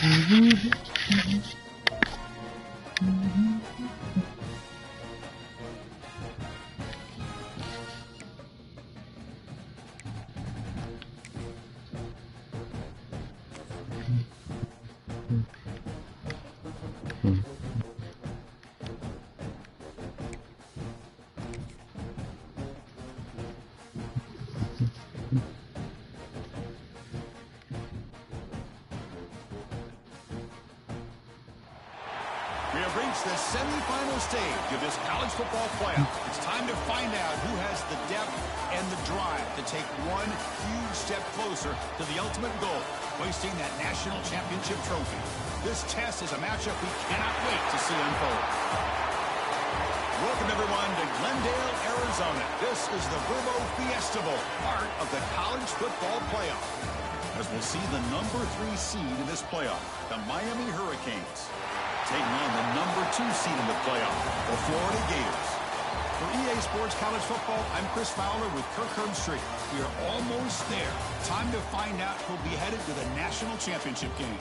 We have reached the semifinal stage of this college football playoff. It's time to find out who has the depth and the drive to take one huge step closer to the ultimate goal, hoisting that national championship trophy. This test is a matchup we cannot wait to see unfold. Welcome, everyone, to Glendale, Arizona. This is the Verbo Fiesta Bowl, part of the college football playoff, as we'll see the number 3 seed in this playoff, the Miami Hurricanes, taking on the number 2 seed in the playoff, the Florida Gators. For EA Sports College Football, I'm Chris Fowler with Kirk Herbstreit. We are almost there. Time to find out who'll be headed to the national championship game.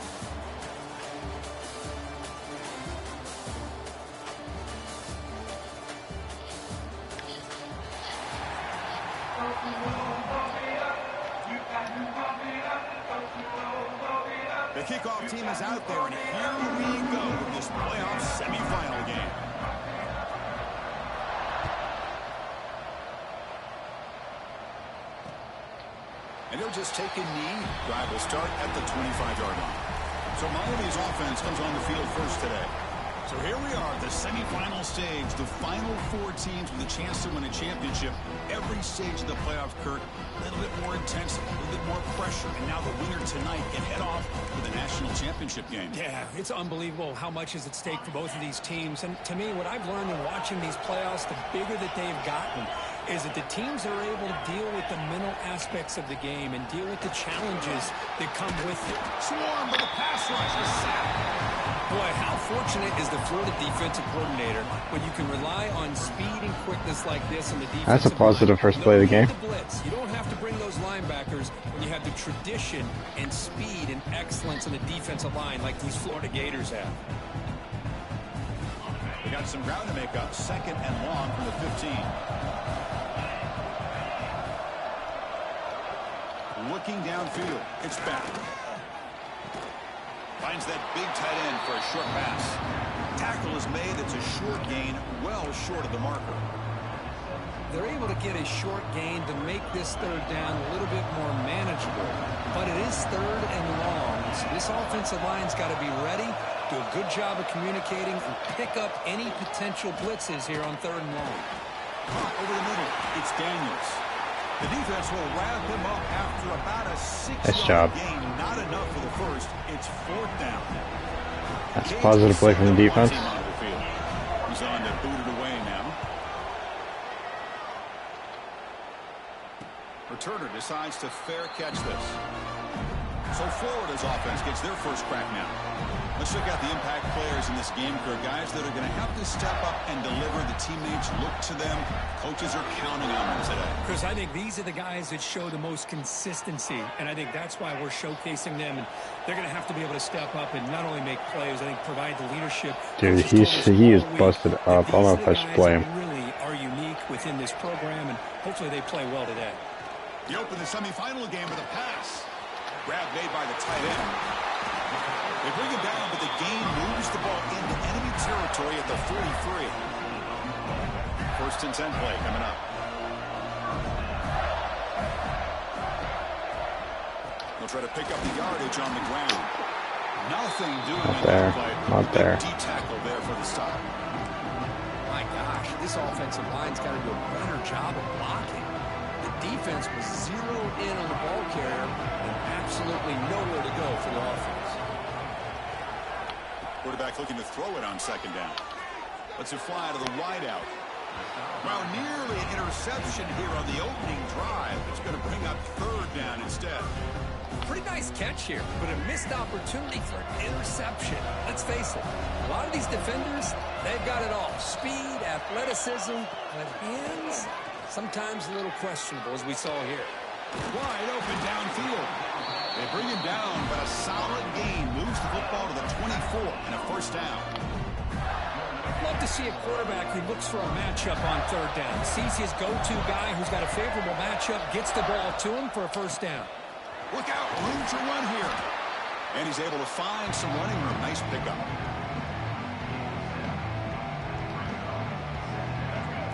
The kickoff team is out there, and here we go with this playoff semifinal game. And he'll just take a knee. Drive will start at the 25-yard line. So Miami's offense comes on the field first today. So here we are at the semifinal stage, the final 4 teams with a chance to win a championship. Every stage of the playoff, Kirk, a little bit more intense, a little bit more pressure, and now the winner tonight can head off to the national championship game. Yeah, it's unbelievable how much is at stake for both of these teams. And to me, what I've learned in watching these playoffs, the bigger that they've gotten, is that the teams are able to deal with the mental aspects of the game and deal with the challenges that come with it. Swarm with a pass rush, a sack. Boy, how fortunate is the Florida defensive coordinator when you can rely on speed and quickness like this in the defense. That's a positive first play of the game. You don't have to bring those linebackers when you have the tradition and speed and excellence in the defensive line like these Florida Gators have. They got some ground to make up. 2nd and long from the 15. Looking downfield. It's back. Finds that big tight end for a short pass. Tackle is made. It's a short gain, well short of the marker. They're able to get a short gain to make this 3rd down a little bit more manageable. But it is 3rd and long. So this offensive line's got to be ready, do a good job of communicating, and pick up any potential blitzes here on 3rd and long. Caught over the middle. It's Daniels. The defense will wrap him up after about a 6-yard gain. Not enough for the first. It's 4th down. That's a positive play from the defense. He's on to boot it away now. Returner decides to fair catch this. So Florida's offense gets their first crack now. Let's check out the impact players in this game, for guys that are going to have to step up and deliver. The teammates look to them. Coaches are counting on them today. Chris, I think these are the guys that show the most consistency, and I think that's why we're showcasing them. And they're going to have to be able to step up and not only make plays, I think provide the leadership. Dude, he is busted up. I don't know if I should play him. Really are unique within this program, and hopefully they play well today. He opened the semifinal game with a pass. Grab made by the tight end. They bring him down, but the game moves the ball into enemy territory at the 43. 1st and 10 play coming up. They'll try to pick up the yardage on the ground. Nothing doing on that play. Not there. D-tackle there for the stop. My gosh, this offensive line's got to do a better job of blocking. The defense was zeroed in on the ball carrier and absolutely nowhere to go for the offense. Quarterback looking to throw it on 2nd down. Lets it fly to the wide out. Well, nearly an interception here on the opening drive. It's going to bring up 3rd down instead. Pretty nice catch here, but a missed opportunity for an interception. Let's face it, a lot of these defenders, they've got it all. Speed, athleticism, but hands, sometimes a little questionable, as we saw here. Wide open downfield. They bring him down, but a solid gain moves the football to the 24 and a first down. Love to see a quarterback who looks for a matchup on third down. Sees his go-to guy who's got a favorable matchup, gets the ball to him for a first down. Look out, room to run here. And he's able to find some running room. Nice pickup.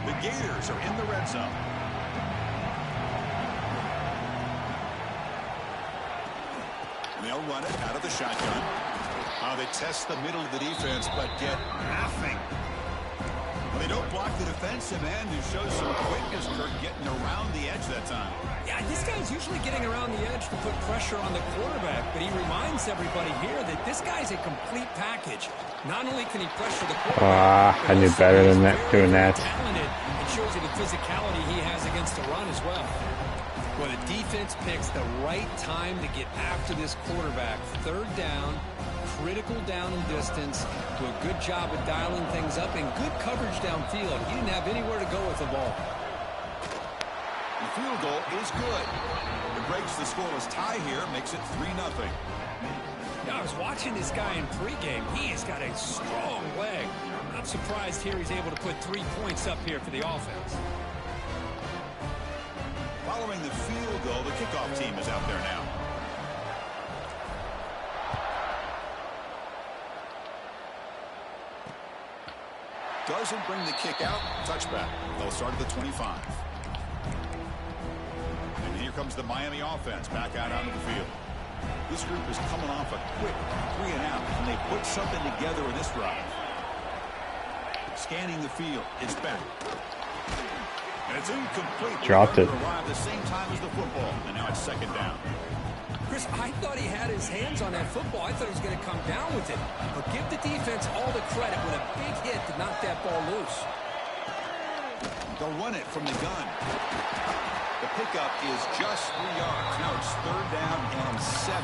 The Gators are in the red zone. And they'll run it out of the shotgun. They test the middle of the defense, but get nothing. Well, they don't block the defensive end, who shows some quickness, Kirk, getting around the edge that time. Yeah, this guy's usually getting around the edge to put pressure on the quarterback, but he reminds everybody here that this guy's a complete package. Not only can he pressure the quarterback, I knew better than that doing that. Talented, and shows you the physicality he has against the run as well. Well, the defense picks the right time to get after this quarterback. Third down, critical down and distance. Do a good job of dialing things up and good coverage downfield. He didn't have anywhere to go with the ball. The field goal is good. It breaks the scoreless tie here, makes it 3-0. Now, I was watching this guy in pregame. He has got a strong leg. I'm not surprised here he's able to put 3 points up here for the offense. Following the field goal, the kickoff team is out there now. Doesn't bring the kick out. Touchback. They'll start at the 25. And here comes the Miami offense back out onto the field. This group is coming off a quick 3 and out, and they put something together in this drive. Scanning the field. It's back. And it's incomplete. Dropped it. Arrived the same time as the football, and now it's second down. Chris, I thought he had his hands on that football. I thought he was going to come down with it. But give the defense all the credit with a big hit to knock that ball loose. They'll run it from the gun. The pickup is just 3 yards. Now it's third down and 7.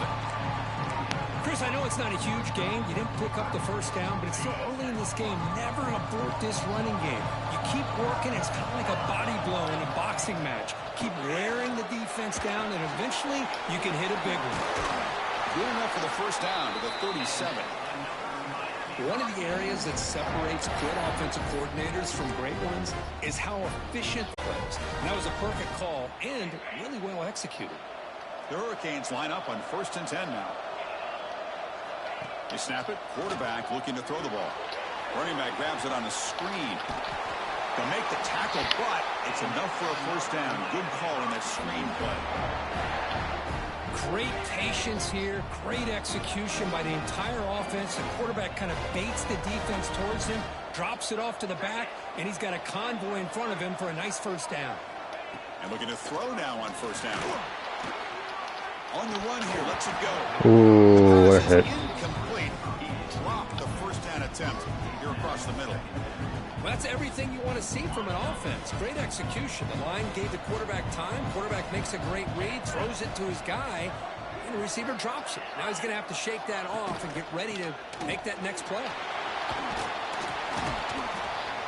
Chris, I know it's not a huge game. You didn't pick up the first down, but it's still early in this game. Never abort this running game. You keep working. It's kind of like a body blow in a boxing match. Keep wearing the defense down, and eventually you can hit a big one. Good enough for the first down to the 37. One of the areas that separates good offensive coordinators from great ones is how efficient it was. And that was a perfect call and really well executed. The Hurricanes line up on 1st and 10 now. They snap it. Quarterback looking to throw the ball. Running back grabs it on the screen. They'll make the tackle, but it's enough for a first down. Good call on that screen play. Great patience here. Great execution by the entire offense. The quarterback kind of baits the defense towards him, drops it off to the back, and he's got a convoy in front of him for a nice first down. And looking to throw now on first down. On the run here, lets it go. Ooh, what a hit. Incomplete. He dropped the first down attempt here across the middle. Well, that's everything you want to see from an offense. Great execution. The line gave the quarterback time. Quarterback makes a great read, throws it to his guy, and the receiver drops it. Now he's going to have to shake that off and get ready to make that next play.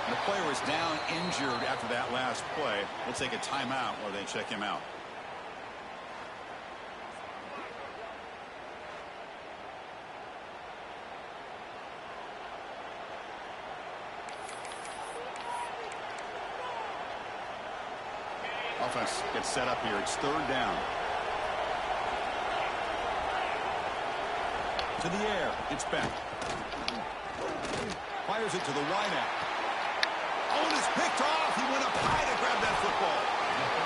The player is down injured after that last play. We'll take a timeout while they check him out. Offense gets set up here. It's third down. To the air. It's back. Fires it to the wideout. Oh, and it's picked off. He went up high to grab that football.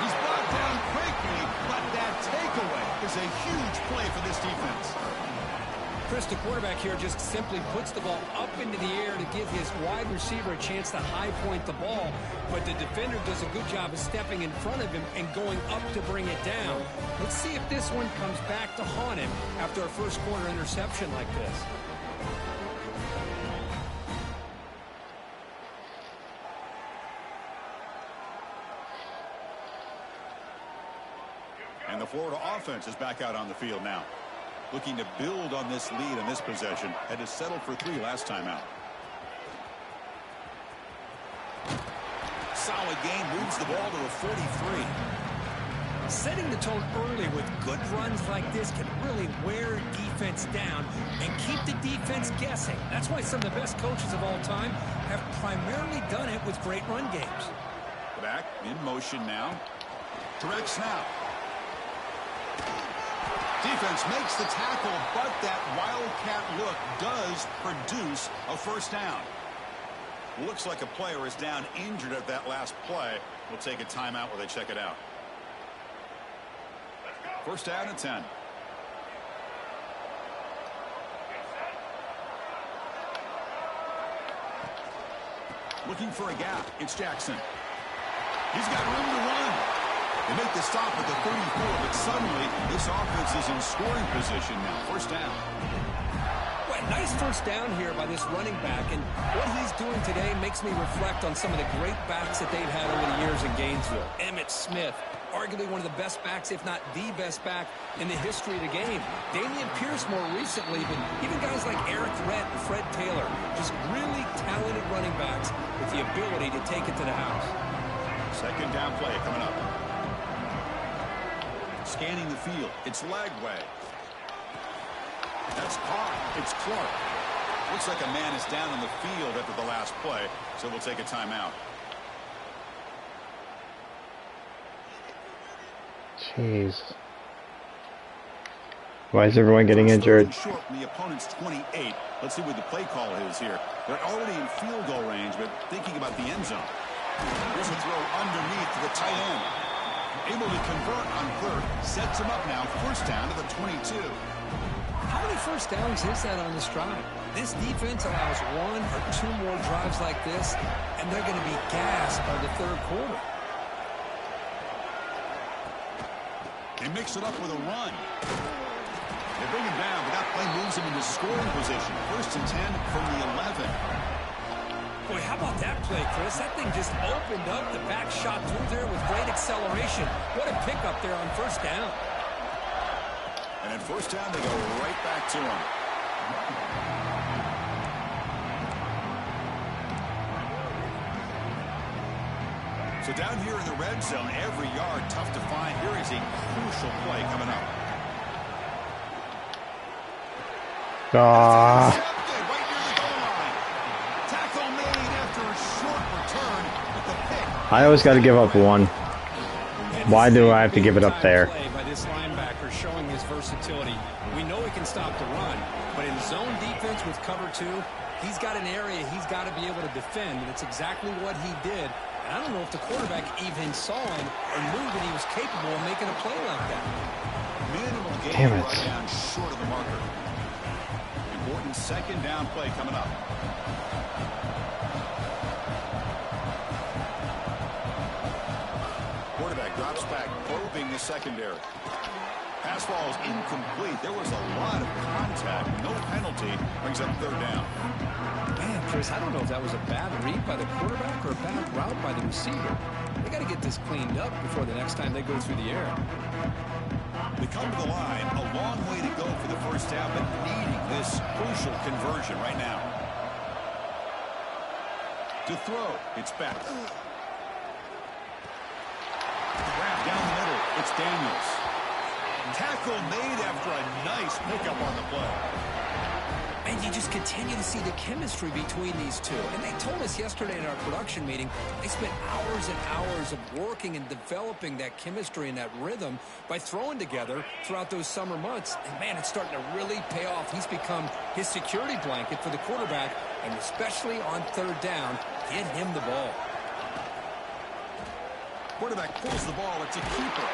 He's brought down quickly, but that takeaway is a huge play for this defense. Chris, the quarterback here just simply puts the ball up into the air to give his wide receiver a chance to high point the ball, but the defender does a good job of stepping in front of him and going up to bring it down. Let's see if this one comes back to haunt him after a first quarter interception like this. And the Florida offense is back out on the field now. Looking to build on this lead in this possession. Had to settle for 3 last time out. Solid gain, moves the ball to a 43. Setting the tone early with good runs like this can really wear defense down and keep the defense guessing. That's why some of the best coaches of all time have primarily done it with great run games. Back in motion now. Direct snap. Defense makes the tackle, but that wildcat look does produce a first down. Looks like a player is down injured at that last play. We'll take a timeout while they check it out. First down and 10. Looking for a gap. It's Jackson. He's got room to run. They make the stop at the 34, but suddenly this offense is in scoring position now. First down. Well, nice first down here by this running back, and what he's doing today makes me reflect on some of the great backs that they've had over the years in Gainesville. Emmitt Smith, arguably one of the best backs, if not the best back in the history of the game. Damian Pierce more recently, but even guys like Eric Rett and Fred Taylor, just really talented running backs with the ability to take it to the house. Second down play coming up. Scanning the field. It's Lagway. That's caught. It's Clark. Looks like a man is down on the field after the last play, so we'll take a timeout. Jeez. Why is everyone getting injured? Short from the opponent's 28. Let's see what the play call is here. They're already in field goal range, but thinking about the end zone. Here's a throw underneath to the tight end. Able to convert on third. Sets him up now. First down to the 22. How many first downs is that on this drive? This defense allows one or two more drives like this, and they're going to be gassed by the third quarter. They mix it up with a run. They bring him down, but that play moves him into scoring position. First and 10 from the 11. Boy, how about that play, Chris? That thing just opened up. The back shot through there with great acceleration. What a pickup there on first down. And at first down, they go right back to him. So down here in the red zone, every yard tough to find. Here is a crucial play coming up. I always got to give up one. Why do I have to give it up there? By this linebacker showing his versatility. We know he can stop the run, but in zone defense with cover two, he's got an area he's got to be able to defend, and it's exactly what he did. And I don't know if the quarterback even saw him or knew that he was capable of making a play like that. Minimal gain. Damn it. Right down short of the marker. Important second down play coming up. Quarterback drops back, probing the secondary. Pass ball is incomplete. There was a lot of contact. No penalty. Brings up third down. Man, Chris, I don't know if that was a bad read by the quarterback or a bad route by the receiver. They got to get this cleaned up before the next time they go through the air. We come to the line. A long way to go for the first down, but needing this crucial conversion right now. To throw. It's back. Grab down the middle. It's Daniels. Tackle made after a nice pickup on the play. And you just continue to see the chemistry between these two. And they told us yesterday in our production meeting, they spent hours and hours of working and developing that chemistry and that rhythm by throwing together throughout those summer months. And, man, it's starting to really pay off. He's become his security blanket for the quarterback, and especially on third down, get him the ball. Quarterback pulls the ball. It's a keeper.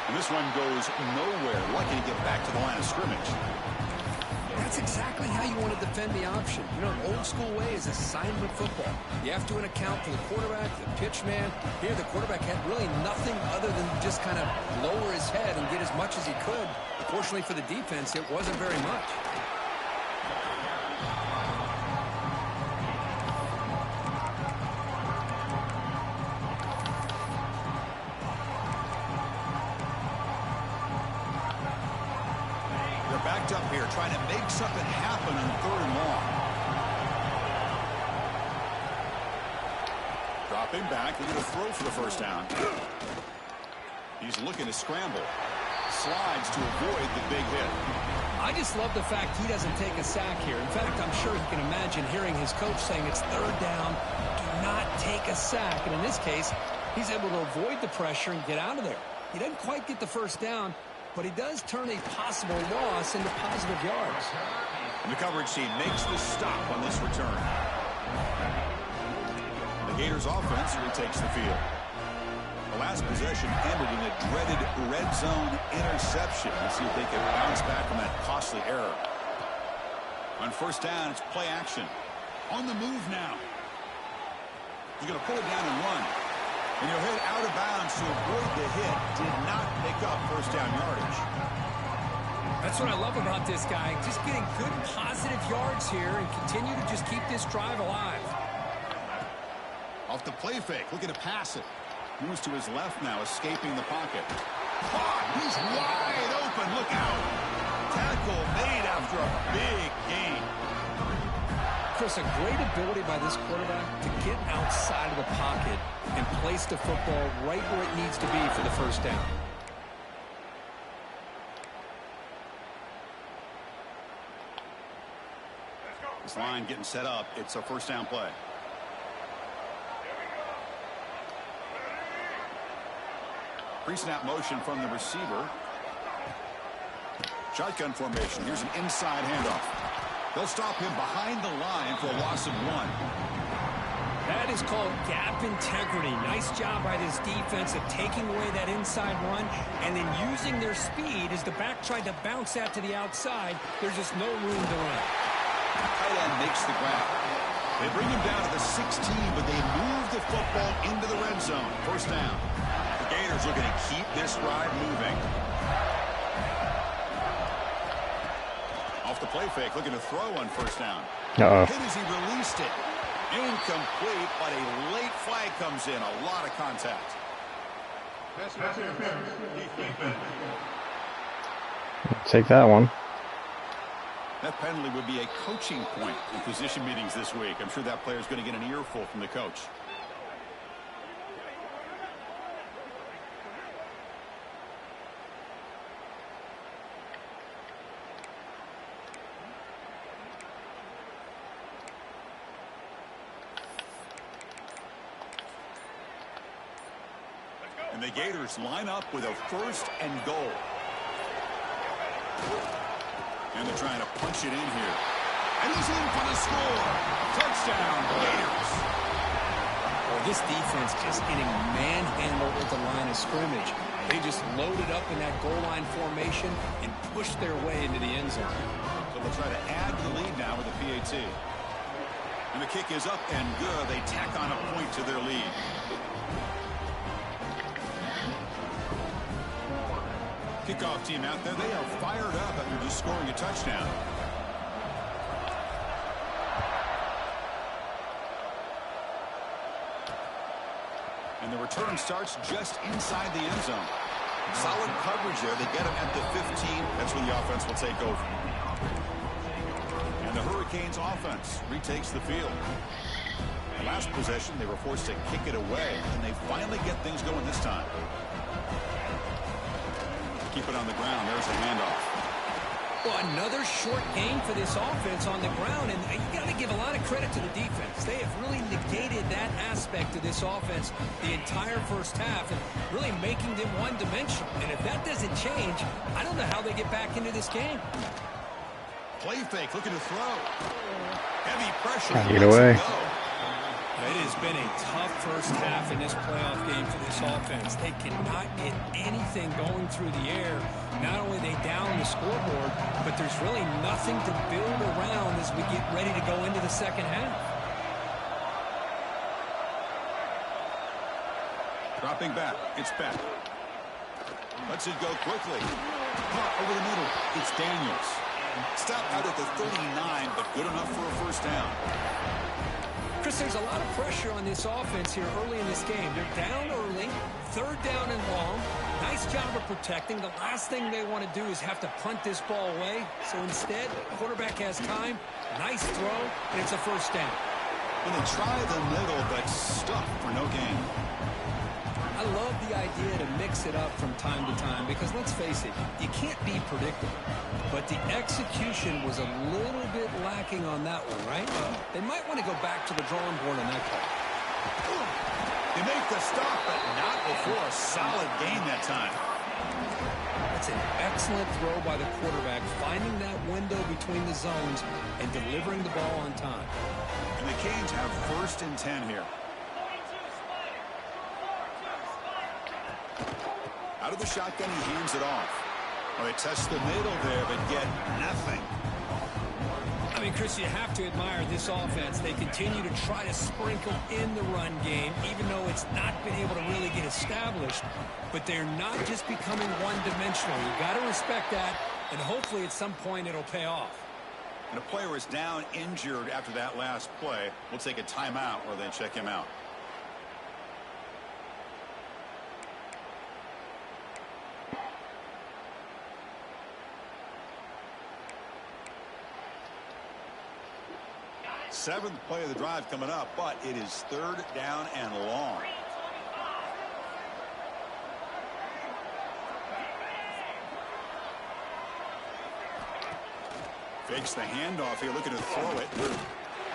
And this one goes nowhere. Lucky to get back to the line of scrimmage. That's exactly how you want to defend the option. You know, an old school way is assignment football. You have to account for the quarterback, the pitch man. Here, the quarterback had really nothing other than just kind of lower his head and get as much as he could. Fortunately for the defense, it wasn't very much. Backed up here, trying to make something happen on third and long. Dropping back, they're going to throw for the first down. He's looking to scramble. Slides to avoid the big hit. I just love the fact he doesn't take a sack here. In fact, I'm sure he can imagine hearing his coach saying it's third down, do not take a sack. And in this case, he's able to avoid the pressure and get out of there. He doesn't quite get the first down, but he does turn a possible loss into positive yards. And the coverage team makes the stop on this return. The Gators offense retakes the field. The last possession ended in a dreaded red zone interception. Let's see if they can bounce back from that costly error. On first down, it's play action. On the move now. He's going to pull it down and run. And he'll head out of bounds to avoid the hit. Did not pick up first down yardage. That's what I love about this guy. Just getting good positive yards here and continue to just keep this drive alive. Off the play fake, looking to pass it. Moves to his left now, escaping the pocket. Caught! He's wide open. Look out. Tackle made after a big gain. Chris, a great ability by this quarterback to get outside of the pocket and place the football right where it needs to be for the first down. This line getting set up. It's a first down play. Pre-snap motion from the receiver. Shotgun formation. Here's an inside handoff. They'll stop him behind the line for a loss of 1. That is called gap integrity. Nice job by this defense of taking away that inside run and then using their speed as the back tried to bounce that to the outside. There's just no room to run. Tight end makes the grab. They bring him down to the 16, but they move the football into the red zone. First down. The Gators looking to keep this drive moving. Off the play fake, looking to throw on first down. Hit as he released it. Incomplete, but a late flag comes in. A lot of contact. Take that one. That penalty would be a coaching point in position meetings this week. I'm sure that player is going to get an earful from the coach. And the Gators line up with a first and goal. And they're trying to punch it in here. And he's in for the score. Touchdown, Gators. Well, this defense just getting manhandled at the line of scrimmage. They just loaded up in that goal line formation and pushed their way into the end zone. So they'll try to add to the lead now with the PAT. And the kick is up and good. They tack on a point to their lead. Kickoff team out there. They are fired up after just scoring a touchdown. And the return starts just inside the end zone. Solid coverage there. They get him at the 15. That's when the offense will take over. And the Hurricanes offense retakes the field. The last possession, they were forced to kick it away, and they finally get things going this time. Keep it on the ground. There's the handoff. Well, another short game for this offense on the ground, and you got to give a lot of credit to the defense. They have really negated that aspect of this offense the entire first half and really making them one-dimensional. And if that doesn't change, I don't know how they get back into this game. Play fake, looking to throw. Heavy pressure. Can't get away. It has been a tough first half in this playoff game for this offense. They cannot get anything going through the air. Not only they down the scoreboard, but there's really nothing to build around as we get ready to go into the second half. Dropping back. It's back. Lets it go quickly. Caught over the middle. It's Daniels. Stopped out at the 39, but good enough for a first down. Chris, there's a lot of pressure on this offense here early in this game. They're down early, third down and long. Nice job of protecting. The last thing they want to do is have to punt this ball away. So instead, the quarterback has time. Nice throw, and it's a first down. And they try the middle, but stuck for no gain. I love the idea to mix it up from time to time because, let's face it, you can't be predictable. But the execution was a little bit lacking on that one, right? They might want to go back to the drawing board on that call. They make the stop, but not before a solid gain that time. That's an excellent throw by the quarterback, finding that window between the zones and delivering the ball on time. And the Canes have 1st and 10 here. Out of the shotgun, he hands it off. Well, they test the middle there, but get nothing. I mean, Chris, you have to admire this offense. They continue to try to sprinkle in the run game, even though it's not been able to really get established. But they're not just becoming one-dimensional. You got to respect that, and hopefully at some point it'll pay off. And a player is down injured after that last play. We'll take a timeout or then check him out. Seventh play of the drive coming up, but it is 3rd down and long. Fakes the handoff here, looking to throw it.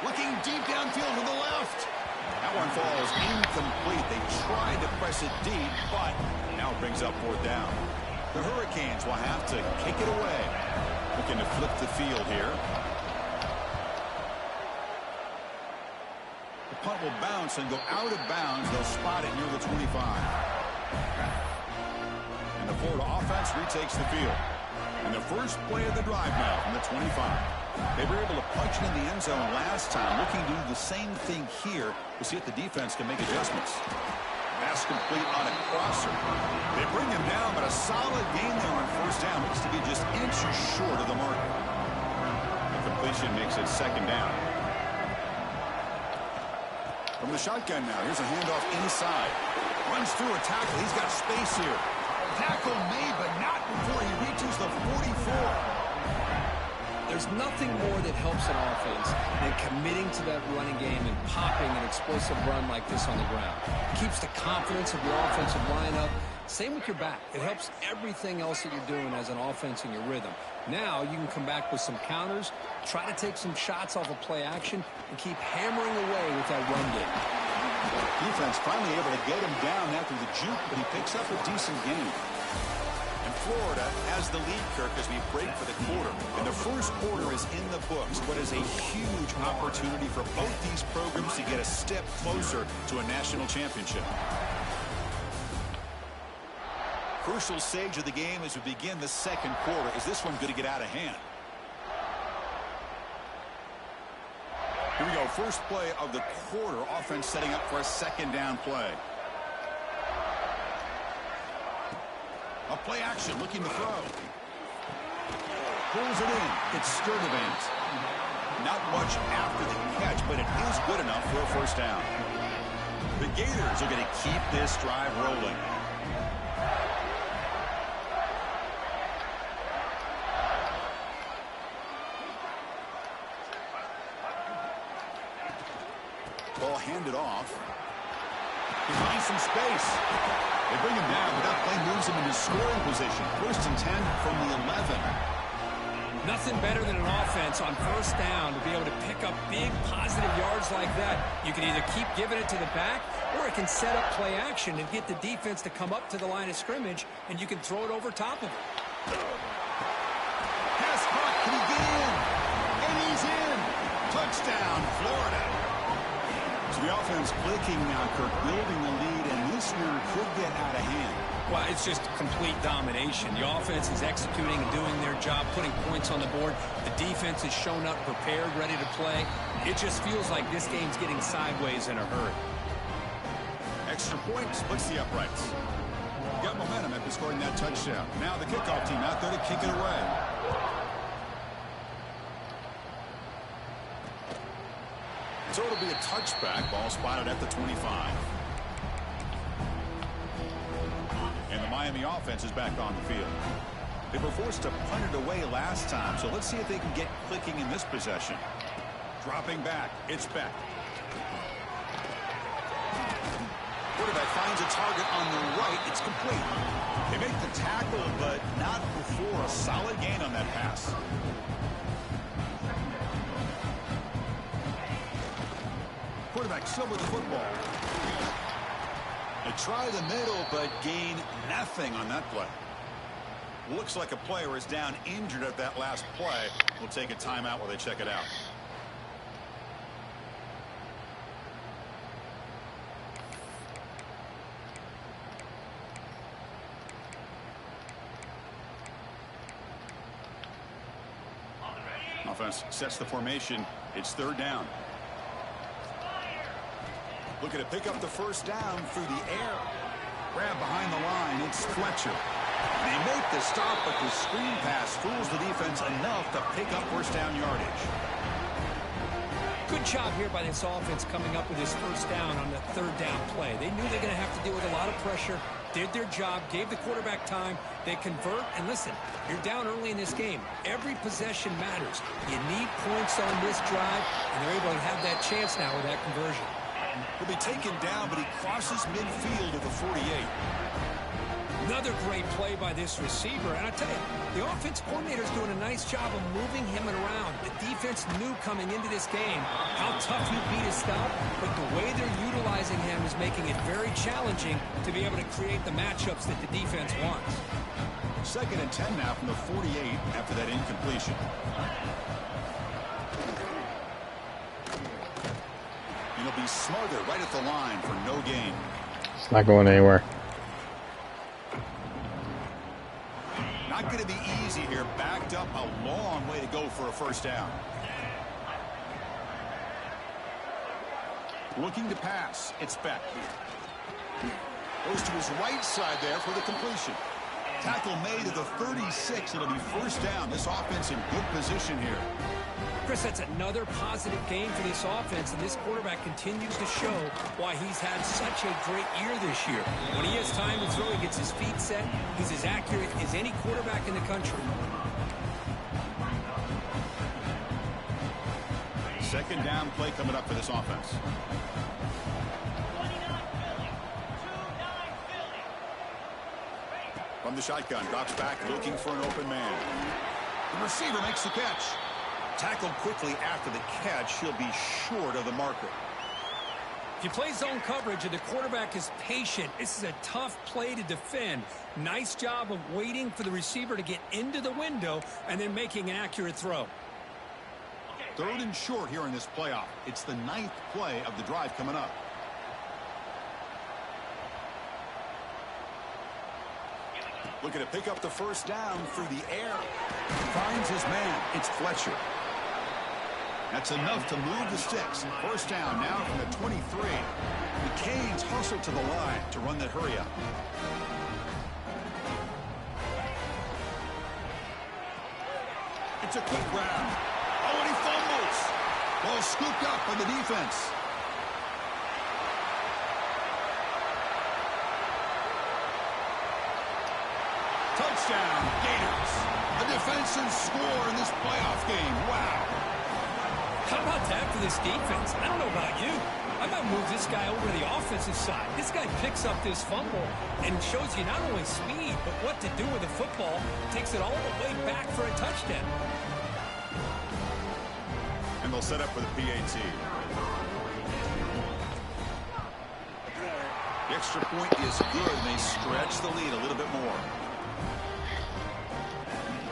Looking deep downfield to the left. That one falls incomplete. They tried to press it deep, but now it brings up 4th down. The Hurricanes will have to kick it away. Looking to flip the field here. Punt will bounce and go out of bounds. They'll spot it near the 25. And the Florida offense retakes the field. And the first play of the drive now from the 25. They were able to punch it in the end zone last time. Looking to do the same thing here. We'll see if the defense can make adjustments. Pass complete on a crosser. They bring him down, but a solid gain there on 1st down. Looks to be just inches short of the mark. The completion makes it 2nd down. From the shotgun now, here's a handoff inside. Runs through a tackle. He's got space here. Tackle made, but not before he reaches the 44. There's nothing more that helps an offense than committing to that running game and popping an explosive run like this on the ground. It keeps the confidence of your offensive line up. Same with your back. It helps everything else that you're doing as an offense in your rhythm. Now you can come back with some counters, try to take some shots off of play action, and keep hammering away with that run game. Defense finally able to get him down after the juke, but he picks up a decent gain. And Florida has the lead, Kirk, as we break for the quarter. And the first quarter is in the books. What is a huge opportunity for both these programs to get a step closer to a national championship. Crucial stage of the game as we begin the 2nd quarter. Is this one going to get out of hand? Here we go. First play of the quarter. Offense setting up for a 2nd down play. A play action looking to throw. Pulls it in. It's Sturdivant. Not much after the catch, but it is good enough for a 1st down. The Gators are going to keep this drive rolling. Ball handed off. He finds some space. They bring him down, but that play moves him into scoring position. 1st and 10 from the 11. Nothing better than an offense on 1st down to be able to pick up big positive yards like that. You can either keep giving it to the back, or it can set up play action and get the defense to come up to the line of scrimmage, and you can throw it over top of it. Pass caught. Can he get in? And he's in. Touchdown, Florida. So the offense clicking now, Kirk, building the lead, and this year could get out of hand. Well, it's just complete domination. The offense is executing and doing their job, putting points on the board. The defense has shown up prepared, ready to play. It just feels like this game's getting sideways in a hurry. Extra point splits the uprights. Got momentum after scoring that touchdown. Now the kickoff team out there to kick it away. So it'll be a touchback. Ball spotted at the 25. And the Miami offense is back on the field. They were forced to punt it away last time, so let's see if they can get clicking in this possession. Dropping back. It's Beck. Quarterback finds a target on the right. It's complete. They make the tackle, but not before a solid gain on that pass. Quarterback still with the football. They try the middle, but gain nothing on that play. Looks like a player is down injured at that last play. We'll take a timeout while they check it out. Offense sets the formation. It's third down. Looking to pick up the first down through the air. Grab behind the line. It's Fletcher. They make the stop, but the screen pass fools the defense enough to pick up first down yardage. Good job here by this offense coming up with his first down on the third down play. They knew they were going to have to deal with a lot of pressure, did their job, gave the quarterback time. They convert, and listen, you're down early in this game. Every possession matters. You need points on this drive, and they're able to have that chance now with that conversion. He'll be taken down, but he crosses midfield at the 48. Another great play by this receiver. And I tell you, the offense coordinator's doing a nice job of moving him around. The defense knew coming into this game how tough he'd be to stop, but the way they're utilizing him is making it very challenging to be able to create the matchups that the defense wants. 2nd and 10 now from the 48 after that incompletion. And he'll be smothered right at the line for no gain. It's not going anywhere. Not going to be easy here. Backed up a long way to go for a first down. Looking to pass. It's Beck. Goes to his right side there for the completion. Tackle made at the 36. It'll be first down. This offense in good position here. Chris, that's another positive game for this offense, and this quarterback continues to show why he's had such a great year this year. When he has time to throw, he gets his feet set. He's as accurate as any quarterback in the country. 2nd down play coming up for this offense. From the shotgun, drops back looking for an open man. The receiver makes the catch. Tackled quickly after the catch. He'll be short of the marker. If you play zone coverage and the quarterback is patient, this is a tough play to defend. Nice job of waiting for the receiver to get into the window and then making an accurate throw. 3rd and short here in this playoff. It's the 9th play of the drive coming up. Looking to pick up the first down through the air. Finds his man. It's Fletcher. That's enough to move the sticks. First down now from the 23. The Canes hustle to the line to run that hurry up. It's a quick grab. Oh, and he fumbles. Ball scooped up by the defense. Touchdown, Gators. A defensive score in this playoff game. Wow. How about that for this defense? I don't know about you. I might move this guy over to the offensive side. This guy picks up this fumble and shows you not only speed, but what to do with the football. Takes it all the way back for a touchdown. And they'll set up for the PAT. The extra point is good, and they stretch the lead a little bit more.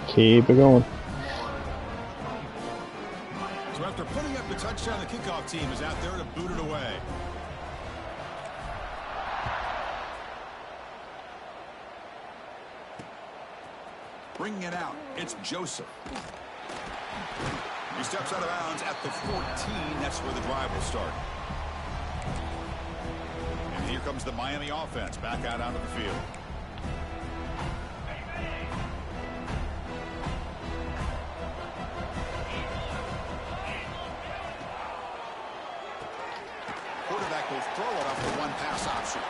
Keep it going. So after putting up the touchdown, the kickoff team is out there to boot it away. Bringing it out, it's Joseph. He steps out of bounds at the 14. That's where the drive will start. And here comes the Miami offense back out onto the field. Quarterback will throw it off the one pass option.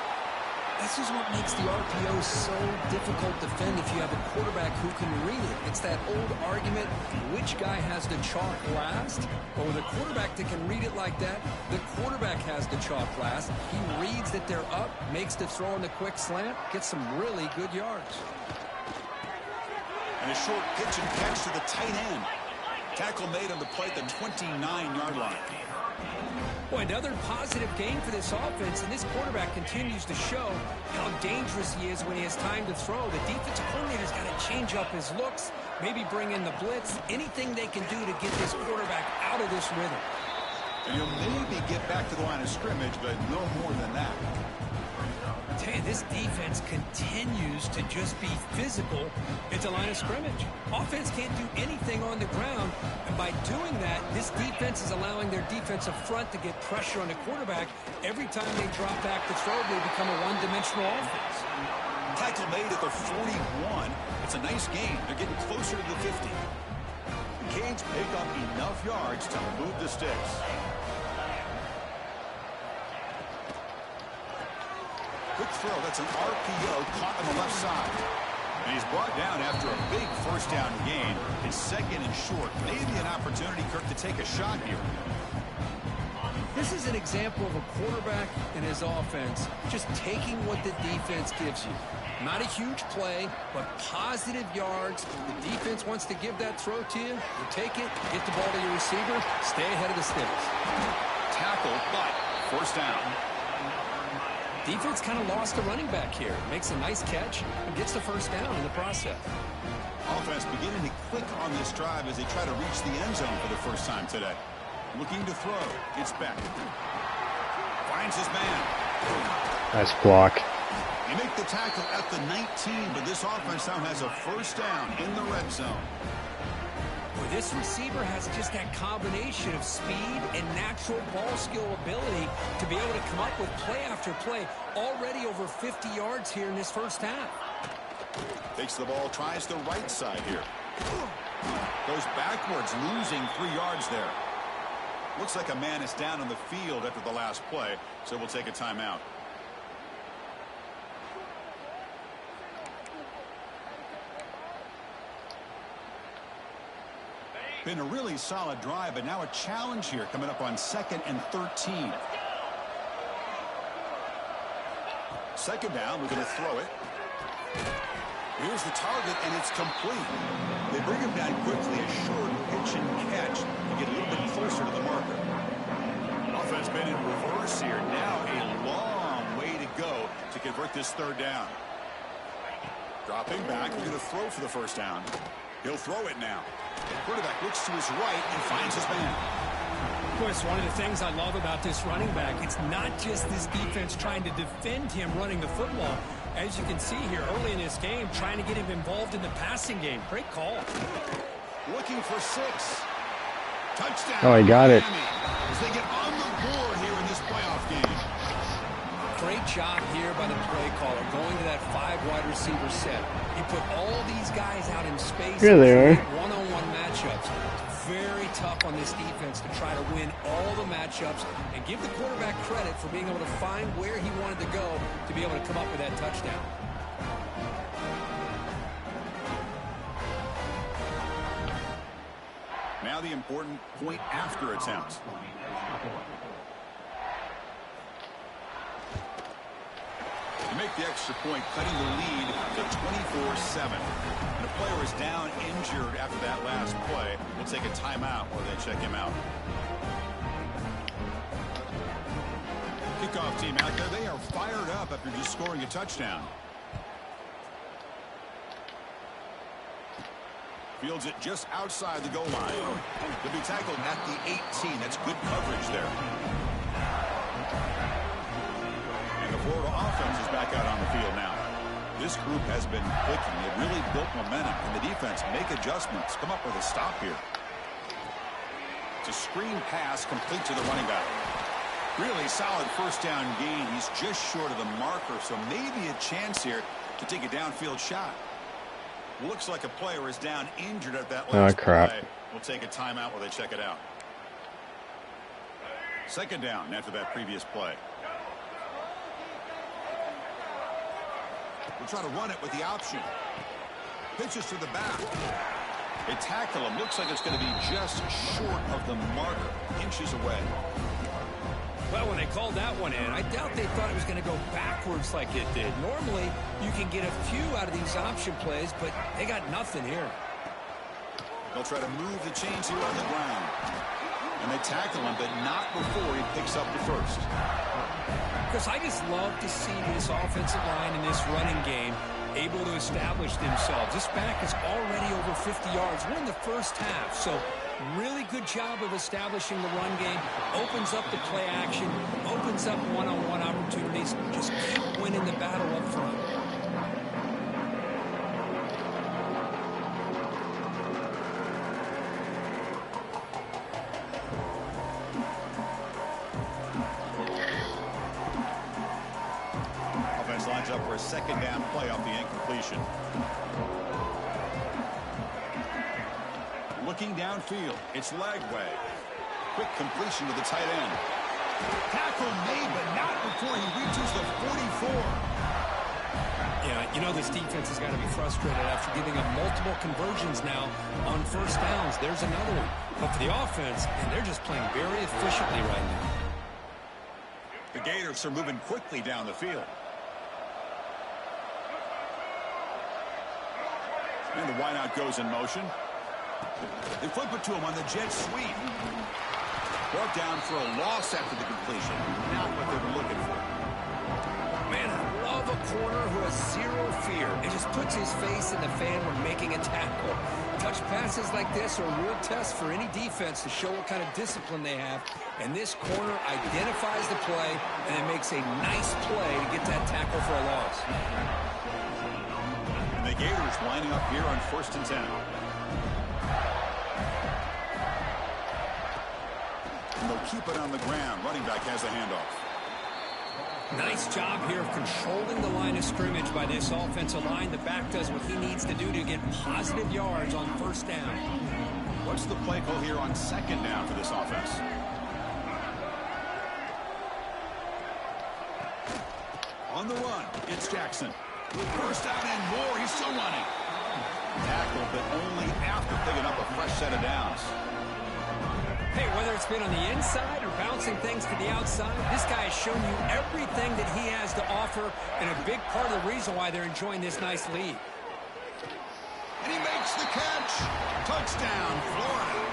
This is what makes the RPO so difficult to defend if you have a quarterback who can read it. It's that old argument, which guy has the chalk last? But with a quarterback that can read it like that, the quarterback has the chalk last. He reads that they're up, makes the throw in the quick slant, gets some really good yards. And a short pitch and catch to the tight end. Tackle made on the play at the 29-yard line. Boy, another positive game for this offense, and this quarterback continues to show how dangerous he is when he has time to throw. The defensive coordinator's got to change up his looks, maybe bring in the blitz, anything they can do to get this quarterback out of this rhythm. And he'll maybe get back to the line of scrimmage, but no more than that. Tell you, this defense continues to just be physical at the line of scrimmage. Offense can't do anything on the ground, and by doing that, this defense is allowing their defensive front to get pressure on the quarterback. Every time they drop back to throw, they become a one-dimensional offense. Tackle made at the 41. It's a nice gain. They're getting closer to the 50. The Canes pick up enough yards to move the sticks. Quick throw. That's an RPO caught on the left side. And he's brought down after a big first down gain. It's second and short. Maybe an opportunity, Kirk, to take a shot here. This is an example of a quarterback and his offense just taking what the defense gives you. Not a huge play, but positive yards. The defense wants to give that throw to you. You take it, get the ball to your receiver, stay ahead of the sticks. Tackle, but first down. Defense kind of lost a running back here. Makes a nice catch and gets the first down in the process. Offense beginning to click on this drive as they try to reach the end zone for the first time today. Looking to throw. It's back. Finds his man. Nice block. They make the tackle at the 19, but this offense now has a first down in the red zone. Boy, this receiver has just that combination of speed and natural ball skill ability to be able to come up with play after play. Already over 50 yards here in this first half. Takes the ball, tries the right side here. Goes backwards, losing 3 yards there. Looks like a man is down on the field after the last play, so we'll take a timeout. Been a really solid drive, but now a challenge here coming up on 2nd and 13. Second down, we're going to throw it. Here's the target, and it's complete. They bring him down quickly, a short pitch and catch to get a little bit closer to the marker. Offense been in reverse here. Now a long way to go to convert this third down. Dropping back, we're going to throw for the first down. He'll throw it now. The quarterback looks to his right and finds his man. Of course, one of the things I love about this running back, it's not just this defense trying to defend him running the football. As you can see here early in this game, trying to get him involved in the passing game. Great call. Looking for 6. Touchdown. Oh, he got it. As they get on the board here in this playoff game. Great job here by the play caller, going to that 5 wide receiver set. He put all these guys out in space. Here they are. One-on-one matchups. Very tough on this defense to try to win all the matchups and give the quarterback credit for being able to find where he wanted to go to be able to come up with that touchdown. Now the important point after attempt. To make the extra point, cutting the lead to 24-7. And a player is down injured after that last play. We'll take a timeout while they check him out. Kickoff team out there. They are fired up after just scoring a touchdown. Fields it just outside the goal line. They'll be tackled at the 18. That's good coverage there. And the Florida offense is back out on the field now. This group has been clicking. They've really built momentum. And the defense make adjustments. Come up with a stop here. It's a screen pass complete to the running back. Really solid first down gain. He's just short of the marker, so maybe a chance here to take a downfield shot. Looks like a player is down injured at that last play. We'll take a timeout while they check it out. Second down after that previous play. We'll try to run it with the option. Pitches to the back. They tackle him. Looks like it's going to be just short of the marker, inches away. Well, when they called that one in, I doubt they thought it was going to go backwards like it did. Normally, you can get a few out of these option plays, but they got nothing here. They'll try to move the chains here on the ground. And they tackle him, but not before he picks up the first. Because I just love to see this offensive line in this running game able to establish themselves. This back is already over 50 yards. We're in the first half, so really good job of establishing the run game. Opens up the play action, opens up one-on-one opportunities. Just keep winning the battle up front. Lines up for a second down play off the incompletion. Looking downfield, it's Lagway. Quick completion to the tight end. Tackle made, but not before he reaches the 44. Yeah, you know this defense has got to be frustrated after giving up multiple conversions now on first downs. There's another one. But for the offense, and they're just playing very efficiently right now. The Gators are moving quickly down the field. And the wideout goes in motion. They flip it to him on the jet sweep. Brought down for a loss after the completion. Not what they were looking for. Man, I love a corner who has zero fear. It just puts his face in the fan when making a tackle. Touch passes like this are a real test for any defense to show what kind of discipline they have. And this corner identifies the play, and it makes a nice play to get that tackle for a loss. The Gators lining up here on 1st and 10. And they'll keep it on the ground. Running back has the handoff. Nice job here of controlling the line of scrimmage by this offensive line. The back does what he needs to do to get positive yards on first down. What's the play call here on 2nd down for this offense? On the run, it's Jackson. First down and more. He's still running. Tackle, but only after picking up a fresh set of downs. Hey, whether it's been on the inside or bouncing things to the outside, this guy has shown you everything that he has to offer, and a big part of the reason why they're enjoying this nice lead. And he makes the catch. Touchdown, Florida.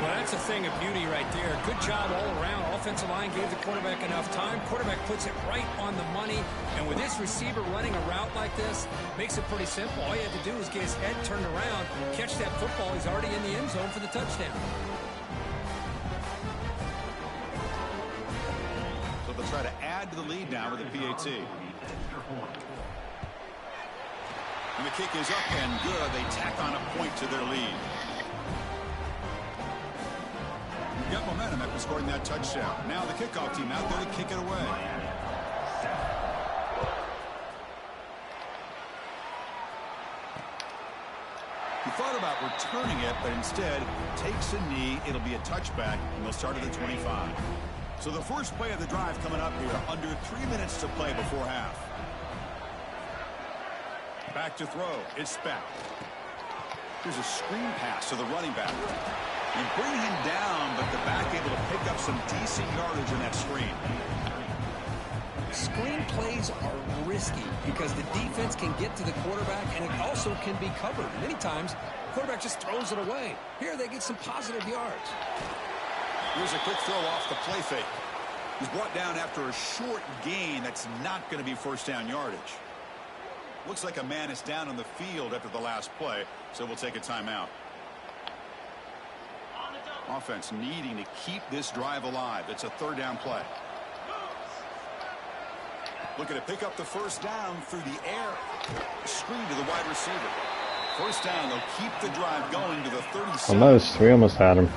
Well, that's a thing of beauty right there. Good job all around. Offensive line gave the quarterback enough time. Quarterback puts it right on the money. And with this receiver running a route like this, makes it pretty simple. All you have to do is get his head turned around, catch that football. He's already in the end zone for the touchdown. So they'll try to add to the lead now with a PAT. And the kick is up and good. They tack on a point to their lead. Got momentum after scoring that touchdown. Now the kickoff team out there to kick it away. He thought about returning it, but instead takes a knee. It'll be a touchback, and they'll start at the 25. So the first play of the drive coming up here. Under 3 minutes to play before half. Back to throw. It's Speck. Here's a screen pass to the running back. And bring him down, but the back able to pick up some decent yardage in that screen. Screen plays are risky because the defense can get to the quarterback, and it also can be covered. Many times, the quarterback just throws it away. Here, they get some positive yards. Here's a quick throw off the play fake. He's brought down after a short gain. That's not going to be first down yardage. Looks like a man is down on the field after the last play, so we'll take a timeout. Offense needing to keep this drive alive. It's a 3rd down play. Looking to pick up the first down through the air. Screen to the wide receiver. First down, they'll keep the drive going to the 37. Almost. We almost had him.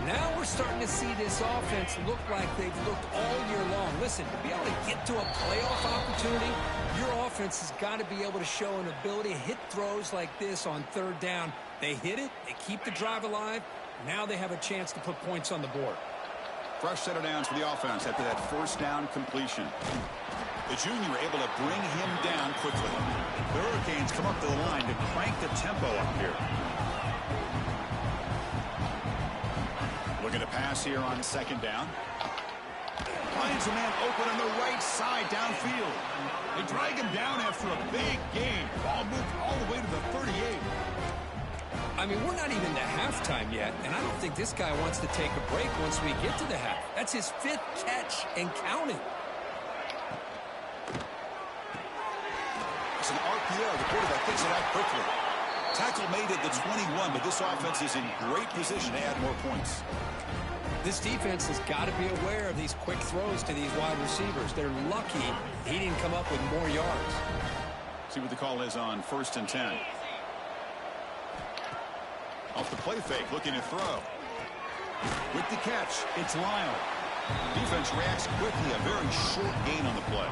Now we're starting to see this offense look like they've looked all year long. Listen, to be able to get to a playoff opportunity, your offense has got to be able to show an ability to hit throws like this on 3rd down. They hit it. They keep the drive alive. Now they have a chance to put points on the board. Fresh set of downs for the offense after that first down completion. The junior able to bring him down quickly. The Hurricanes come up to the line to crank the tempo up here. Looking to pass here on second down. Finds a man open on the right side downfield. They drag him down after a big gain. Ball moved all the way to the 38. I mean, we're not even to halftime yet, and I don't think this guy wants to take a break once we get to the half. That's his 5th catch and counting. It's an RPO. The quarterback gets it out quickly. Tackle made at the 21, but this offense is in great position to add more points. This defense has got to be aware of these quick throws to these wide receivers. They're lucky he didn't come up with more yards. See what the call is on 1st and 10. Off the play fake, looking to throw. With the catch, it's Lyle. Defense reacts quickly, a very short gain on the play.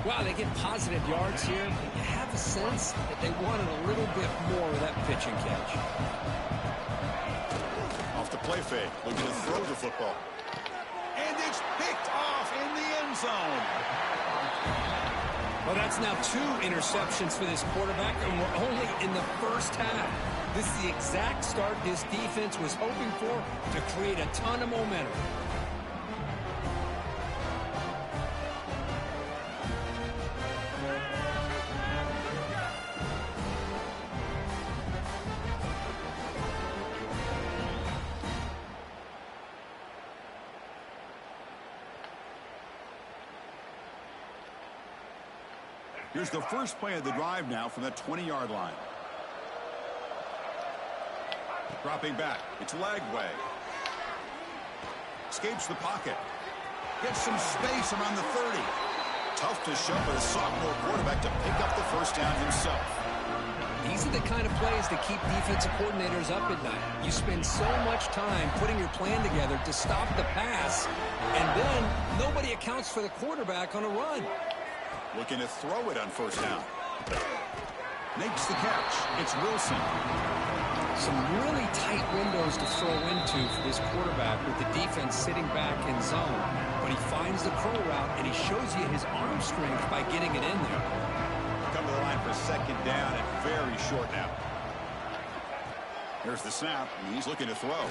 Wow, they get positive yards here. You have a sense that they wanted a little bit more of that pitch and catch. Off the play fake, looking to throw the football. And it's picked off in the end zone. Well, that's now 2 interceptions for this quarterback, and we're only in the first half. This is the exact start this defense was hoping for to create a ton of momentum. Here's the first play of the drive now from that 20-yard line. Dropping back. It's Lagway. Escapes the pocket. Gets some space around the 30. Tough to shove with a sophomore quarterback to pick up the first down himself. These are the kind of plays that keep defensive coordinators up at night. You spend so much time putting your plan together to stop the pass, and then nobody accounts for the quarterback on a run. Looking to throw it on first down. Makes the catch. It's Wilson. Some really tight windows to throw into for this quarterback with the defense sitting back in zone. But he finds the curl route, and he shows you his arm strength by getting it in there. Come to the line for second down and very short now. Here's the snap, and he's looking to throw.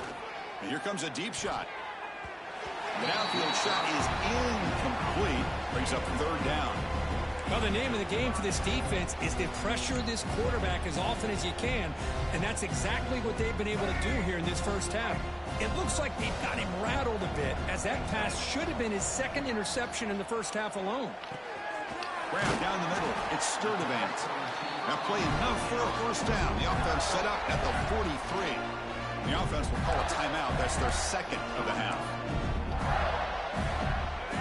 And here comes a deep shot. The downfield shot is incomplete. Brings up third down. Well, the name of the game for this defense is to pressure this quarterback as often as you can, and that's exactly what they've been able to do here in this first half. It looks like they've got him rattled a bit, as that pass should have been his 2nd interception in the first half alone. Grab down the middle. It's Sturdivant. Now play enough for a first down. The offense set up at the 43. The offense will call a timeout. That's their 2nd of the half.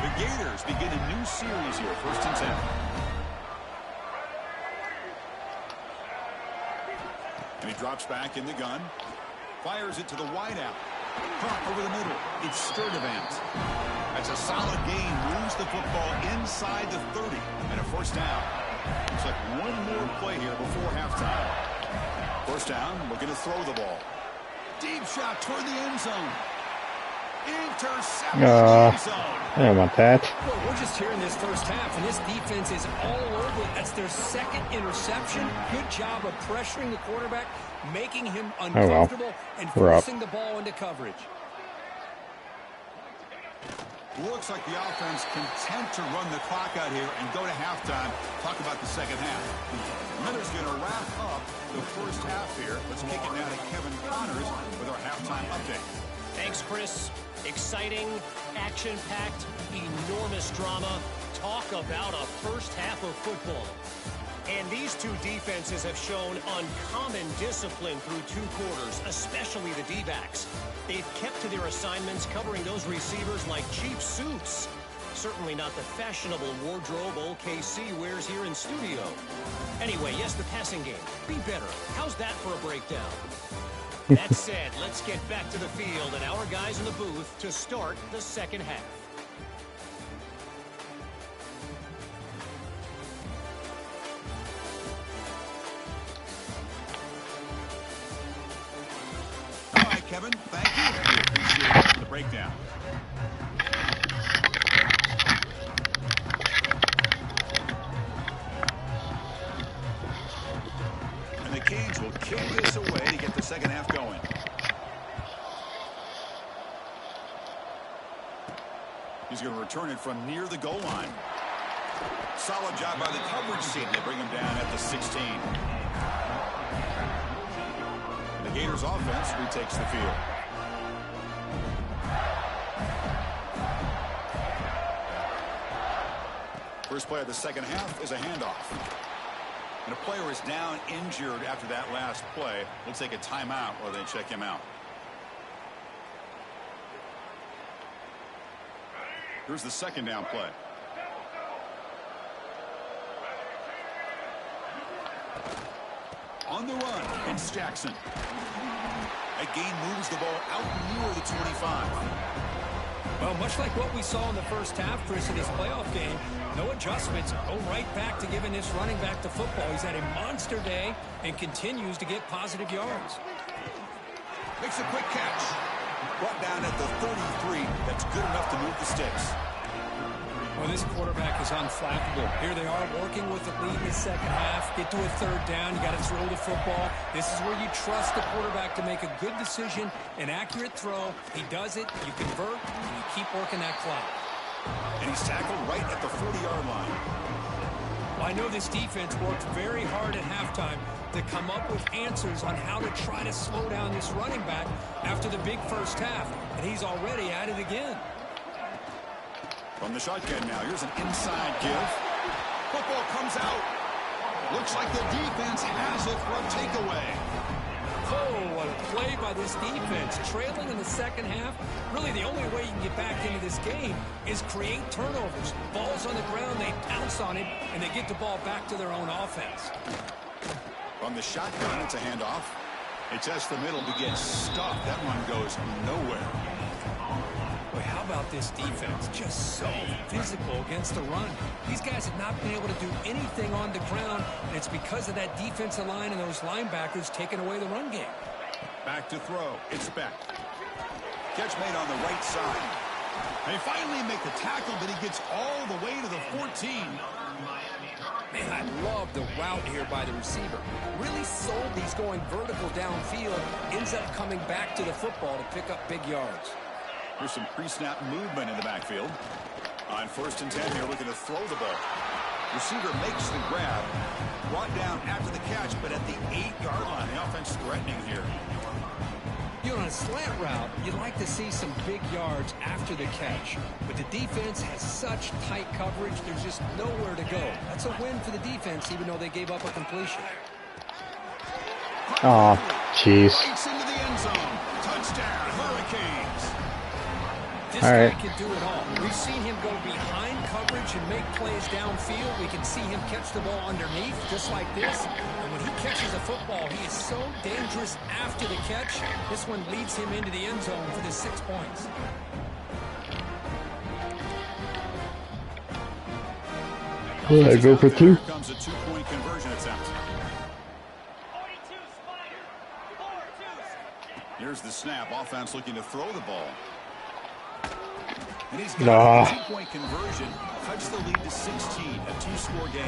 The Gators begin a new series here, 1st and 10. And he drops back in the gun. Fires it to the wideout. Caught over the middle. It's Sturdivant. That's a solid gain. Moves the football inside the 30. And a first down. Looks like one more play here before halftime. First down, looking to throw the ball. Deep shot toward the end zone. Interception in the end zone. I don't want that. Well, we're just here in this first half, and this defense is all over it. That's their 2nd interception. Good job of pressuring the quarterback, making him uncomfortable, and forcing the ball into coverage. Looks like the offense content to run the clock out here and go to halftime. Talk about the second half. Miller's going to wrap up the first half here. Let's kick it now to Kevin Connors with our halftime update. Thanks, Chris. Exciting, action-packed, enormous drama. Talk about a first half of football. And these two defenses have shown uncommon discipline through 2 quarters, especially the D-backs. They've kept to their assignments, covering those receivers like cheap suits. Certainly not the fashionable wardrobe old KC wears here in studio. Anyway, yes, the passing game. Be better. How's that for a breakdown? That said, let's get back to the field and our guys in the booth to start the second half. All right, Kevin, thank you. We appreciate the breakdown. kill this away to get the second half going. He's going to return it from near the goal line. Solid job by the coverage team. They bring him down at the 16. The Gators offense retakes the field. First play of the second half is a handoff. And a player is down injured after that last play. We'll take a timeout while they check him out. Here's the second down play. On the run, it's Jackson. That gain moves the ball out near the 25. Well, much like what we saw in the first half, Chris, in his playoff game, no adjustments. Go right back to giving this running back the football. He's had a monster day and continues to get positive yards. Makes a quick catch. Brought down at the 33. That's good enough to move the sticks. Well, this quarterback is unflappable. Here they are working with the lead in the second half. Get to a third down. You got to throw the football. This is where you trust the quarterback to make a good decision, an accurate throw. He does it. You convert, and you keep working that clock. And he's tackled right at the 40-yard line. Well, I know this defense worked very hard at halftime to come up with answers on how to try to slow down this running back after the big first half, and he's already at it again. From the shotgun now, here's an inside give. Football comes out. Looks like the defense has it for a takeaway. Oh, what a play by this defense. Trailing in the second half, really the only way you can get back into this game is create turnovers. Ball's on the ground, they pounce on it, and they get the ball back to their own offense. From the shotgun, it's a handoff. It tests the middle to get stuffed. That one goes nowhere. Boy, how about this defense? Just so physical against the run. These guys have not been able to do anything on the ground, and it's because of that defensive line and those linebackers taking away the run game. Back to throw. It's Beck. Catch made on the right side. They finally make the tackle, but he gets all the way to the 14. Man, I love the route here by the receiver. Really sold these going vertical downfield. Ends up coming back to the football to pick up big yards. Here's some pre-snap movement in the backfield. On 1st and 10 here, looking to throw the ball. Receiver makes the grab. Brought down after the catch, but at the 8-yard line. The offense threatening here. You know, on a slant route, you'd like to see some big yards after the catch. But the defense has such tight coverage, there's just nowhere to go. That's a win for the defense, even though they gave up a completion. Oh, jeez. Bites into the end zone. Touchdown, Hurricanes. This guy can do it all. We've seen him go behind coverage and make plays downfield. We can see him catch the ball underneath, just like this. And when he catches a football, he is so dangerous after the catch. This one leads him into the end zone for the 6 points. I go for 2. Here comes a 2-point conversion attempt. Here's the snap. Offense looking to throw the ball. And he's got a 2-point conversion. Cuts the lead to 16, a 2-score game.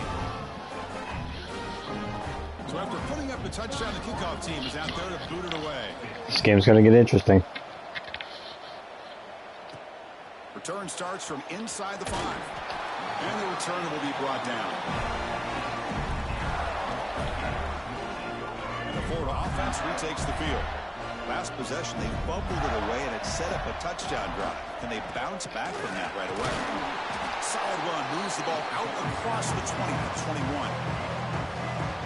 So after putting up a touchdown, the kickoff team is out there to boot it away. This game's going to get interesting. Return starts from inside the 5. And the returner will be brought down. And the Florida offense retakes the field. Last possession, they fumbled it away, and it set up a touchdown drive. Can they bounce back from that right away? Solid run, moves the ball out across the 20 to 21.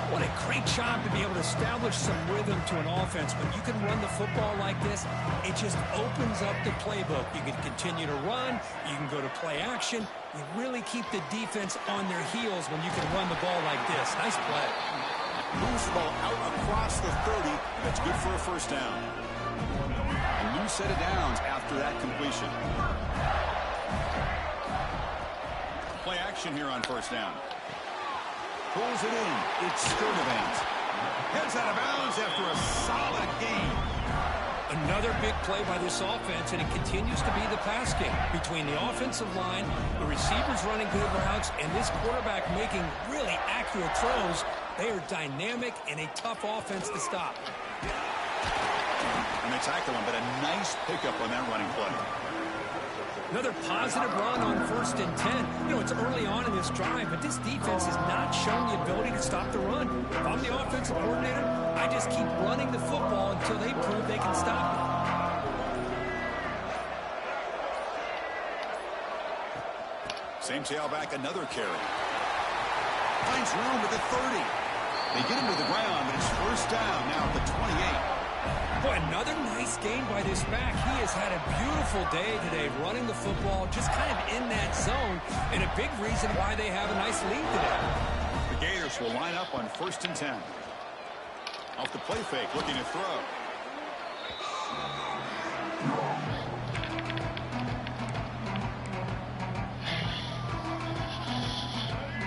What a great job to be able to establish some rhythm to an offense. When you can run the football like this, it just opens up the playbook. You can continue to run. You can go to play action. You really keep the defense on their heels when you can run the ball like this. Nice play. Moves the ball out across the 30. That's good for a first down. A new set of downs after that completion. Play action here on first down. Pulls it in. It's Sturdivant. Heads out of bounds after a solid gain. Another big play by this offense, and it continues to be the pass game between the offensive line, the receivers running good routes, and this quarterback making really accurate throws. They are dynamic and a tough offense to stop. And they tackle him, but a nice pickup on that running play. Another positive run on 1st and 10. You know, it's early on in this drive, but this defense has not shown the ability to stop the run. If I'm the offensive coordinator, I just keep running the football until they prove they can stop it. Same tailback, another carry. Finds room at the 30. They get him to the ground, but it's 1st down now at the 28. Boy, another nice game by this back. He has had a beautiful day today running the football, just kind of in that zone, and a big reason why they have a nice lead today. The Gators will line up on 1st and 10. Off the play fake, looking to throw.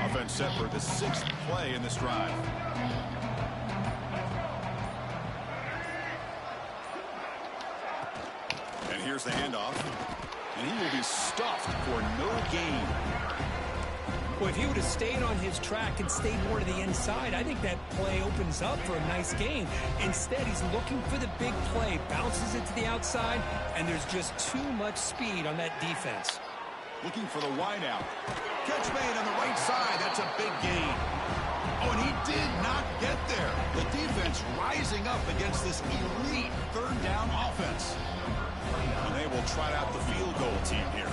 Offense set for the 6th play in this drive. And here's the handoff. And he will be stuffed for no gain. Well, if he would have stayed on his track and stayed more to the inside, I think that play opens up for a nice gain. Instead, he's looking for the big play, bounces it to the outside, and there's just too much speed on that defense. Looking for the wideout. Catch made on the right side. That's a big gain. Oh, and he did not get there. The defense rising up against this elite 3rd down offense. And they will trot out the field goal team here.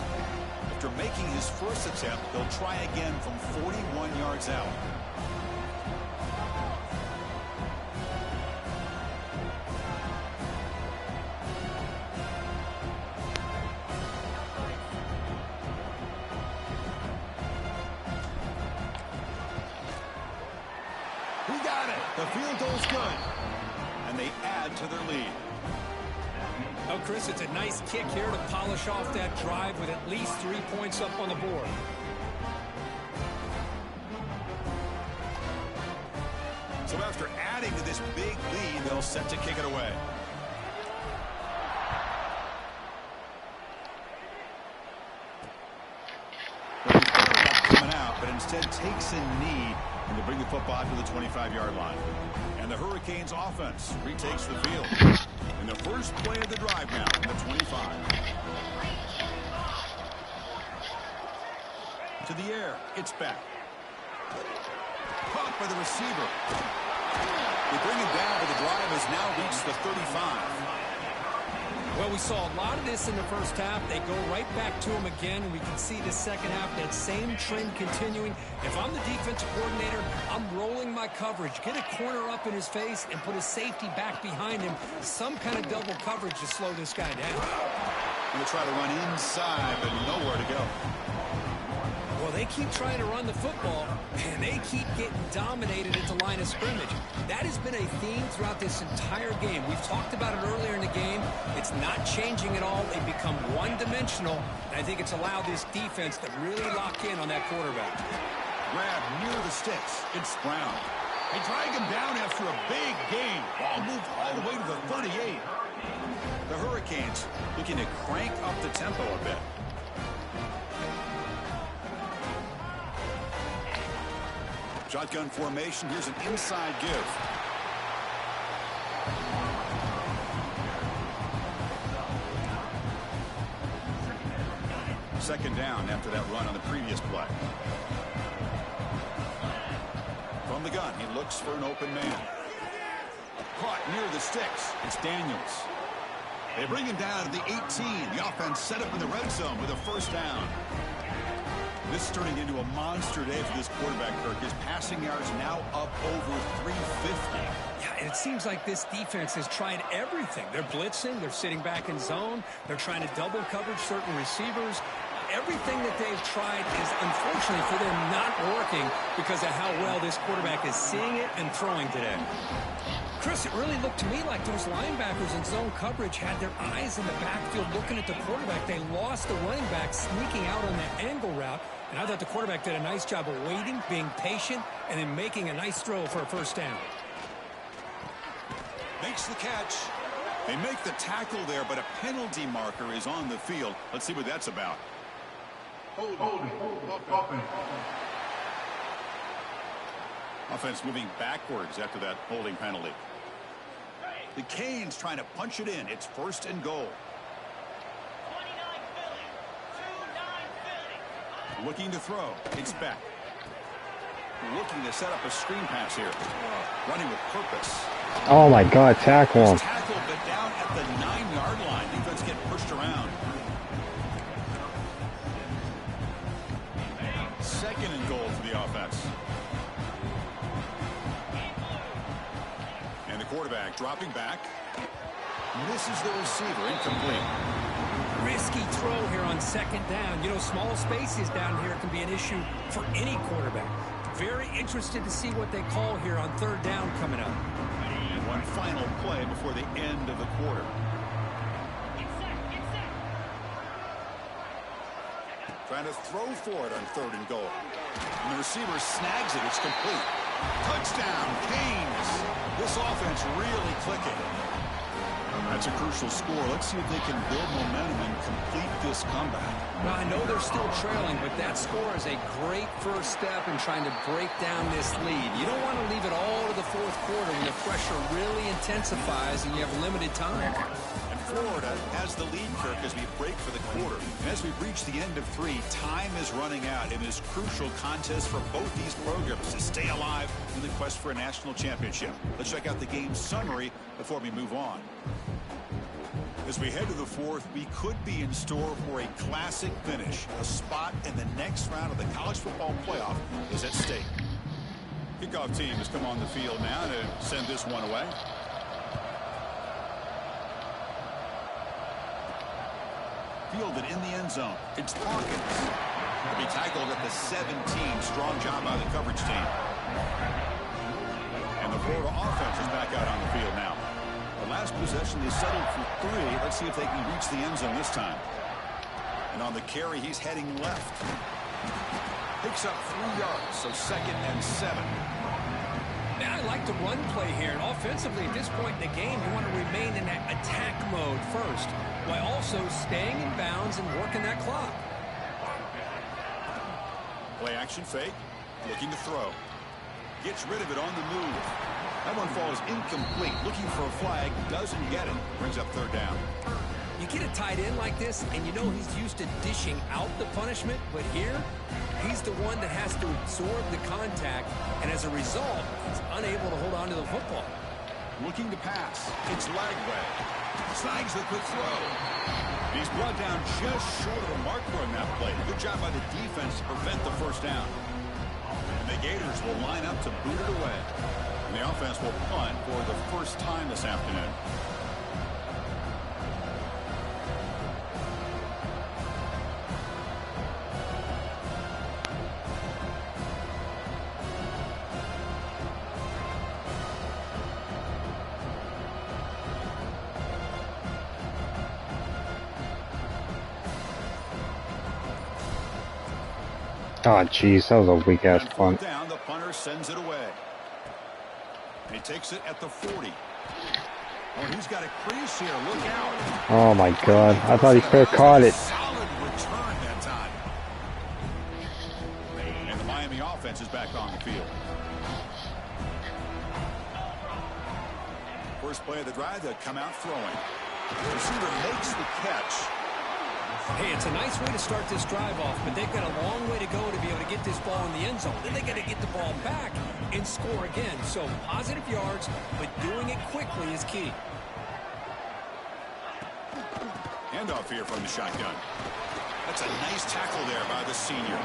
After making his first attempt, they'll try again from 41 yards out. He got it. The field goal's good. And they add to their lead. Oh, Chris, it's a nice kick here to polish off that drive with at least 3 points up on the board. So after adding to this big lead, they'll set to kick it away. Well, he thought about coming out, but instead takes a knee and to bring the football to the 25-yard line. And the Hurricanes offense retakes the field. In the first play of the drive now, in the 25. To the air, it's back. Caught by the receiver. They bring him down, but the drive has now reached the 35. Well, we saw a lot of this in the first half. They go right back to him again, and we can see the second half, that same trend continuing. If I'm the defensive coordinator, I'm rolling my coverage. Get a corner up in his face and put a safety back behind him. Some kind of double coverage to slow this guy down. Going to try to run inside, but nowhere to go. Well, they keep trying to run the football, and they keep getting dominated at the line of scrimmage. That has been a theme throughout this entire game. We've talked about it earlier in the game. It's not changing at all. They've become one-dimensional, and I think it's allowed this defense to really lock in on that quarterback. Grab near the sticks. It's Brown. They drag him down after a big gain. Ball moved all the way to the 38. The Hurricanes looking to crank up the tempo a bit. Shotgun formation. Here's an inside give. Second down after that run on the previous play. From the gun, he looks for an open man. Caught near the sticks. It's Daniels. They bring him down to the 18. The offense set up in the red zone with a 1st down. This is turning into a monster day for this quarterback, Kirk. His passing yards now up over 350. Yeah, and it seems like this defense has tried everything. They're blitzing. They're sitting back in zone. They're trying to double coverage certain receivers. Everything that they've tried is, unfortunately for them, not working because of how well this quarterback is seeing it and throwing today. Chris, it really looked to me like those linebackers in zone coverage had their eyes in the backfield looking at the quarterback. They lost the running back sneaking out on that angle route. And I thought the quarterback did a nice job of waiting, being patient, and then making a nice throw for a 1st down. Makes the catch. They make the tackle there, but a penalty marker is on the field. Let's see what that's about. Offense moving backwards after that holding penalty. The Canes trying to punch it in. It's 1st and goal. Looking to throw. It's back. Looking to set up a screen pass here. Running with purpose. Oh my God, tackle him. Tackled, but down at the 9-yard line. Defense getting pushed around. 2nd and goal for the offense. And the quarterback dropping back. Misses the receiver. Incomplete. Risky throw here on 2nd down. You know, small spaces down here can be an issue for any quarterback. Very interested to see what they call here on 3rd down coming up. And one final play before the end of the quarter. Trying to throw for it on 3rd and goal. And the receiver snags it. It's complete. Touchdown, Canes. This offense really clicking. That's a crucial score. Let's see if they can build momentum and complete this comeback. Well, I know they're still trailing, but that score is a great first step in trying to break down this lead. You don't want to leave it all to the 4th quarter when the pressure really intensifies and you have limited time. And Florida has the lead, Kirk, as we break for the quarter. And as we reach the end of 3, time is running out in this crucial contest for both these programs to stay alive in the quest for a national championship. Let's check out the game summary before we move on. As we head to the 4th, we could be in store for a classic finish. A spot in the next round of the college football playoff is at stake. Kickoff team has come on the field now to send this one away. Fielded in the end zone. It's Hawkins. He'll be tackled at the 17. Strong job by the coverage team. And the Florida offense is back out on the field now. The last possession, they settled for 3. Let's see if they can reach the end zone this time. And on the carry, he's heading left. Picks up 3 yards, so 2nd and 7. Now I like the run play here. And offensively, at this point in the game, you want to remain in that attack mode first, while also staying in bounds and working that clock. Play action fake. Looking to throw. Gets rid of it on the move. That one falls incomplete. Looking for a flag. Doesn't get it. Brings up 3rd down. You get a tight end like this, and you know he's used to dishing out the punishment, but here, he's the one that has to absorb the contact, and as a result, he's unable to hold on to the football. Looking to pass. It's Lagway. Snags the quick throw. He's brought down just short of the marker on that play. Good job by the defense to prevent the 1st down. And the Gators will line up to boot it away. And the offense will punt for the first time this afternoon. Oh, jeez, that was a weak-ass punt. Down, the punter sends it away. And he takes it at the 40. Oh, he's got a crease here. Look out. Oh, my God. I thought he could have caught it. Solid return that time. And the Miami offense is back on the field. First play of the drive, they'll come out throwing. The receiver makes the catch. Hey, it's a nice way to start this drive off, but they've got a long way to go to be able to get this ball in the end zone. Then they got to get the ball back and score again. So positive yards, but doing it quickly is key. Handoff here from the shotgun. That's a nice tackle there by the senior.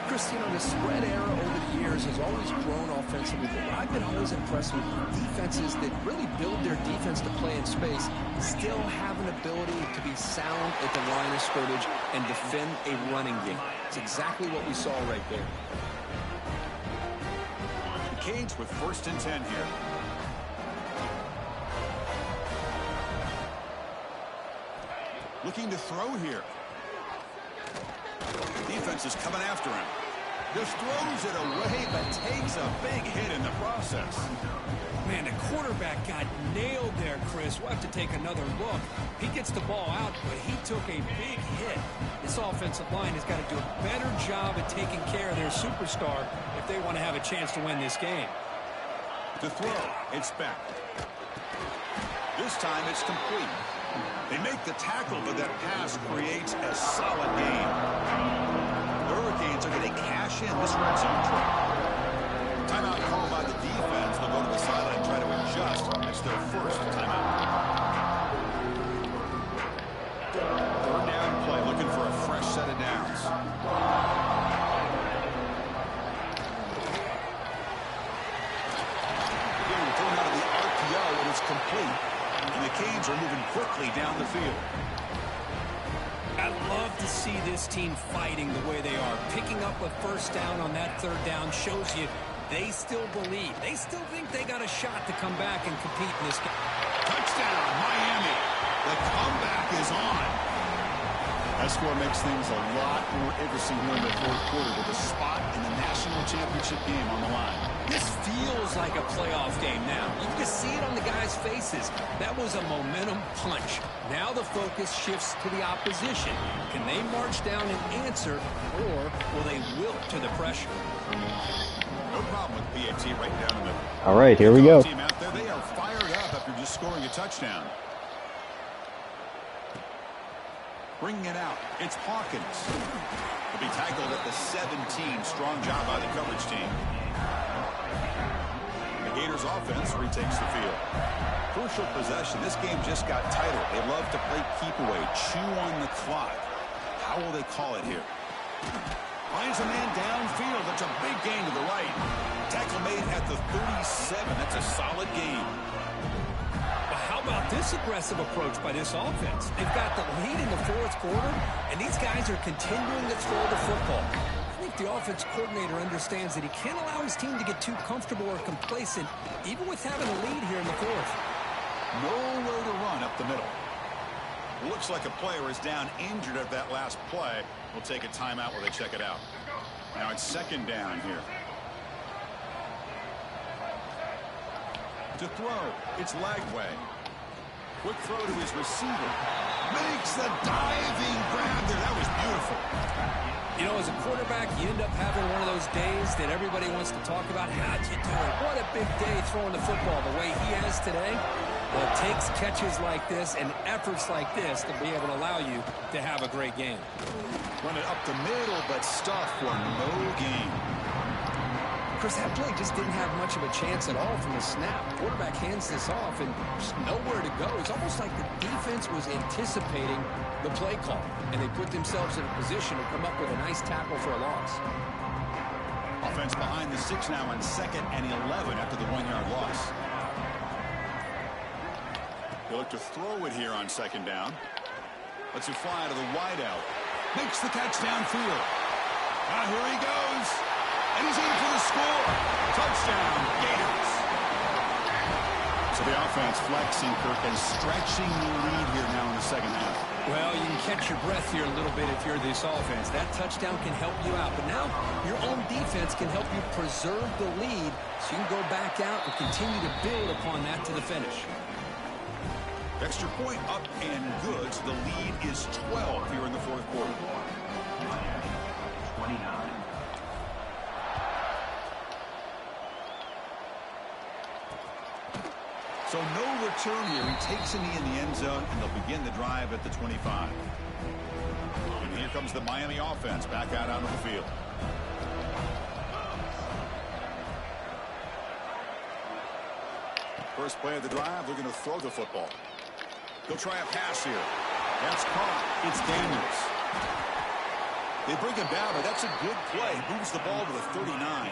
Chris, you know, the spread era over the years has always grown offensively, but what I've been always impressed with defenses that really build their defense to play in space still have an ability to be sound at the line of scrimmage and defend a running game. It's exactly what we saw right there. The Canes with 1st and 10 here. Looking to throw here. Defense is coming after him. Just throws it away, but takes a big hit in the process. Man, the quarterback got nailed there, Chris. We'll have to take another look. He gets the ball out, but he took a big hit. This offensive line has got to do a better job at taking care of their superstar if they want to have a chance to win this game. To throw, it's back. This time it's complete. They make the tackle, but that pass creates a solid gain. The Hurricanes are going to cash in this red zone trap. Timeout called by the defense. They'll go to the sideline and try to adjust. It's their first timeout. Third down play, looking for a fresh set of downs. Again, thrown out of the RPO, and it's complete. And the Canes are moving quickly down the field. I love to see this team fighting the way they are. Picking up a first down on that third down shows you they still believe. They still think they got a shot to come back and compete in this game. Touchdown, Miami. The comeback is on. That score makes things a lot more interesting here in the fourth quarter with a spot in the national championship game on the line. This feels like a playoff game now. You can just see it on the guys' faces. That was a momentum punch. Now the focus shifts to the opposition. Can they march down and answer, or will they wilt to the pressure? No problem with PAT right down the middle. All right, here we go. Team out there, they are fired up after just scoring a touchdown. Bringing it out, it's Hawkins. He'll be tackled at the 17. Strong job by the coverage team. The Gators offense retakes the field. Crucial possession. This game just got tighter. They love to play keep away, chew on the clock. How will they call it here? Finds a man downfield. That's a big gain to the right. Tackle made at the 37. That's a solid gain. How about this aggressive approach by this offense? They've got the lead in the fourth quarter, and these guys are continuing to throw the football. I think the offense coordinator understands that he can't allow his team to get too comfortable or complacent, even with having a lead here in the fourth. Nowhere to run up the middle. Looks like a player is down injured at that last play. We'll take a timeout while they check it out. Now it's second down here. To throw, it's Lagway. Quick throw to his receiver. Makes the diving grab there. That was beautiful. You know, as a quarterback, you end up having one of those days that everybody wants to talk about. How'd you do it? What a big day throwing the football the way he has today. Well, it takes catches like this and efforts like this to be able to allow you to have a great game. Run it up the middle, but stuff for no gain. Chris, that play just didn't have much of a chance at all from the snap. Quarterback hands this off and just nowhere to go. It's almost like the defense was anticipating the play call, and they put themselves in a position to come up with a nice tackle for a loss. Offense behind the 6 now on 2nd and 11 after the 1-yard loss. They look to throw it here on 2nd down. Lets it fly to the wideout. Makes the catch downfield. Here he goes. And he's in for the score. Touchdown, Gators. So the offense flexing, Kirk, and stretching the lead here now in the second half. Well, you can catch your breath here a little bit if you're this offense. That touchdown can help you out. But now your own defense can help you preserve the lead so you can go back out and continue to build upon that to the finish. Extra point up and good. So the lead is 12 here in the fourth quarter. 29. So no return here. He takes a knee in the end zone, and they'll begin the drive at the 25. And here comes the Miami offense back out onto the field. First play of the drive, they're going to throw the football. They'll try a pass here. That's caught. It's Daniels. They bring him down, but that's a good play. Moves the ball to the 39.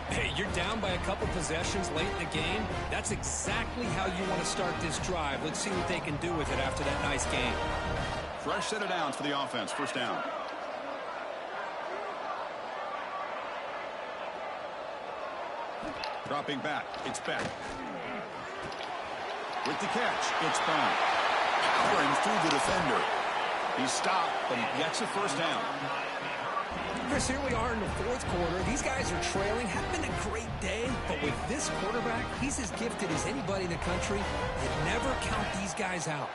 Hey, you're down by a couple possessions late in the game. That's exactly how you want to start this drive. Let's see what they can do with it after that nice game. Fresh set of downs for the offense. First down. Dropping back. It's Beck. With the catch, it's Brown. Powering through the defender. He's stopped, but he gets a first down. Chris, here we are in the fourth quarter. These guys are trailing. Having a great day, but with this quarterback, he's as gifted as anybody in the country. You never count these guys out.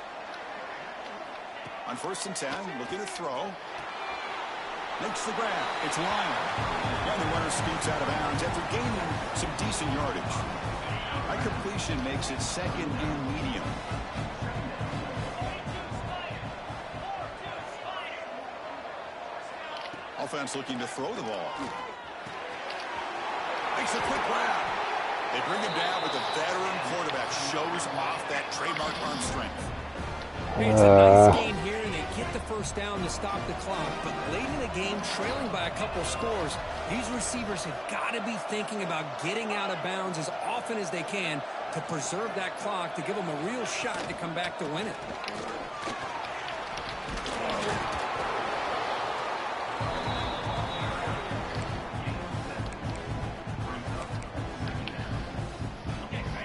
On 1st and 10, looking to throw. Makes the grab. It's Lyon. And the runner scoots out of bounds after gaining some decent yardage. High completion makes it 2nd and medium. Offense looking to throw the ball. Makes a quick grab. They bring him down, but the veteran quarterback shows off that trademark arm strength. It's a nice game here, and they get the first down to stop the clock. But late in the game, trailing by a couple scores, these receivers have got to be thinking about getting out of bounds as often as they can to preserve that clock, to give them a real shot to come back to win it.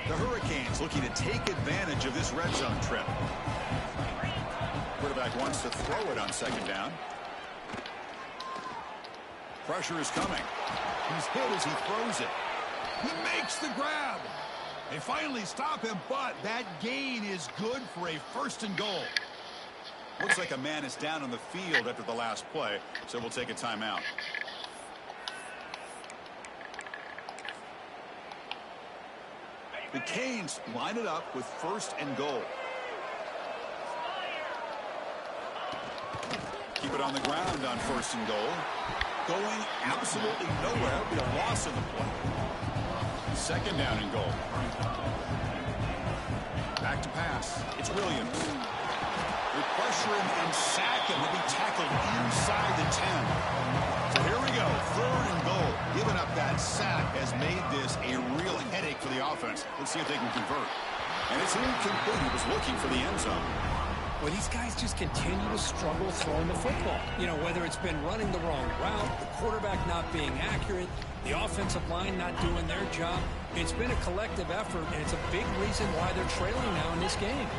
The Hurricanes looking to take advantage of this red zone trip. Quarterback wants to throw it on 2nd down. Pressure is coming. He's hit as he throws it. He makes the grab. They finally stop him, but that gain is good for a 1st and goal. Looks like a man is down on the field after the last play, so we'll take a timeout. The Canes line it up with 1st and goal. Keep it on the ground on 1st and goal. Going absolutely nowhere, be a loss of the play. 2nd down and goal. Back to pass. It's Williams. They pressure him and sack him. He'll be tackled inside the 10. So here we go. 3rd and goal. Giving up that sack has made this a real headache for the offense. Let's see if they can convert. And it's incomplete. He was looking for the end zone. Well, these guys just continue to struggle throwing the football. You know, whether it's been running the wrong route, the quarterback not being accurate, the offensive line not doing their job. It's been a collective effort, and it's a big reason why they're trailing now in this game.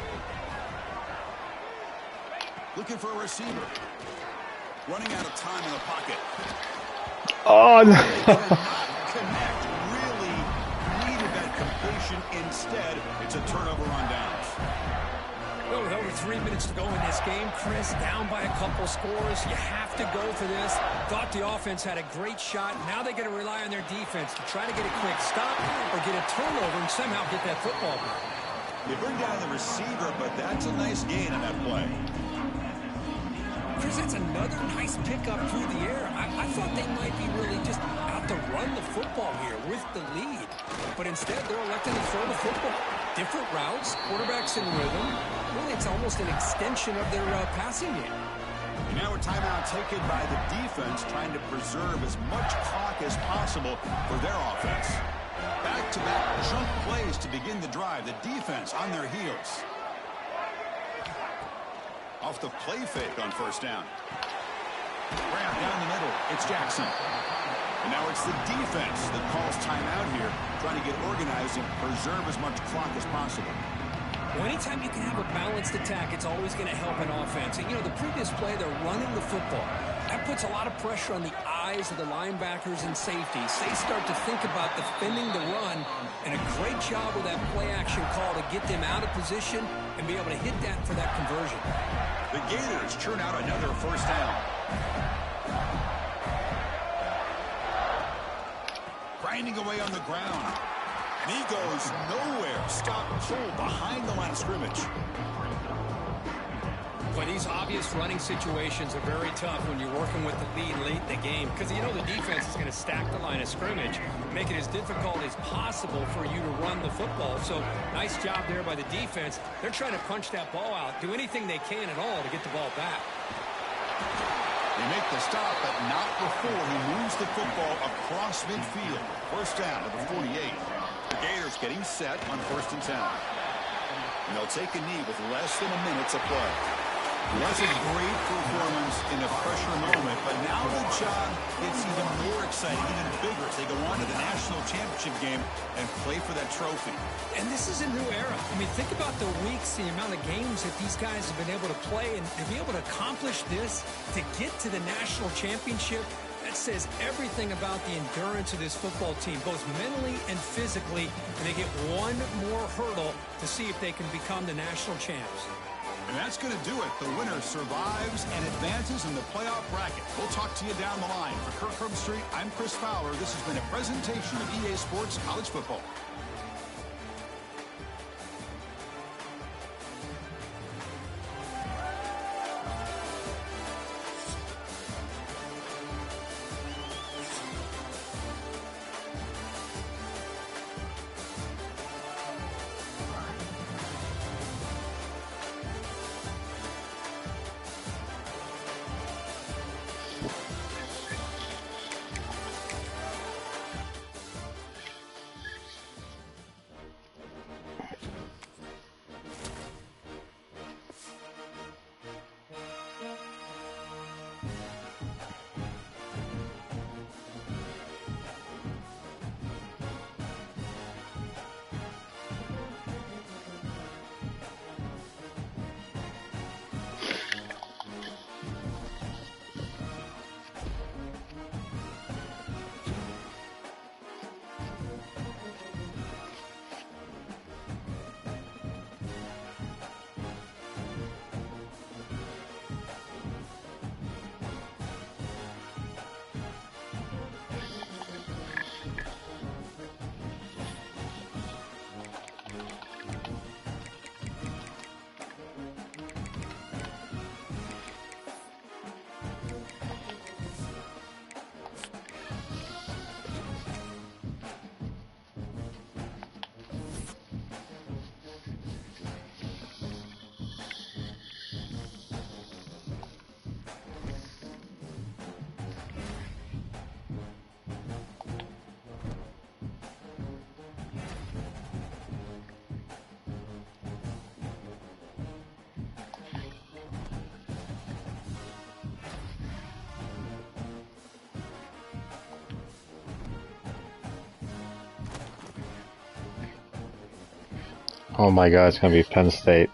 Looking for a receiver. Running out of time in the pocket. Oh, no. They cannot connect. Really needed that completion. Instead, it's a turnover on downs. Well, with over 3 minutes to go in this game, Chris, down by a couple scores. You have to go for this. Thought the offense had a great shot. Now they got to rely on their defense to try to get a quick stop or get a turnover and somehow get that football back. They bring down the receiver, but that's a nice gain on that play. Chris, that's another nice pickup through the air. I thought they might be really just out to run the football here with the lead. But instead, they're electing to throw the football. Different routes, quarterbacks in rhythm. Really, it's almost an extension of their passing game. And now a timeout taken by the defense, trying to preserve as much clock as possible for their offense. Back-to-back chunk plays to begin the drive. The defense on their heels. Off the play fake on 1st down. Grab down the middle. It's Jackson. And now it's the defense that calls timeout here, trying to get organized and preserve as much clock as possible. Well, anytime you can have a balanced attack, it's always going to help an offense. And, you know, the previous play, they're running the football. That puts a lot of pressure on the eyes of the linebackers and safeties. They start to think about defending the run, and a great job with that play-action call to get them out of position and be able to hit that for that conversion. The Gators churn out another 1st down. Grinding away on the ground. And he goes nowhere. Stop pull behind the line of scrimmage. But these obvious running situations are very tough when you're working with the lead late in the game, because you know the defense is going to stack the line of scrimmage, make it as difficult as possible for you to run the football. So nice job there by the defense. They're trying to punch that ball out, do anything they can at all to get the ball back. They make the stop, but not before he moves the football across midfield. 1st down to the 48. The Gators getting set on 1st and 10. And they'll take a knee with less than a minute to play. That's a great performance in a pressure moment, but now the job gets even more exciting, even bigger as they go on to the national championship game and play for that trophy. And this is a new era. I mean, think about the weeks, the amount of games that these guys have been able to play, and to be able to accomplish this, to get to the national championship, that says everything about the endurance of this football team, both mentally and physically, and they get one more hurdle to see if they can become the national champs. And that's going to do it. The winner survives and advances in the playoff bracket. We'll talk to you down the line. For Kirk Herbstreit, I'm Chris Fowler. This has been a presentation of EA Sports College Football. Oh my god, it's gonna be Penn State.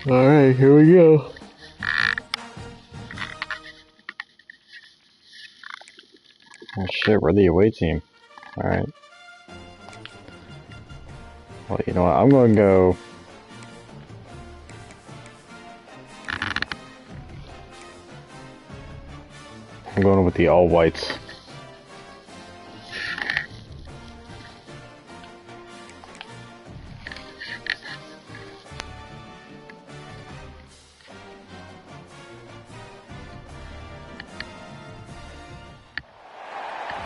Alright, here we go. Oh shit, we're the away team. Alright. Well, you know what, I'm going to go... I'm going with the all whites.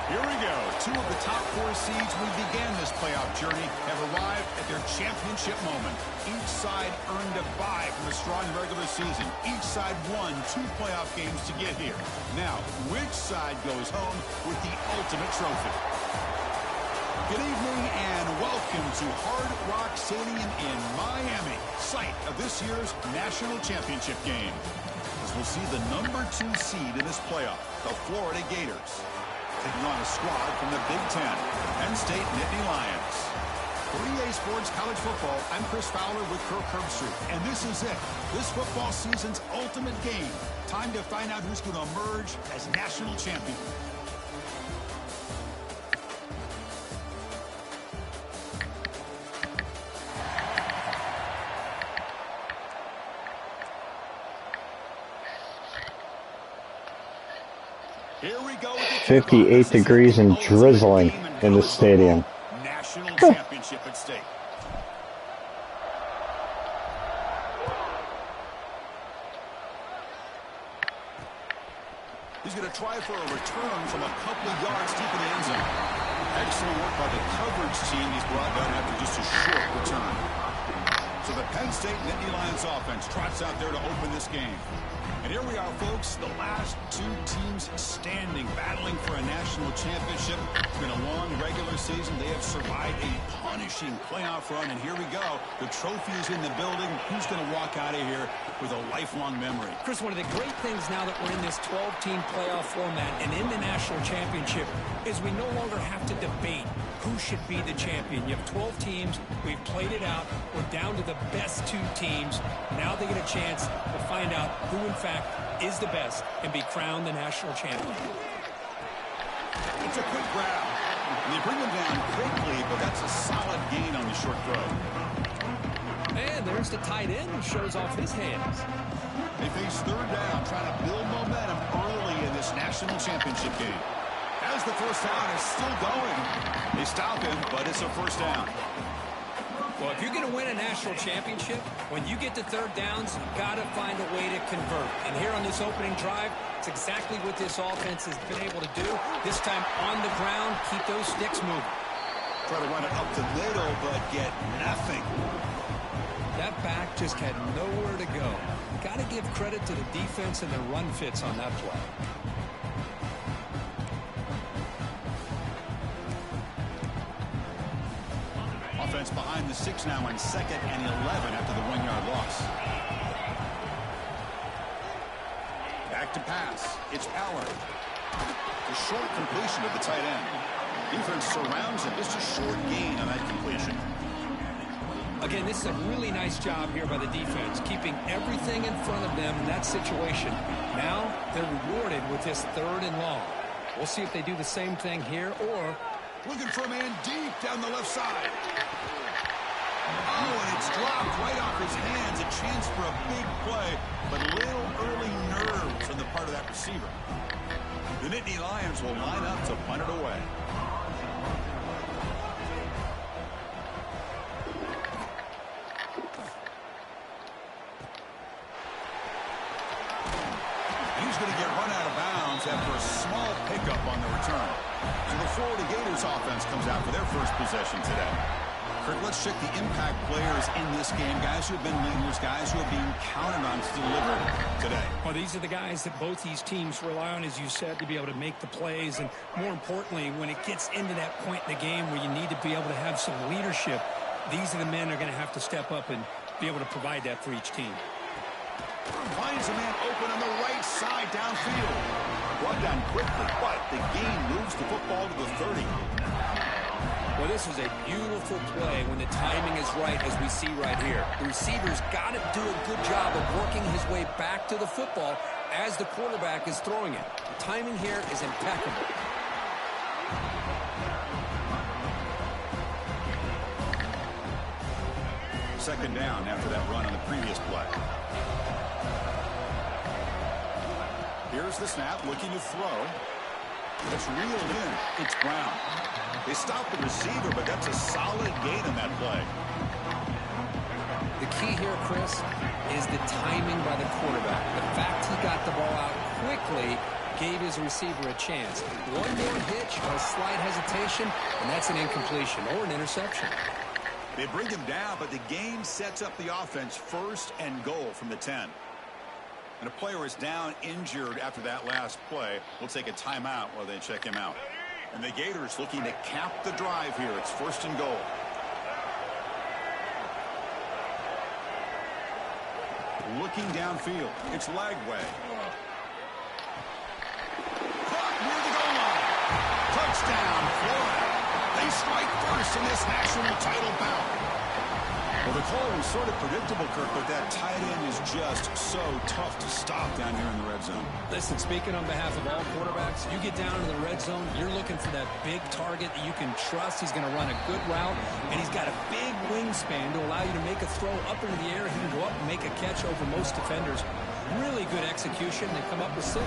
Here we go. Two of the top four seeds we began this playoff journey have arrived at their championship moment. Each side earned a bye from a strong regular season. Each side won 2 playoff games to get here. Now, which side goes home with the ultimate trophy? Good evening and welcome to Hard Rock Stadium in Miami, site of this year's national championship game. As we'll see the number 2 seed in this playoff, the Florida Gators, taking on a squad from the Big Ten, Penn State Nittany Lions. For EA Sports College Football, I'm Chris Fowler with Kirk Herbstreit, and this is it. This football season's ultimate game. Time to find out who's going to emerge as national champion. Here we go. 58 degrees and drizzling in the stadium. National championship at stake. He's going to try for a return from a couple of yards deep in the end zone. Excellent work by the coverage team. He's brought down after just a short return. So the Penn State Nittany Lions offense trots out there to open this game. And here we are, folks, the last two teams standing, battling for a national championship. It's been a long regular season. They have survived a punishing playoff run, and here we go. The trophy is in the building. Who's going to walk out of here with a lifelong memory? Chris, one of the great things now that we're in this 12-team playoff format and in the national championship is we no longer have to debate who should be the champion. You have 12 teams. We've played it out. We're down to the best two teams. Now they get a chance to find out who, in fact, is the best and be crowned the national champion. It's a quick grab. And they bring him down quickly, but that's a solid gain on the short throw. And there's the tight end who shows off his hands. They face third down, trying to build momentum early in this national championship game. As the first down is still going. They stop him, but it's a first down. Well, if you're going to win a national championship, when you get to third downs, you've got to find a way to convert. And here on this opening drive, it's exactly what this offense has been able to do. This time on the ground, keep those sticks moving. Try to run it up the middle, but get nothing. That back just had nowhere to go. Got to give credit to the defense and the run fits on that play. Offense behind the 6 now on 2nd and 11 after the 1-yard loss. Back to pass. It's Allard. A short completion to the tight end. Defense surrounds him. Just a short gain on that completion. Again, this is a really nice job here by the defense, keeping everything in front of them in that situation. Now they're rewarded with this 3rd and long. We'll see if they do the same thing here or... Looking for a man deep down the left side. Oh, and it's dropped right off his hands. A chance for a big play, but a little early nerves on the part of that receiver. The Nittany Lions will line up to punt it away. He's going to get run out of bounds after a small pickup on the return. So the Florida Gators offense comes out for their first possession today. Kurt, let's check the impact players in this game. Guys who have been leaders, guys who are being counted on to deliver today. Well, these are the guys that both these teams rely on, as you said, to be able to make the plays. And more importantly, when it gets into that point in the game where you need to be able to have some leadership, these are the men that are going to have to step up and be able to provide that for each team. Finds a man open on the right side downfield. Brought down quickly, but the gain moves the football to the 30. Well, this is a beautiful play when the timing is right, as we see right here. The receiver's got to do a good job of working his way back to the football as the quarterback is throwing it. The timing here is impeccable. Second down after that run on the previous play. Here's the snap, looking to throw. It's reeled in. It's Brown. They stop the receiver, but that's a solid gain on that play. The key here, Chris, is the timing by the quarterback. The fact he got the ball out quickly gave his receiver a chance. One more hitch or a slight hesitation, and that's an incompletion or an interception. They bring him down, but the gain sets up the offense 1st and goal from the 10. And a player is down injured after that last play. We'll take a timeout while they check him out. And the Gators looking to cap the drive here. It's 1st and goal. Looking downfield. It's Lagway. Caught near the goal line. Touchdown, Florida. They strike first in this national title bout. Well, the call was sort of predictable, Kirk, but that tight end is just so tough to stop down here in the red zone. Listen, speaking on behalf of all quarterbacks, you get down to the red zone, you're looking for that big target that you can trust. He's going to run a good route, and he's got a big wingspan to allow you to make a throw up into the air. He can go up and make a catch over most defenders. Really good execution. They come up with 6.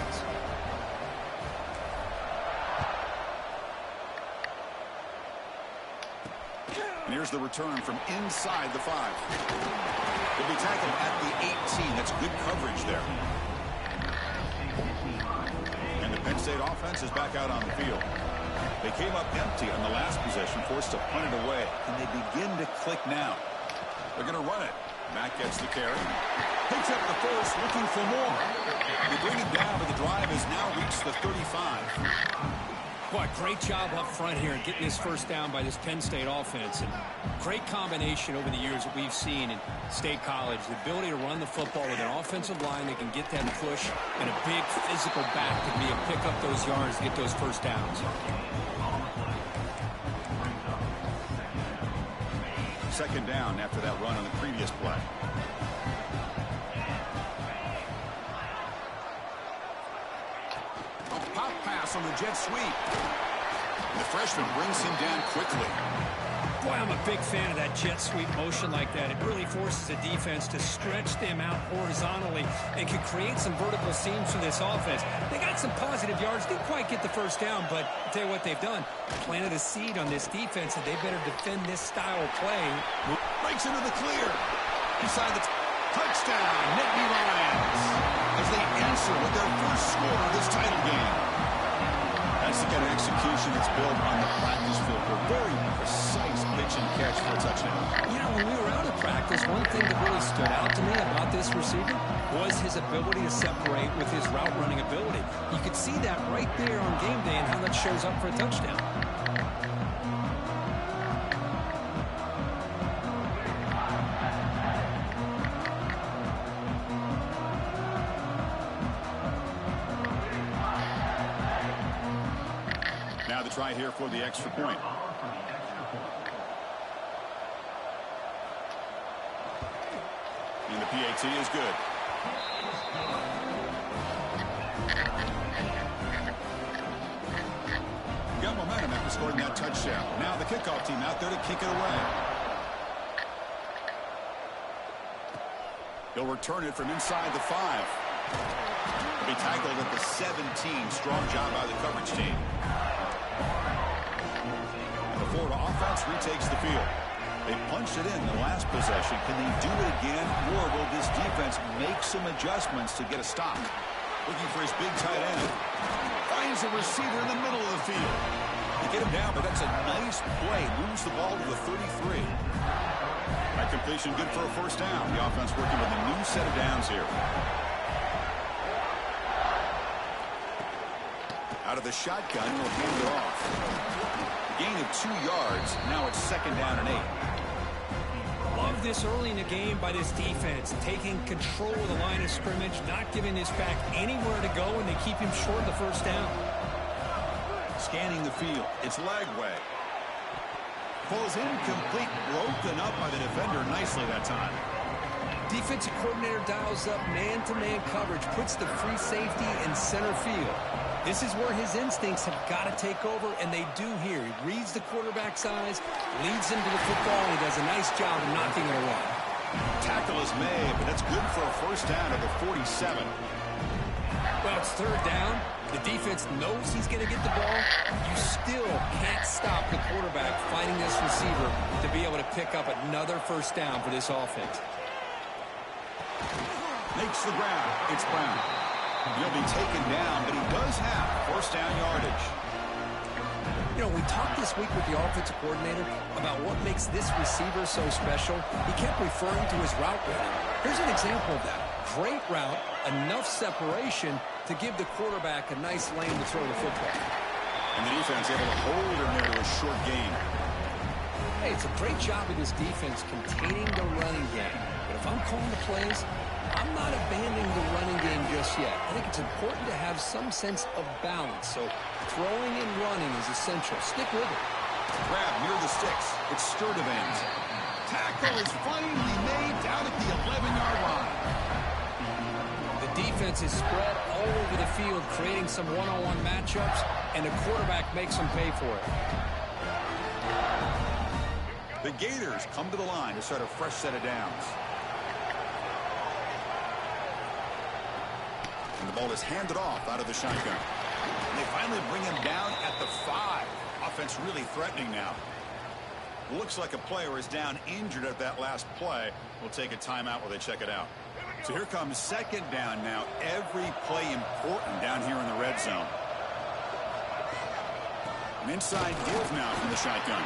And here's the return from inside the 5. He'll be tackled at the 18. That's good coverage there. And the Penn State offense is back out on the field. They came up empty on the last possession, forced to punt it away. And they begin to click now. They're going to run it. Matt gets the carry. Picks up the first, looking for more. They bring him down, but the drive has now reached the 35. Boy, great job up front here in getting this first down by this Penn State offense. And great combination over the years that we've seen in State College. The ability to run the football with an offensive line that can get that push and a big physical back to be able to pick up those yards to get those first downs. Second down after that run on the previous play. A pop pass on the jet sweep. The freshman brings him down quickly. Boy, I'm a big fan of that jet sweep motion like that. It really forces a defense to stretch them out horizontally and can create some vertical seams for this offense. They got some positive yards. Didn't quite get the first down, but I'll tell you what they've done. Planted a seed on this defense, and they better defend this style of play. Breaks into the clear. Inside the touchdown, Nittany Lions, as they answer with their first score of this title game. That's the kind of execution that's built on the practice field. A very precise pitch and catch for a touchdown. You know, when we were out of practice, one thing that really stood out to me about this receiver was his ability to separate with his route running ability. You could see that right there on game day and how that shows up for a touchdown. Now the try here for the extra point. And the PAT is good. Got momentum after scoring that touchdown. Now the kickoff team out there to kick it away. He'll return it from inside the 5. He'll be tackled at the 17. Strong job by the coverage team. The Florida offense retakes the field. They punched it in the last possession. Can they do it again, or will this defense make some adjustments to get a stop? Looking for his big tight end. Finds a receiver in the middle of the field. They get him down, but that's a nice play. Moves the ball to the 33. That completion good for a first down. The offense working with a new set of downs here. Out of the shotgun, will hand it off. Gain of 2 yards. Now it's second down and 8. Love this early in the game by this defense, taking control of the line of scrimmage, not giving this back anywhere to go, and they keep him short of the first down. Scanning the field. It's Lagway. Falls incomplete, broken up by the defender nicely that time. Defensive coordinator dials up man-to-man coverage, puts the free safety in center field. This is where his instincts have got to take over, and they do here. He reads the quarterback's eyes, leads him to the football, and he does a nice job of knocking it away. Tackle is made, but that's good for a first down at the 47. Well, it's third down. The defense knows he's going to get the ball. You still can't stop the quarterback fighting this receiver to be able to pick up another first down for this offense. Makes the grab. It's Brown. He'll be taken down, but he does have first down yardage. You know, we talked this week with the offensive coordinator about what makes this receiver so special. He kept referring to his route running. Here's an example of that. Great route, enough separation to give the quarterback a nice lane to throw the football. And the defense able to hold him there to a short gain. Hey, it's a great job of this defense containing the running game. But if I'm calling the plays, I'm not abandoning the running game just yet. I think it's important to have some sense of balance. So throwing and running is essential. Stick with it. Grab near the sticks. It's Sturdivant. Tackle is finally made down at the 11-yard line. The defense is spread all over the field, creating some one-on-one matchups, and the quarterback makes them pay for it. The Gators come to the line to start a fresh set of downs. And the ball is handed off out of the shotgun. And they finally bring him down at the 5. Offense really threatening now. Looks like a player is down injured at that last play. We'll take a timeout while they check it out. So here comes second down now. Every play important down here in the red zone. An inside give now from the shotgun.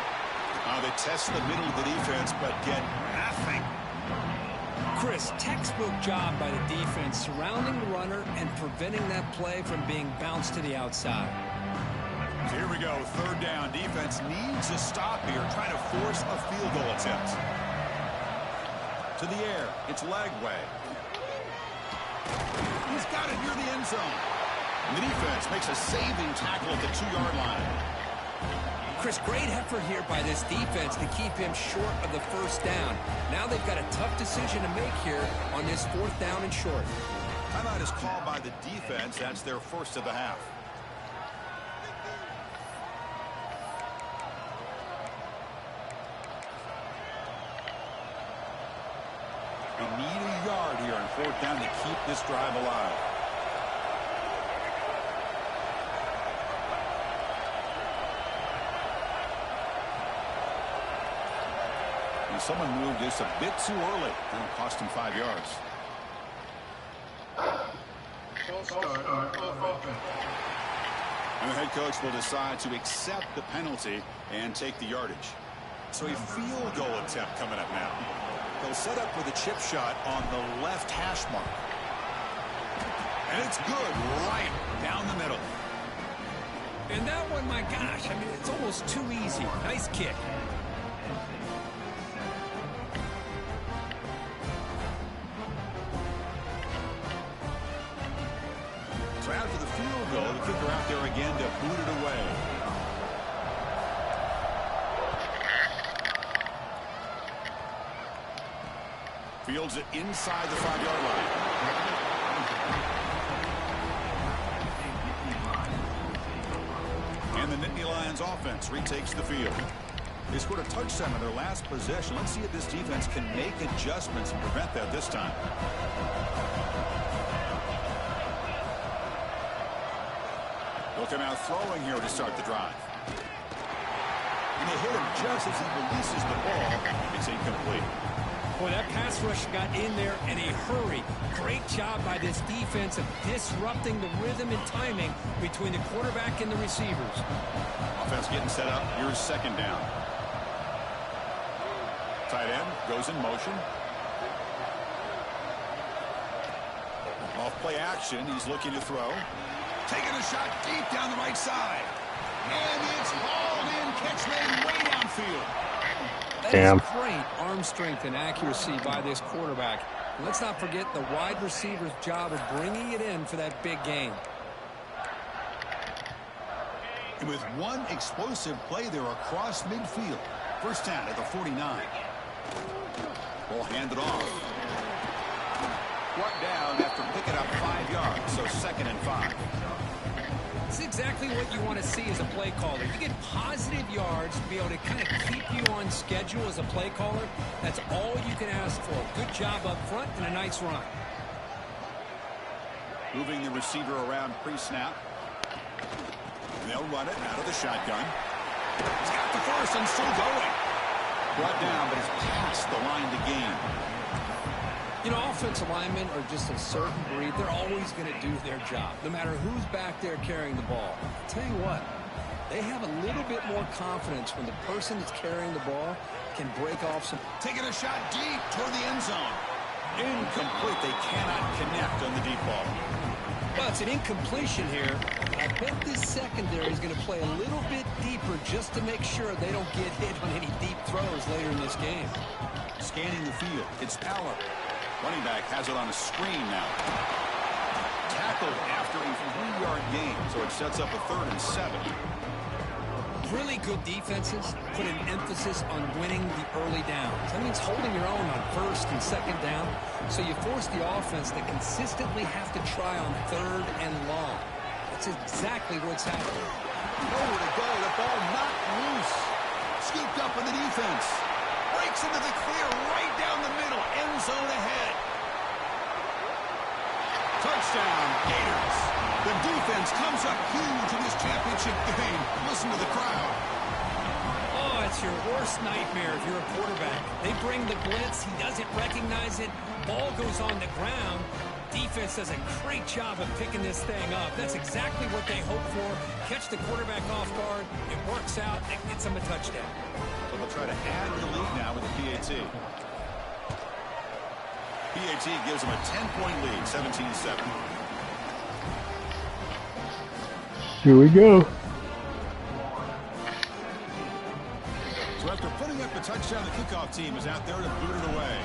They test the middle of the defense, but get nothing. Chris, textbook job by the defense surrounding the runner and preventing that play from being bounced to the outside. So here we go, third down. Defense needs a stop here, trying to force a field goal attempt. To the air, it's Lagway. He's got it near the end zone. And the defense makes a saving tackle at the 2-yard line. Chris, great effort here by this defense to keep him short of the first down. Now they've got a tough decision to make here on this 4th down and short. Timeout is called by the defense. That's their first of the half. They need a yard here on 4th down to keep this drive alive. And someone moved this a bit too early. That'll cost him 5 yards. And the head coach will decide to accept the penalty and take the yardage. So a field goal attempt coming up now. They'll set up with a chip shot on the left hash mark. And it's good right down the middle. And that one, my gosh, I mean, it's almost too easy. Nice kick. So after the field goal, the kicker out there again to boot it away. Fields it inside the 5-yard line. And the Nittany Lions offense retakes the field. They scored a touchdown on their last possession. Let's see if this defense can make adjustments and prevent that this time. They'll come out throwing here to start the drive. And they hit him just as he releases the ball. It's incomplete. Boy, that pass rush got in there in a hurry. Great job by this defense of disrupting the rhythm and timing between the quarterback and the receivers. Offense getting set up. Here's 2nd down. Tight end goes in motion. Off play action. He's looking to throw. Taking a shot deep down the right side. And it's hauled in. Catch made way downfield. That is great arm strength and accuracy by this quarterback. And let's not forget the wide receiver's job of bringing it in for that big gain. And with one explosive play there across midfield. First down at the 49. Ball handed off. Brought down after picking up 5 yards, so 2nd and 5. This is exactly what you want to see as a play caller. You get positive yards to be able to kind of keep you on schedule as a play caller. That's all you can ask for. Good job up front and a nice run. Moving the receiver around pre-snap. They'll run it out of the shotgun. He's got the first and still going. Brought down, but he's past the line to gain. You know, offensive linemen are just a certain breed. They're always going to do their job, no matter who's back there carrying the ball. I'll tell you what, they have a little bit more confidence when the person that's carrying the ball can break off some. Taking a shot deep toward the end zone. Incomplete. They cannot connect on the deep ball. Well, it's an incompletion here. I bet this secondary is going to play a little bit deeper just to make sure they don't get hit on any deep throws later in this game. Scanning the field. It's Power. Running back has it on a screen now. Tackled after a 3-yard gain, so it sets up a 3rd and 7. Really good defenses put an emphasis on winning the early downs. That means holding your own on 1st and 2nd down, so you force the offense to consistently have to try on 3rd and long. That's exactly what's happening. Nowhere to go. The ball knocked loose. Scooped up in the defense. Breaks into the clear right down the middle. End zone ahead. Touchdown, Gators. The defense comes up huge in this championship game. Listen to the crowd. Oh, it's your worst nightmare if you're a quarterback. They bring the blitz. He doesn't recognize it. Ball goes on the ground. Defense does a great job of picking this thing up. That's exactly what they hope for. Catch the quarterback off guard. It works out. It gets them a touchdown. So they'll try to add to the lead now with the PAT. PAT gives them a 10-point lead, 17-7. Here we go. So after putting up the touchdown, the kickoff team is out there to boot it away.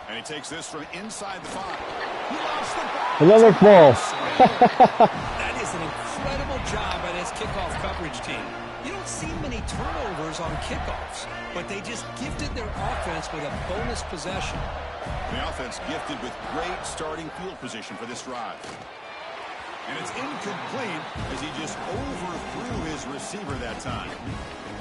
And he takes this from inside the 5. He lost the ball. Another ball. That is an incredible job by this kickoff coverage team. You don't see many turnovers on kickoffs, but they just gifted their offense with a bonus possession. The offense gifted with great starting field position for this drive. And it's incomplete as he just overthrew his receiver that time.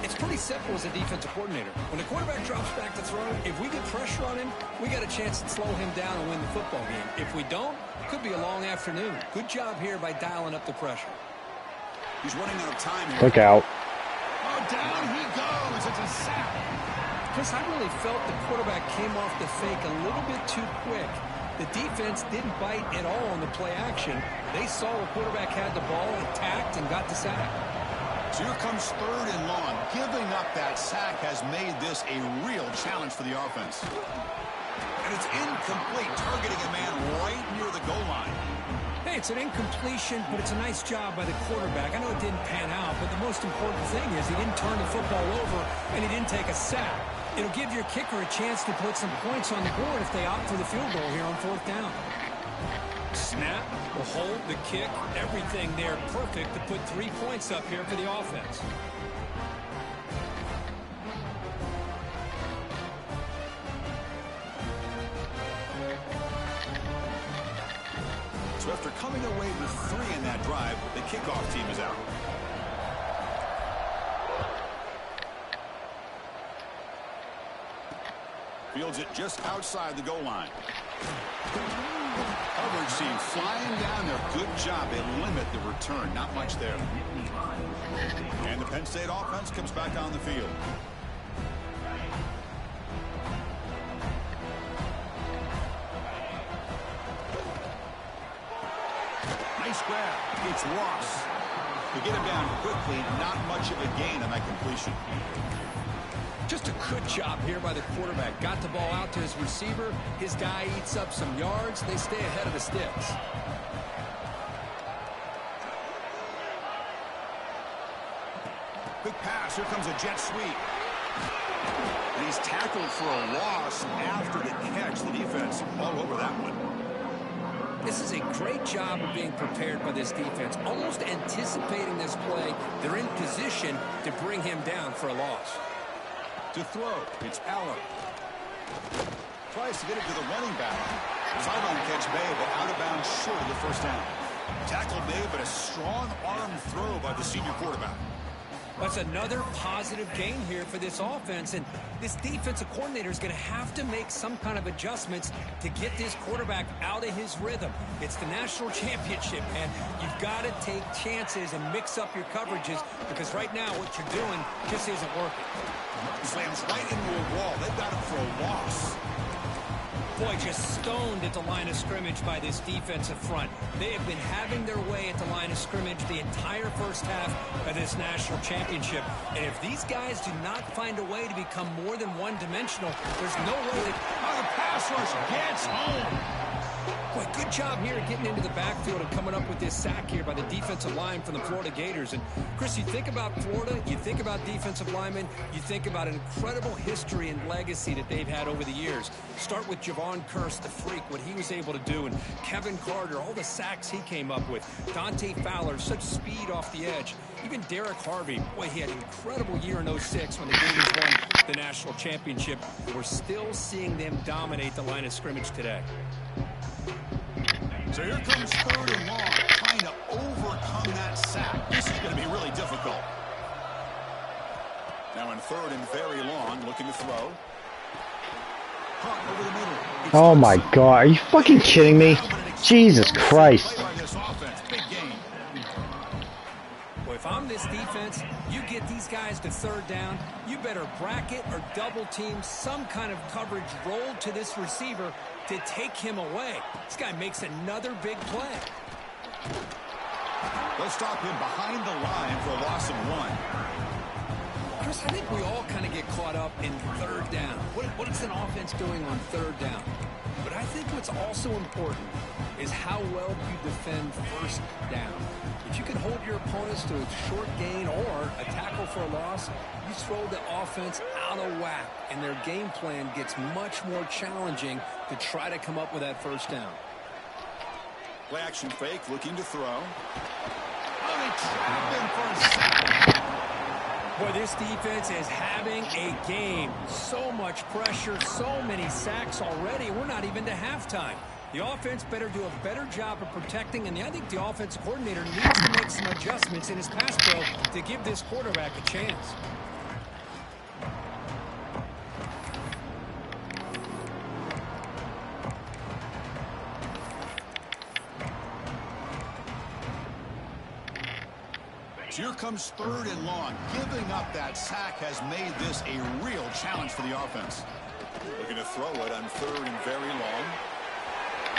It's pretty simple as a defensive coordinator. When the quarterback drops back to throw, if we get pressure on him, we got a chance to slow him down and win the football game. If we don't, it could be a long afternoon. Good job here by dialing up the pressure. He's running out of time here. Look out. Oh, down he goes. It's a sack. Chris, I really felt the quarterback came off the fake a little bit too quick. The defense didn't bite at all on the play action. They saw the quarterback had the ball, attacked, and got the sack. So here comes 3rd and long. Giving up that sack has made this a real challenge for the offense. And it's incomplete, targeting a man right near the goal line. Hey, it's an incompletion, but it's a nice job by the quarterback. I know it didn't pan out, but the most important thing is he didn't turn the football over and he didn't take a sack. It'll give your kicker a chance to put some points on the board if they opt for the field goal here on 4th down. Snap, the hold, the kick, everything there perfect to put 3 points up here for the offense. So after coming away with 3 in that drive, the kickoff team is out. Fields it just outside the goal line. Coverage team flying down there. Good job. They limit the return. Not much there. And the Penn State offense comes back on the field. Nice grab. It's Ross. To get him down quickly, not much of a gain on that completion. Just a good job here by the quarterback. Got the ball out to his receiver. His guy eats up some yards. They stay ahead of the sticks. Quick pass. Here comes a jet sweep. And he's tackled for a loss after the catch. The defense all over that one. This is a great job of being prepared by this defense. Almost anticipating this play. They're in position to bring him down for a loss. To throw, it's Allen. Tries to get it to the running back. Sideline catch made, but out of bounds short of the 1st down. Tackle made, but a strong arm throw by the senior quarterback. That's another positive gain here for this offense, and this defensive coordinator is going to have to make some kind of adjustments to get this quarterback out of his rhythm. It's the national championship, and you've got to take chances and mix up your coverages because right now what you're doing just isn't working. Slams right into a wall. They've got him for a loss. Boy, just stoned at the line of scrimmage by this defensive front. They have been having their way at the line of scrimmage the entire 1st half of this national championship. And if these guys do not find a way to become more than one-dimensional, there's no way that... Oh, the pass rush gets home. Boy, good job here getting into the backfield and coming up with this sack here by the defensive line from the Florida Gators. And, Chris, you think about Florida, you think about defensive linemen, you think about an incredible history and legacy that they've had over the years. Start with Javon Kearse, the freak, what he was able to do, and Kevin Carter, all the sacks he came up with. Dante Fowler, such speed off the edge. Even Derek Harvey, boy, he had an incredible year in 06 when the Gators won the national championship. We're still seeing them dominate the line of scrimmage today. So here comes 3rd and long, trying to overcome that sack. This is going to be really difficult. Now in 3rd and very long, looking to throw. Hunt over the middle. It's Oh my God. Are you fucking kidding me? Jesus Christ. play by this offense. Big game. Well, if I'm this defense, you get these guys to 3rd down, you better bracket or double team some kind of coverage roll to this receiver to take him away. This guy makes another big play. They'll stop him behind the line for a loss of 1. Chris, I think we all kind of get caught up in third down. What is an offense doing on third down? But I think what's also important is how well you defend first down. If you can hold your opponents to a short gain or a tackle for a loss, you throw the offense out of whack, and their game plan gets much more challenging to try to come up with that first down. Play action fake, looking to throw. Oh, they trapped him for a sack. Boy, this defense is having a game. So much pressure, so many sacks already. We're not even to halftime. The offense better do a better job of protecting, and I think the offensive coordinator needs to make some adjustments in his pass pro to give this quarterback a chance. Here comes third and long. Giving up that sack has made this a real challenge for the offense. Looking to throw it on third and very long.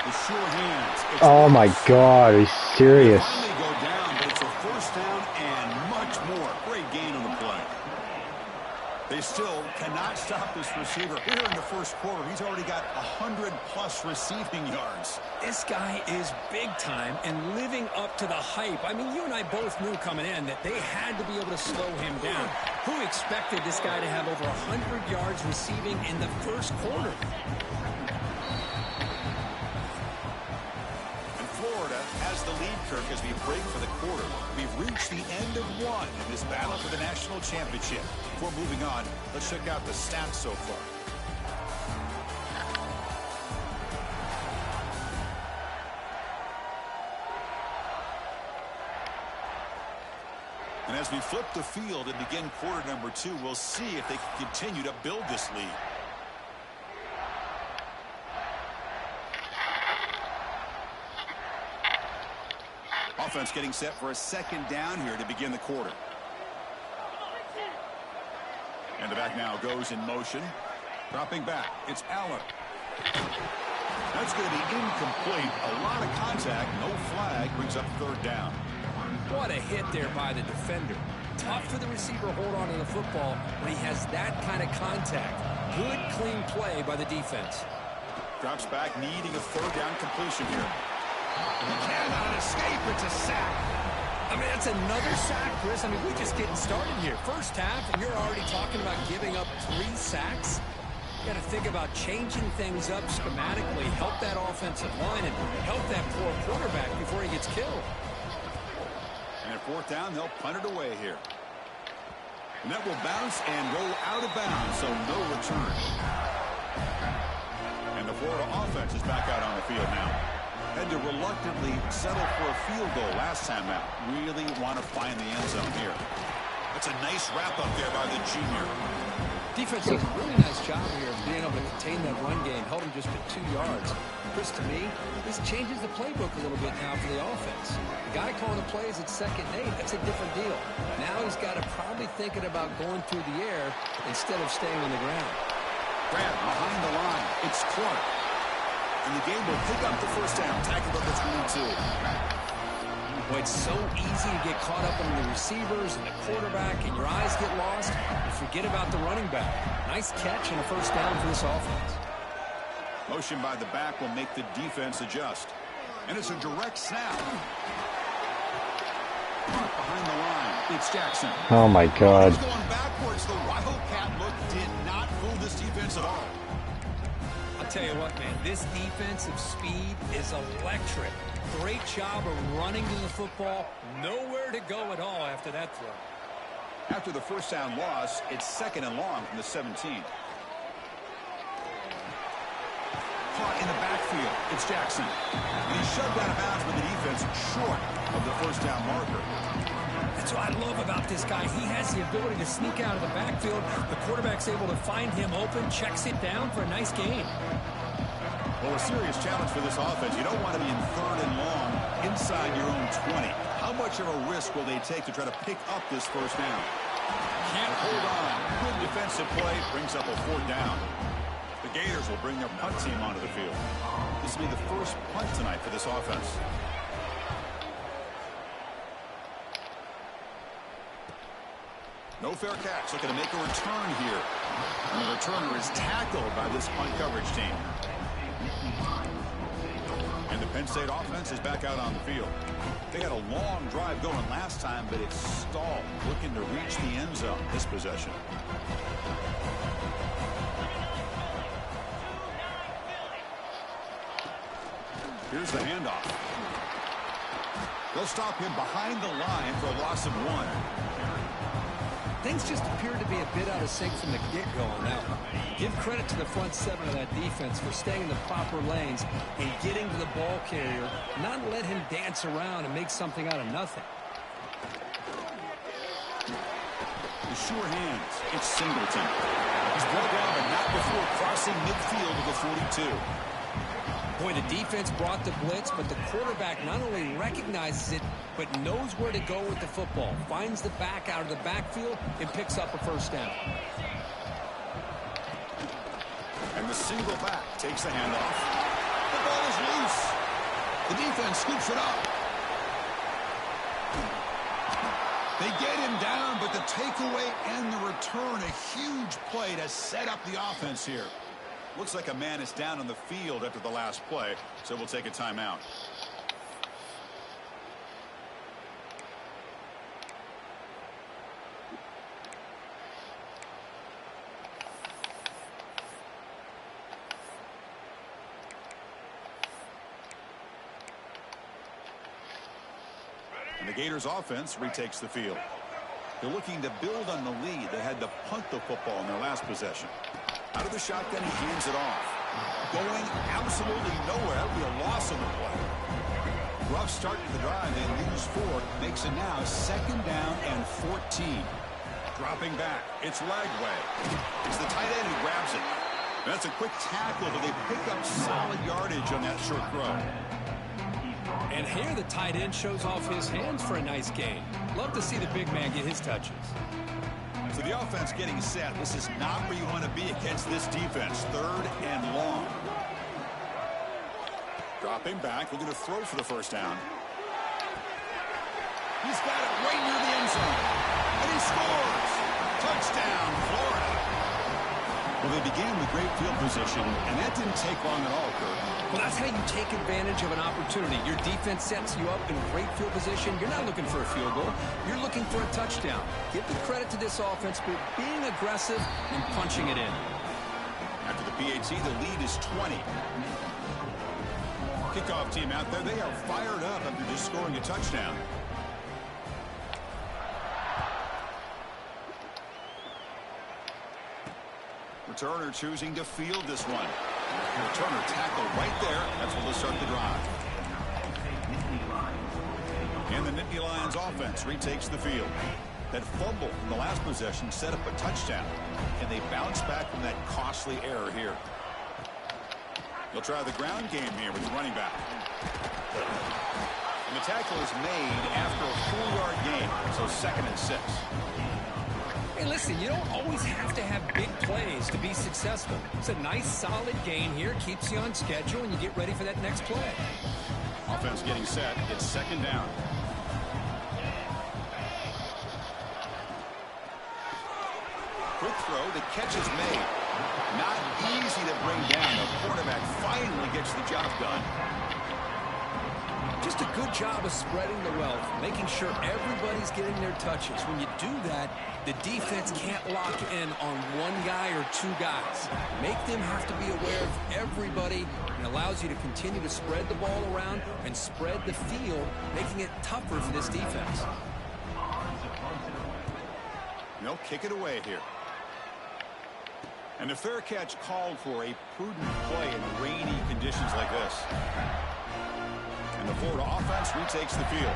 The sure hands. Oh my God, are you serious? They finally go down, but it's a first down and much more. Great gain on the play. They still cannot stop this receiver. Here in the first quarter, he's already got 100-plus receiving yards. This guy is big time and living up to the hype. I mean, you and I both knew coming in that they had to be able to slow him down. Who expected this guy to have over 100 yards receiving in the first quarter? Has the lead, Kirk, as we break for the quarter. We've reached the end of one in this battle for the national championship. Before moving on, let's check out the stats so far. And as we flip the field and begin quarter number 2, we'll see if they can continue to build this lead. Offense getting set for a second down here to begin the quarter. And the back now goes in motion. Dropping back. It's Allen. That's going to be incomplete. A lot of contact. No flag. Brings up third down. What a hit there by the defender. Tough for the receiver to hold on to the football when he has that kind of contact. Good, clean play by the defense. Drops back, needing a third down completion here. He cannot escape. It's a sack. I mean, that's another sack, Chris. I mean, we're just getting started here. First half, and you're already talking about giving up 3 sacks. You got to think about changing things up schematically, help that offensive line, and help that poor quarterback before he gets killed. And at fourth down, they'll punt it away here. And that will bounce and roll out of bounds, so no return. And the Florida offense is back out on the field now. Had to reluctantly settle for a field goal last time out. Really want to find the end zone here. That's a nice wrap up there by the junior. Defense does a really nice job here of being able to contain that run game. Held him just to 2 yards. Chris, to me, this changes the playbook a little bit now for the offense. The guy calling the plays at 2nd and 8, that's a different deal. Now he's got to probably thinking about going through the air instead of staying on the ground. Grab behind the line. It's Clark. And the game will pick up the first down. Tackle number 22. Boy, it's so easy to get caught up in the receivers and the quarterback, and your eyes get lost. You forget about the running back. Nice catch and a first down for this offense. Motion by the back will make the defense adjust. And it's a direct snap. Clark behind the line. It's Jackson. Oh my God. He's going backwards. The Wildcat look did not fool this defense at all. I'll tell you what, man, this defensive speed is electric. Great job of running to the football. Nowhere to go at all after that throw. After the first down loss, it's 2nd and long from the 17. Caught in the backfield. It's Jackson. And he's shoved out of bounds with the defense short of the first down marker. That's what I love about this guy. He has the ability to sneak out of the backfield. The quarterback's able to find him open, checks it down for a nice gain. Well, a serious challenge for this offense. You don't want to be in 3rd and long inside your own 20. How much of a risk will they take to try to pick up this first down? Can't hold on. Good defensive play brings up a 4th down. The Gators will bring their punt team onto the field. This will be the first punt tonight for this offense. No fair catch. Looking to make a return here. And the returner is tackled by this punt coverage team. And the Penn State offense is back out on the field. They had a long drive going last time, but it stalled, looking to reach the end zone this possession. Here's the handoff. They'll stop him behind the line for a loss of 1. Things just appear to be a bit out of sync from the get-go on that one. Give credit to the front seven of that defense for staying in the proper lanes and getting to the ball carrier, not let him dance around and make something out of nothing. The sure hands. It's Singleton. He's brought down, but not before crossing midfield to the 42. Boy, the defense brought the blitz, but the quarterback not only recognizes it, but knows where to go with the football. Finds the back out of the backfield and picks up a first down. And the single back takes the handoff. The ball is loose. The defense scoops it up. They get him down, but the takeaway and the return, a huge play to set up the offense here. Looks like a man is down on the field after the last play, so we'll take a timeout. And the Gators offense retakes the field. They're looking to build on the lead. They had to punt the football in their last possession. Out of the shotgun, he hands it off. Going absolutely nowhere. That would be a loss on the play. Rough start to the drive. They lose 4. Makes it now 2nd down and 14. Dropping back. It's Lagway. It's the tight end who grabs it. That's a quick tackle, but they pick up solid yardage on that short throw. And here the tight end shows off his hands for a nice gain. Love to see the big man get his touches. So the offense getting set. This is not where you want to be against this defense. 3rd and long. Dropping back. Looking to throw for the first down. He's got it right near the end zone. And he scores. Touchdown, Florida. Well, they began with great field position, and that didn't take long at all, Kurt. Well, that's how you take advantage of an opportunity. Your defense sets you up in great field position. You're not looking for a field goal. You're looking for a touchdown. Give the credit to this offense for being aggressive and punching it in. After the PAT, the lead is 20. Kickoff team out there. They are fired up after just scoring a touchdown. Returner choosing to field this one. Returner tackle right there. That's where they'll start the drive. And the Nittany Lions offense retakes the field. That fumble from the last possession set up a touchdown. And they bounce back from that costly error here. They'll try the ground game here with the running back. And the tackle is made after a 4-yard gain. So 2nd and 6. Hey, listen, you don't always have to have big plays to be successful. It's a nice, solid gain here. Keeps you on schedule, and you get ready for that next play. Offense getting set. It's 2nd down. Quick throw. The catch is made. Not easy to bring down. The quarterback finally gets the job done. Just a good job of spreading the wealth, making sure everybody's getting their touches. When you do that, the defense can't lock in on one guy or 2 guys. Make them have to be aware of everybody, and allows you to continue to spread the ball around and spread the field, making it tougher for this defense. They'll kick it away here. And a fair catch called for a prudent play in rainy conditions like this. And the Florida offense retakes the field.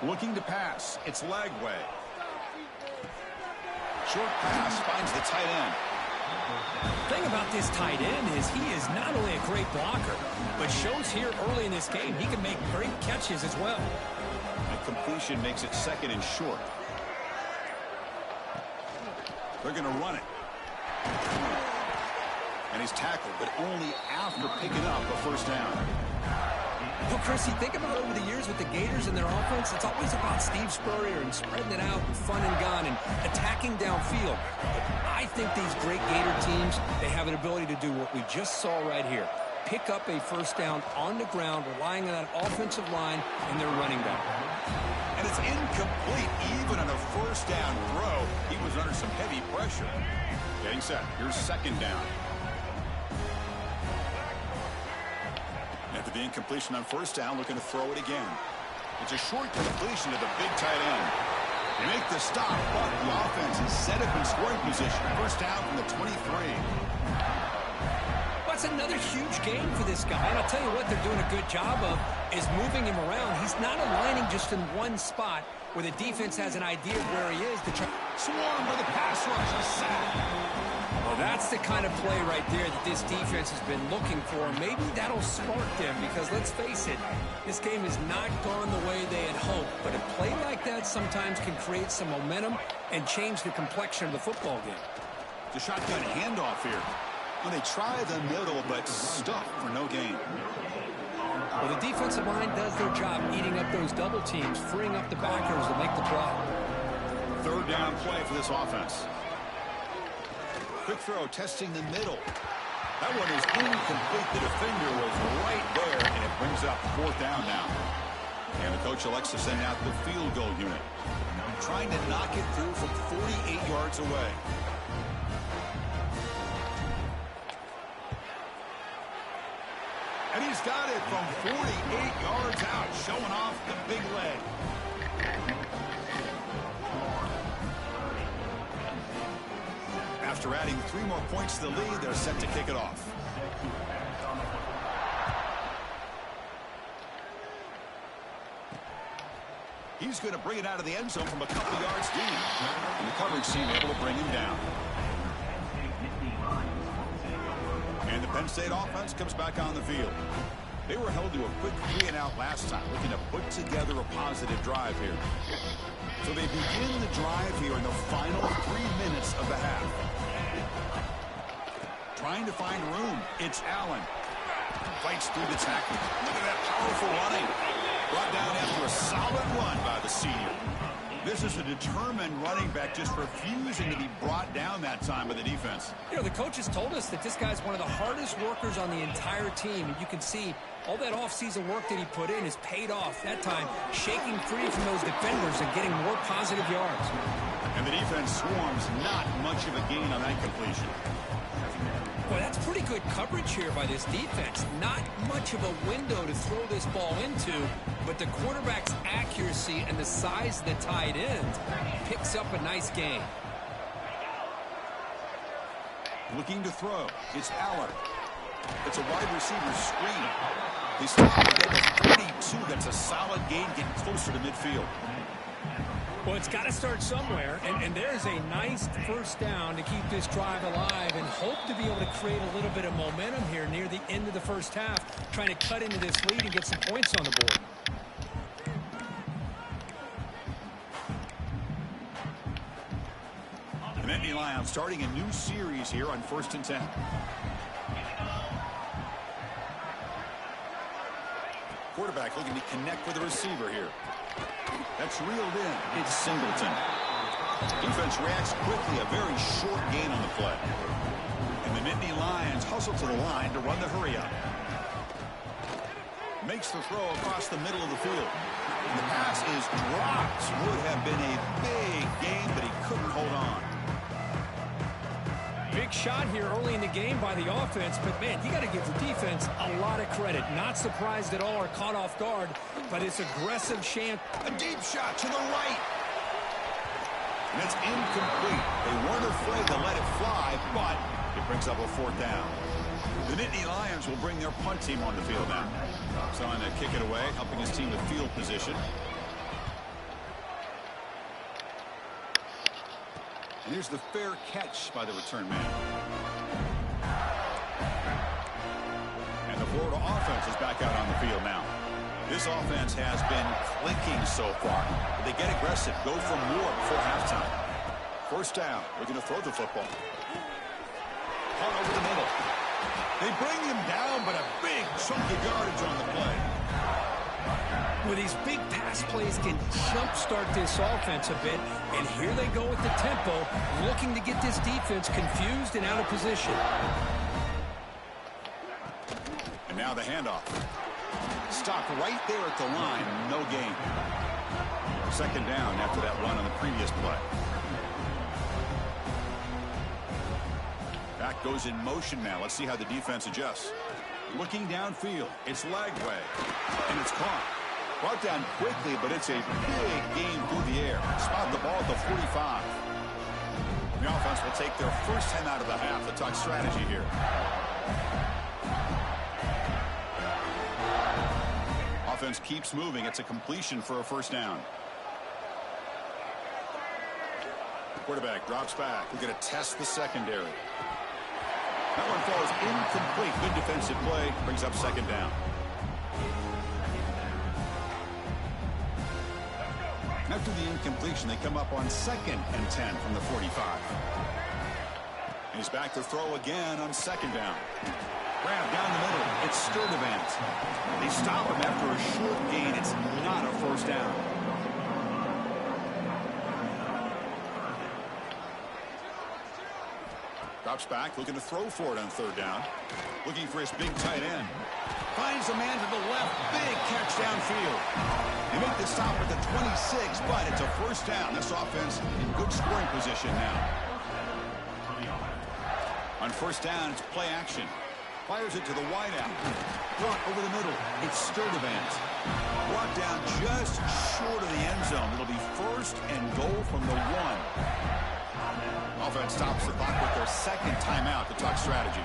Looking to pass. It's Lagway. Short pass finds the tight end. The thing about this tight end is he is not only a great blocker, but shows here early in this game he can make great catches as well. And completion makes it 2nd and short. They're going to run it. And he's tackled, but only after picking up a first down. Well, Chris, you think about over the years with the Gators and their offense, it's always about Steve Spurrier and spreading it out and fun and gun and attacking downfield. I think these great Gator teams, they have an ability to do what we just saw right here. Pick up a first down on the ground, relying on that offensive line and their running back. And it's incomplete even on a first down throw. He was under some heavy pressure. Getting set. Here's second down. After the incompletion on first down, looking to throw it again. It's a short completion to the big tight end. They make the stop, but the offense is set up in scoring position. First down from the 23. That's another huge game for this guy. And I'll tell you what they're doing a good job of is moving him around. He's not aligning just in one spot where the defense has an idea of where he is to try. Swarm with a pass rush, a sack. Well, that's the kind of play right there that this defense has been looking for. Maybe that'll spark them because, let's face it, this game has not gone the way they had hoped. But a play like that sometimes can create some momentum and change the complexion of the football game. The shotgun handoff here. Well, they try the middle, but stuck for no gain. Well, the defensive line does their job eating up those double teams, freeing up the backers to make the play. Third down play for this offense. Quick throw, testing the middle. That one is incomplete. The defender was right there, and it brings up fourth down now. And the coach elects to send out the field goal unit. Trying to knock it through from 48 yards away. And he's got it from 48 yards out, showing off the big leg. After adding 3 more points to the lead, they're set to kick it off. He's going to bring it out of the end zone from a couple of yards deep. And the coverage team able to bring him down. And the Penn State offense comes back on the field. They were held to a quick 3-and-out last time, looking to put together a positive drive here. So they begin the drive here in the final 3 minutes of the half. Trying to find room. It's Allen. Fights through the tackle. Look at that powerful running. Brought down after a solid run by the senior. This is a determined running back just refusing to be brought down that time by the defense. You know, the coaches told us that this guy's one of the hardest workers on the entire team. And you can see all that offseason work that he put in has paid off. That time, shaking free from those defenders and getting more positive yards. And the defense swarms not much of a gain on that completion. Well, that's pretty good coverage here by this defense. Not much of a window to throw this ball into, but the quarterback's accuracy and the size of the tight end picks up a nice gain. Looking to throw. It's Allen. It's a wide receiver screen. They stop at the 32. That's a solid gain, getting closer to midfield. Well, it's got to start somewhere, and there's a nice first down to keep this drive alive and hope to be able to create a little bit of momentum here near the end of the first half, trying to cut into this lead and get some points on the board. The Nittany Lions starting a new series here on 1st and 10. Quarterback looking to connect with the receiver here. That's reeled in. It's Singleton. Defense reacts quickly. A very short gain on the play. And the Nittany Lions hustle to the line to run the hurry up. Makes the throw across the middle of the field. And the pass is dropped. Would have been a big game, but he couldn't hold on. Big shot here early in the game by the offense, but man, you got to give the defense a lot of credit. Not surprised at all or caught off guard by this aggressive chance. A deep shot to the right. And it's incomplete. They weren't afraid to let it fly, but it brings up a fourth down. The Nittany Lions will bring their punt team on the field now. Trying to kick it away, helping his team with field position. And here's the fair catch by the return man. And the Florida offense is back out on the field now. This offense has been clicking so far. But they get aggressive, go for more before halftime. First down, looking to throw the football. caught over the middle. They bring him down, but a big chunk of yardage on the play. Well, these big pass plays can jumpstart this offense a bit, and here they go with the tempo, looking to get this defense confused and out of position. And now the handoff. Stopped right there at the line, no gain. Second down after that run on the previous play. Back goes in motion now. Let's see how the defense adjusts. Looking downfield, it's leg way, and it's caught. Brought down quickly, but it's a big game through the air. Spot the ball at the 45. The offense will take their first 10 out of the half. The talk strategy here. Offense keeps moving. It's a completion for a first down. Quarterback drops back. We're going to test the secondary. That one falls incomplete. Good defensive play. Brings up second down. After the incompletion, they come up on 2nd and 10 from the 45. And he's back to throw again on second down. Grab down the middle. It's Sturdivant. They stop him after a short gain. It's not a first down. Drops back, looking to throw for it on third down. Looking for his big tight end. Finds a man to the left. Big catch downfield. They make the stop at the 26, but it's a first down. This offense in good scoring position now. On first down, it's play action. Fires it to the wideout. Brought over the middle. It's Sturdivant. Brought down just short of the end zone. It'll be first and goal from the 1. Offense stops the clock with their second timeout to talk strategy.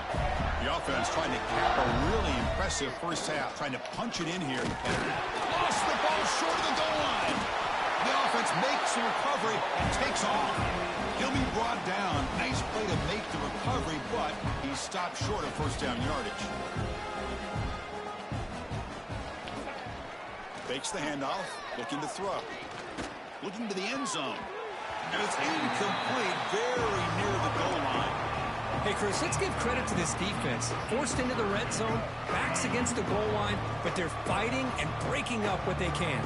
The offense trying to cap a really impressive first half, trying to punch it in here. And lost the ball short of the goal line. The offense makes the recovery and takes off. He'll be brought down. Nice play to make the recovery, but he stopped short of first down yardage. Fakes the handoff, looking to throw. Looking to the end zone. And it's incomplete, very near the goal line. Hey, Chris, let's give credit to this defense. Forced into the red zone, backs against the goal line, but they're fighting and breaking up what they can.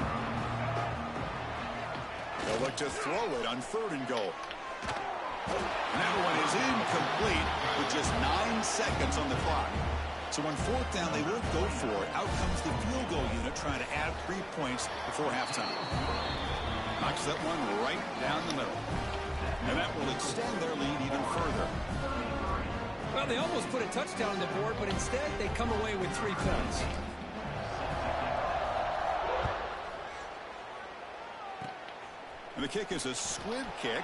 They'll look to throw it on 3rd and goal. And that one is incomplete with just 9 seconds on the clock. So on 4th down, they won't go for it. Out comes the field goal unit trying to add 3 points before halftime. Knocks that one right down the middle. And that will extend their lead even further. Well, they almost put a touchdown on the board, but instead they come away with 3 points. And the kick is a squib kick.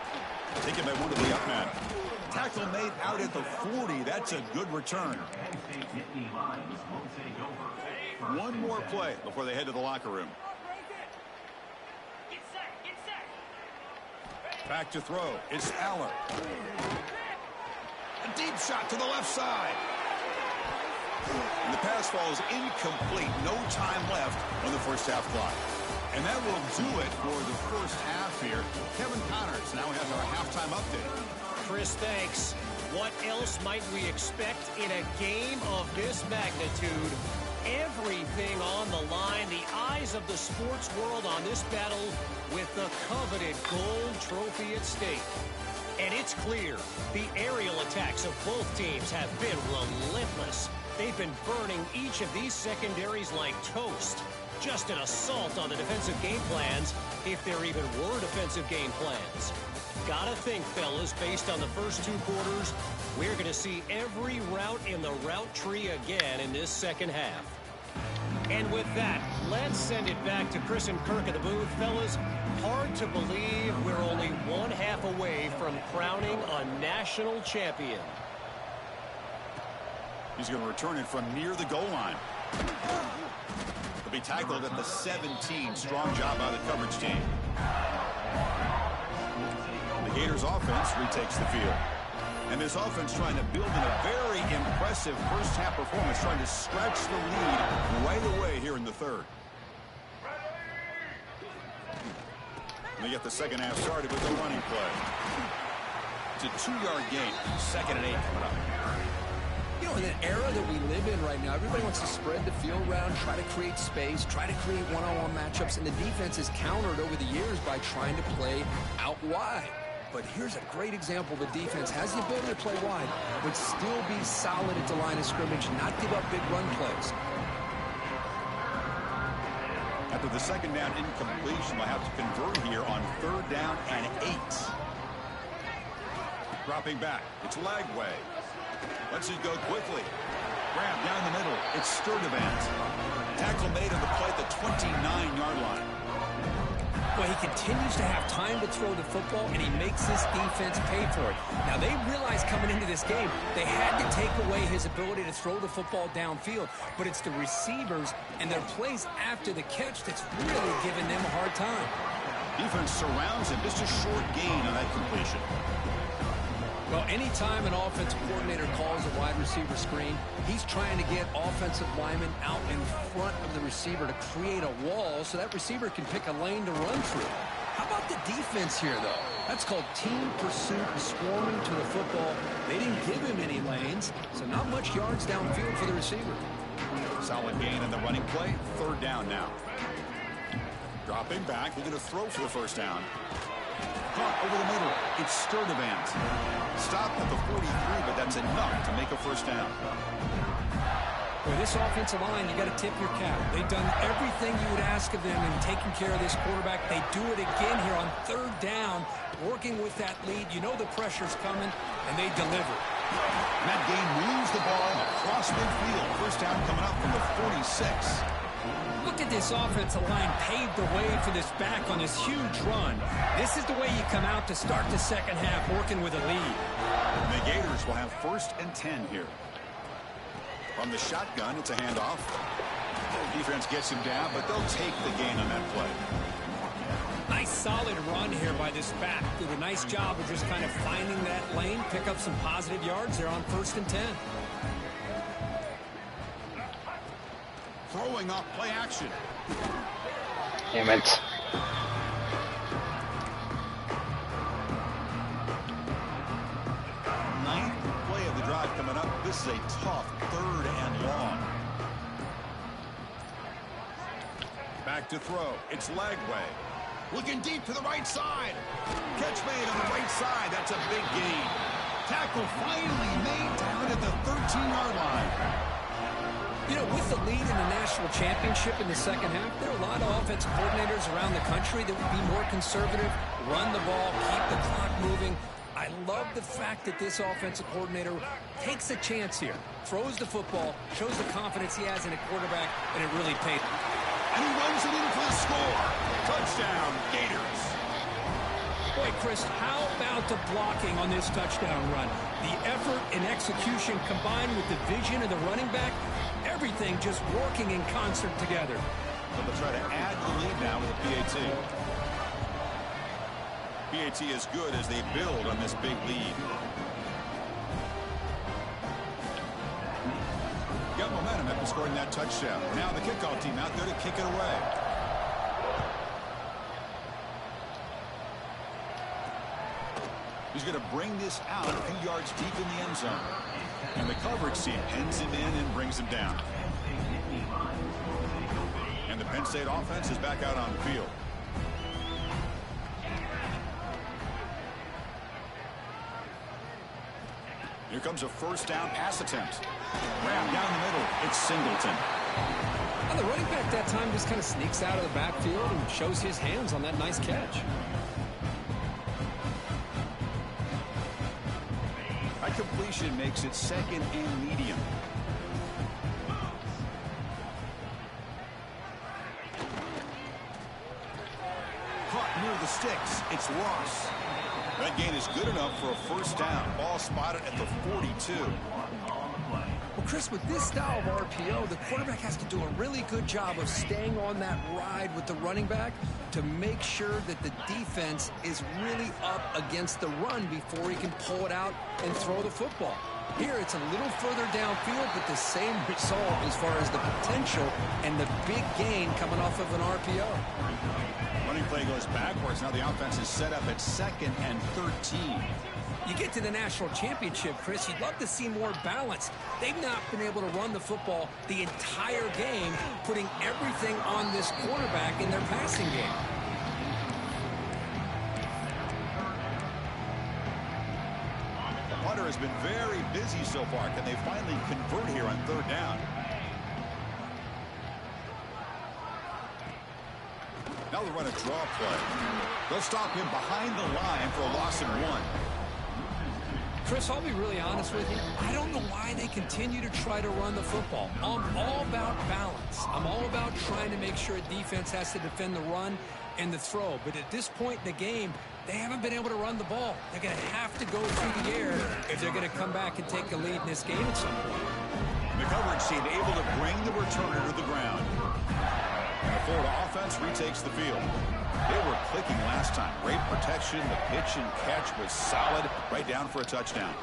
Taken by one of the up men. Tackle made out at the 40. That's a good return. One more play before they head to the locker room. Back to throw. It's Aller. A deep shot to the left side. And the pass falls incomplete. No time left on the first half clock. And that will do it for the first half here. Kevin Connors now has our halftime update. Chris, thanks. What else might we expect in a game of this magnitude? Everything on the line. The eyes of the sports world on this battle with the coveted gold trophy at stake. And it's clear the aerial attacks of both teams have been relentless. They've been burning each of these secondaries like toast. Just an assault on the defensive game plans, if there even were defensive game plans. Gotta think, fellas, based on the first 2 quarters, we're going to see every route in the route tree again in this second half. And with that, let's send it back to Chris and Kirk at the booth. Fellas, hard to believe we're only 1 half away from crowning a national champion. He's going to return it from near the goal line. He'll be tackled at the 17. Strong job by the coverage team. The Gators offense retakes the field. And this offense trying to build in a very impressive first half performance, trying to stretch the lead right away here in the 3rd. And they get the second half started with a running play. It's a 2-yard gain. 2nd and 8 coming up. know, in the era that we live in right now, everybody wants to spread the field around, try to create space, try to create one-on-one matchups, and the defense is countered over the years by trying to play out wide. But here's a great example. The defense has the ability to play wide, but still be solid at the line of scrimmage, not give up big run plays. After the second down incompletion, we'll have to convert here on 3rd down and 8. Dropping back. It's Lagway. Let's it go quickly. Grab down the middle. It's Sturdivant. Tackle made on the play at the 29-yard line. Well, he continues to have time to throw the football, and he makes this defense pay for it. Now, they realized coming into this game they had to take away his ability to throw the football downfield, but it's the receivers and their plays after the catch that's really giving them a hard time. Defense surrounds him. Just a short gain on that completion. Well, anytime an offensive coordinator calls a wide receiver screen, he's trying to get offensive linemen out in front of the receiver to create a wall so that receiver can pick a lane to run through. How about the defense here, though? That's called team pursuit and swarming to the football. They didn't give him any lanes, so not much yards downfield for the receiver. Solid gain on the running play. 3rd down now. Dropping back. We're going to throw for the 1st down. Caught over the middle. It's Sturdivant. Stopped at the 43, but that's enough to make a 1st down. With this offensive line, you got to tip your cap. They've done everything you would ask of them in taking care of this quarterback. They do it again here on 3rd down, working with that lead. You know the pressure's coming, and they deliver. That game moves the ball across midfield. 1st down coming up from the 46. Look at this offensive line paved the way for this back on this huge run. This is the way you come out to start the second half, working with a lead. The Gators will have 1st and 10 here. From the shotgun, it's a handoff. Defense gets him down, but they'll take the gain on that play. Nice solid run here by this back. Did a nice job of just kind of finding that lane, pick up some positive yards there on 1st and 10. Throwing off play action. Damn it. Ninth play of the drive coming up. This is a tough 3rd and long. Back to throw. It's Lagway. Looking deep to the right side. Catch made on the right side. That's a big gain. Tackle finally made down at the 13-yard line. You know, with the lead in the national championship in the second half, there are a lot of offensive coordinators around the country that would be more conservative, run the ball, keep the clock moving. I love the fact that this offensive coordinator takes a chance here, throws the football, shows the confidence he has in a quarterback, and it really paid. And he runs it in for the score. Touchdown, Gators. Boy, Chris, how about the blocking on this touchdown run? The effort and execution combined with the vision of the running back, everything just working in concert together. But they'll try to add the lead now with a PAT. PAT is good as they build on this big lead. Got momentum after scoring that touchdown. Now the kickoff team out there to kick it away. He's going to bring this out a few yards deep in the end zone. And the coverage team pins him in and brings him down. And the Penn State offense is back out on the field. Here comes a 1st down pass attempt. Ram down the middle. It's Singleton. And the running back that time just kind of sneaks out of the backfield and shows his hands on that nice catch. That completion makes it 2nd and medium. Caught near the sticks. It's Ross. That gain is good enough for a 1st down. Ball spotted at the 42. Well, Chris, with this style of RPO, the quarterback has to do a really good job of staying on that ride with the running back to make sure that the defense is really up against the run before he can pull it out and throw the football. Here it's a little further downfield, but the same result as far as the potential and the big gain coming off of an RPO. Running play goes backwards. Now the offense is set up at 2nd and 13. You get to the national championship, Chris, you'd love to see more balance. They've not been able to run the football the entire game, putting everything on this quarterback in their passing game. Hunter has been very busy so far. Can they finally convert here on 3rd down? Now they'll run a draw play. They'll stop him behind the line for a loss of 1. Chris, I'll be really honest with you. I don't know why they continue to try to run the football. I'm all about balance. I'm all about trying to make sure a defense has to defend the run and the throw. But at this point in the game, they haven't been able to run the ball. They're going to have to go through the air if they're going to come back and take the lead in this game at some point. The coverage team able to bring the returner to the ground. And the Florida offense retakes the field. They were clicking last time. Great protection. The pitch and catch was solid. Right down for a touchdown.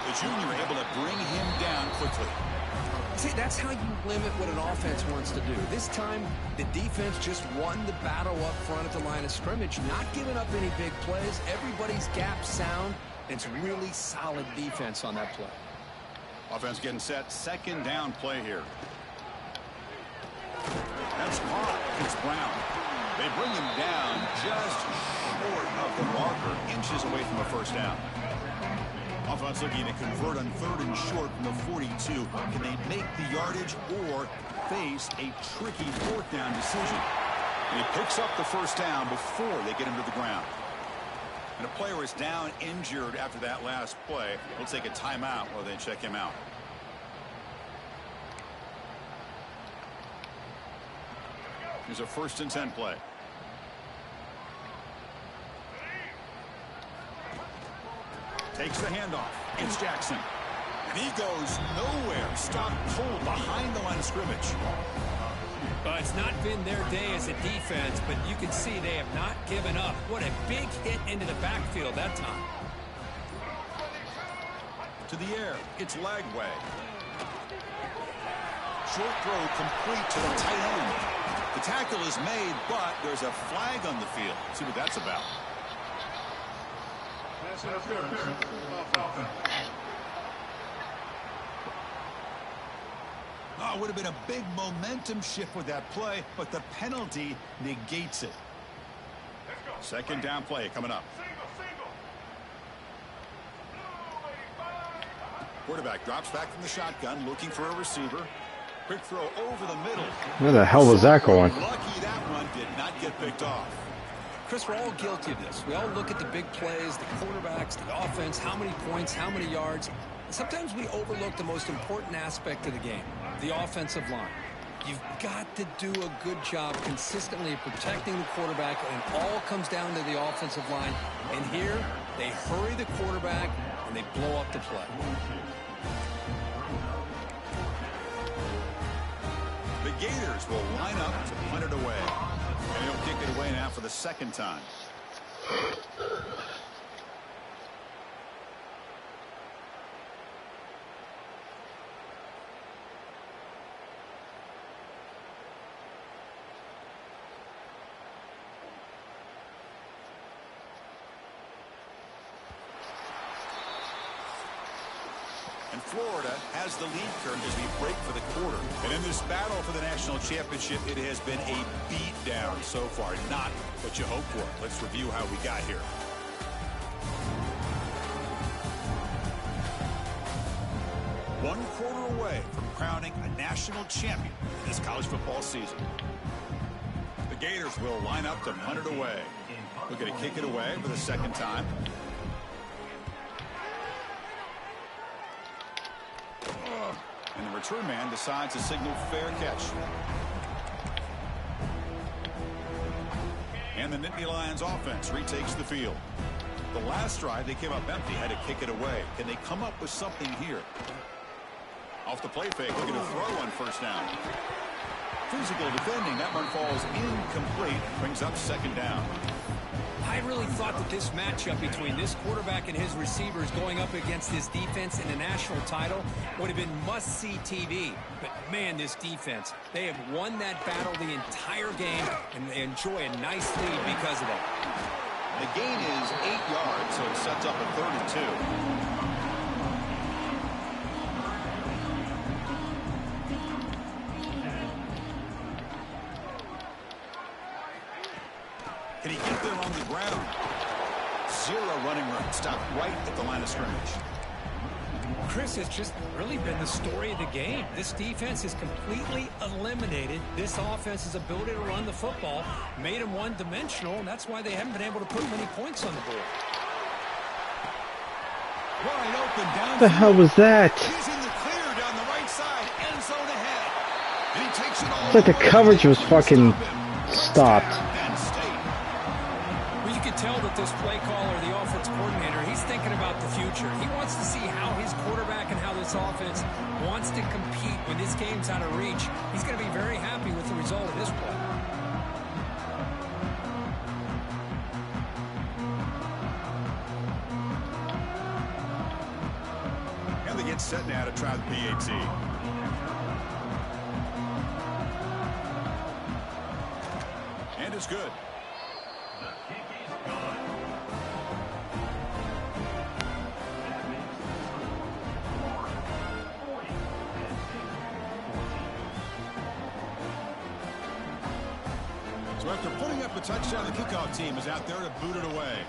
The junior able to bring him down quickly. See, that's how you limit what an offense wants to do. This time, the defense just won the battle up front at the line of scrimmage, not giving up any big plays. Everybody's gap sound. It's really solid defense on that play. Offense getting set. 2nd down play here. That's caught. It's Brown. They bring him down just short of the marker, inches away from a 1st down. Offense looking to convert on 3rd and short from the 42. Can they make the yardage or face a tricky 4th down decision? And he picks up the 1st down before they get him to the ground. And a player is down injured after that last play. We'll take a timeout while they check him out. Here's a 1st and 10 play. Takes the handoff. It's Jackson. And he goes nowhere. Stopped cold behind the line of scrimmage. It's not been their day as a defense, but you can see they have not given up. What a big hit into the backfield that time. To the air. It's Lagway. Short throw complete to the tight end. The tackle is made, but there's a flag on the field. Let's see what that's about. Oh, it would have been a big momentum shift with that play, but the penalty negates it. 2nd down play coming up. Quarterback drops back from the shotgun, looking for a receiver. Quick throw over the middle. Where the hell was that going? Lucky that one did not get picked off. Chris, we're all guilty of this. We all look at the big plays, the quarterbacks, the offense, how many points, how many yards. Sometimes we overlook the most important aspect of the game, the offensive line. You've got to do a good job consistently protecting the quarterback, and it all comes down to the offensive line. And here, they hurry the quarterback, and they blow up the play. The Gators will line up to punt it away. And he'll kick it away now for the 2nd time. And Florida has the lead curve as we break for the quarter. And in this battle for the national championship, it has been a beatdown so far. Not what you hoped for. Let's review how we got here. One quarter away from crowning a national champion in this college football season. The Gators will line up to punt it away. We're going to kick it away for the 2nd time. And the return man decides to signal fair catch. And the Nittany Lions offense retakes the field. The last drive, they came up empty, had to kick it away. Can they come up with something here? Off the play fake, looking to throw on 1st down. Physical defending, that one falls incomplete, brings up 2nd down. I really thought that this matchup between this quarterback and his receivers going up against this defense in the national title would have been must-see TV. But, man, this defense, they have won that battle the entire game, and they enjoy a nice lead because of it. The gain is 8 yards, so it sets up a 3rd and 2. Can he get there on the ground? 0 running room. Stopped right at the line of scrimmage. Chris, has just really been the story of the game. This defense has completely eliminated this offense's ability to run the football, made them one-dimensional, and that's why they haven't been able to put many points on the board. Wide open down. What the hell was that? He's in the clear down the right side, end zone ahead. And he takes it all. It's like the coverage was fucking stopped. Tell that this play caller, the offense coordinator, he's thinking about the future. He wants to see how his quarterback and how this offense wants to compete when this game's out of reach. He's going to be very happy with the result of this play. And they get set now to try the PAT. And it's good. So after putting up a touchdown, the kickoff team is out there to boot it away.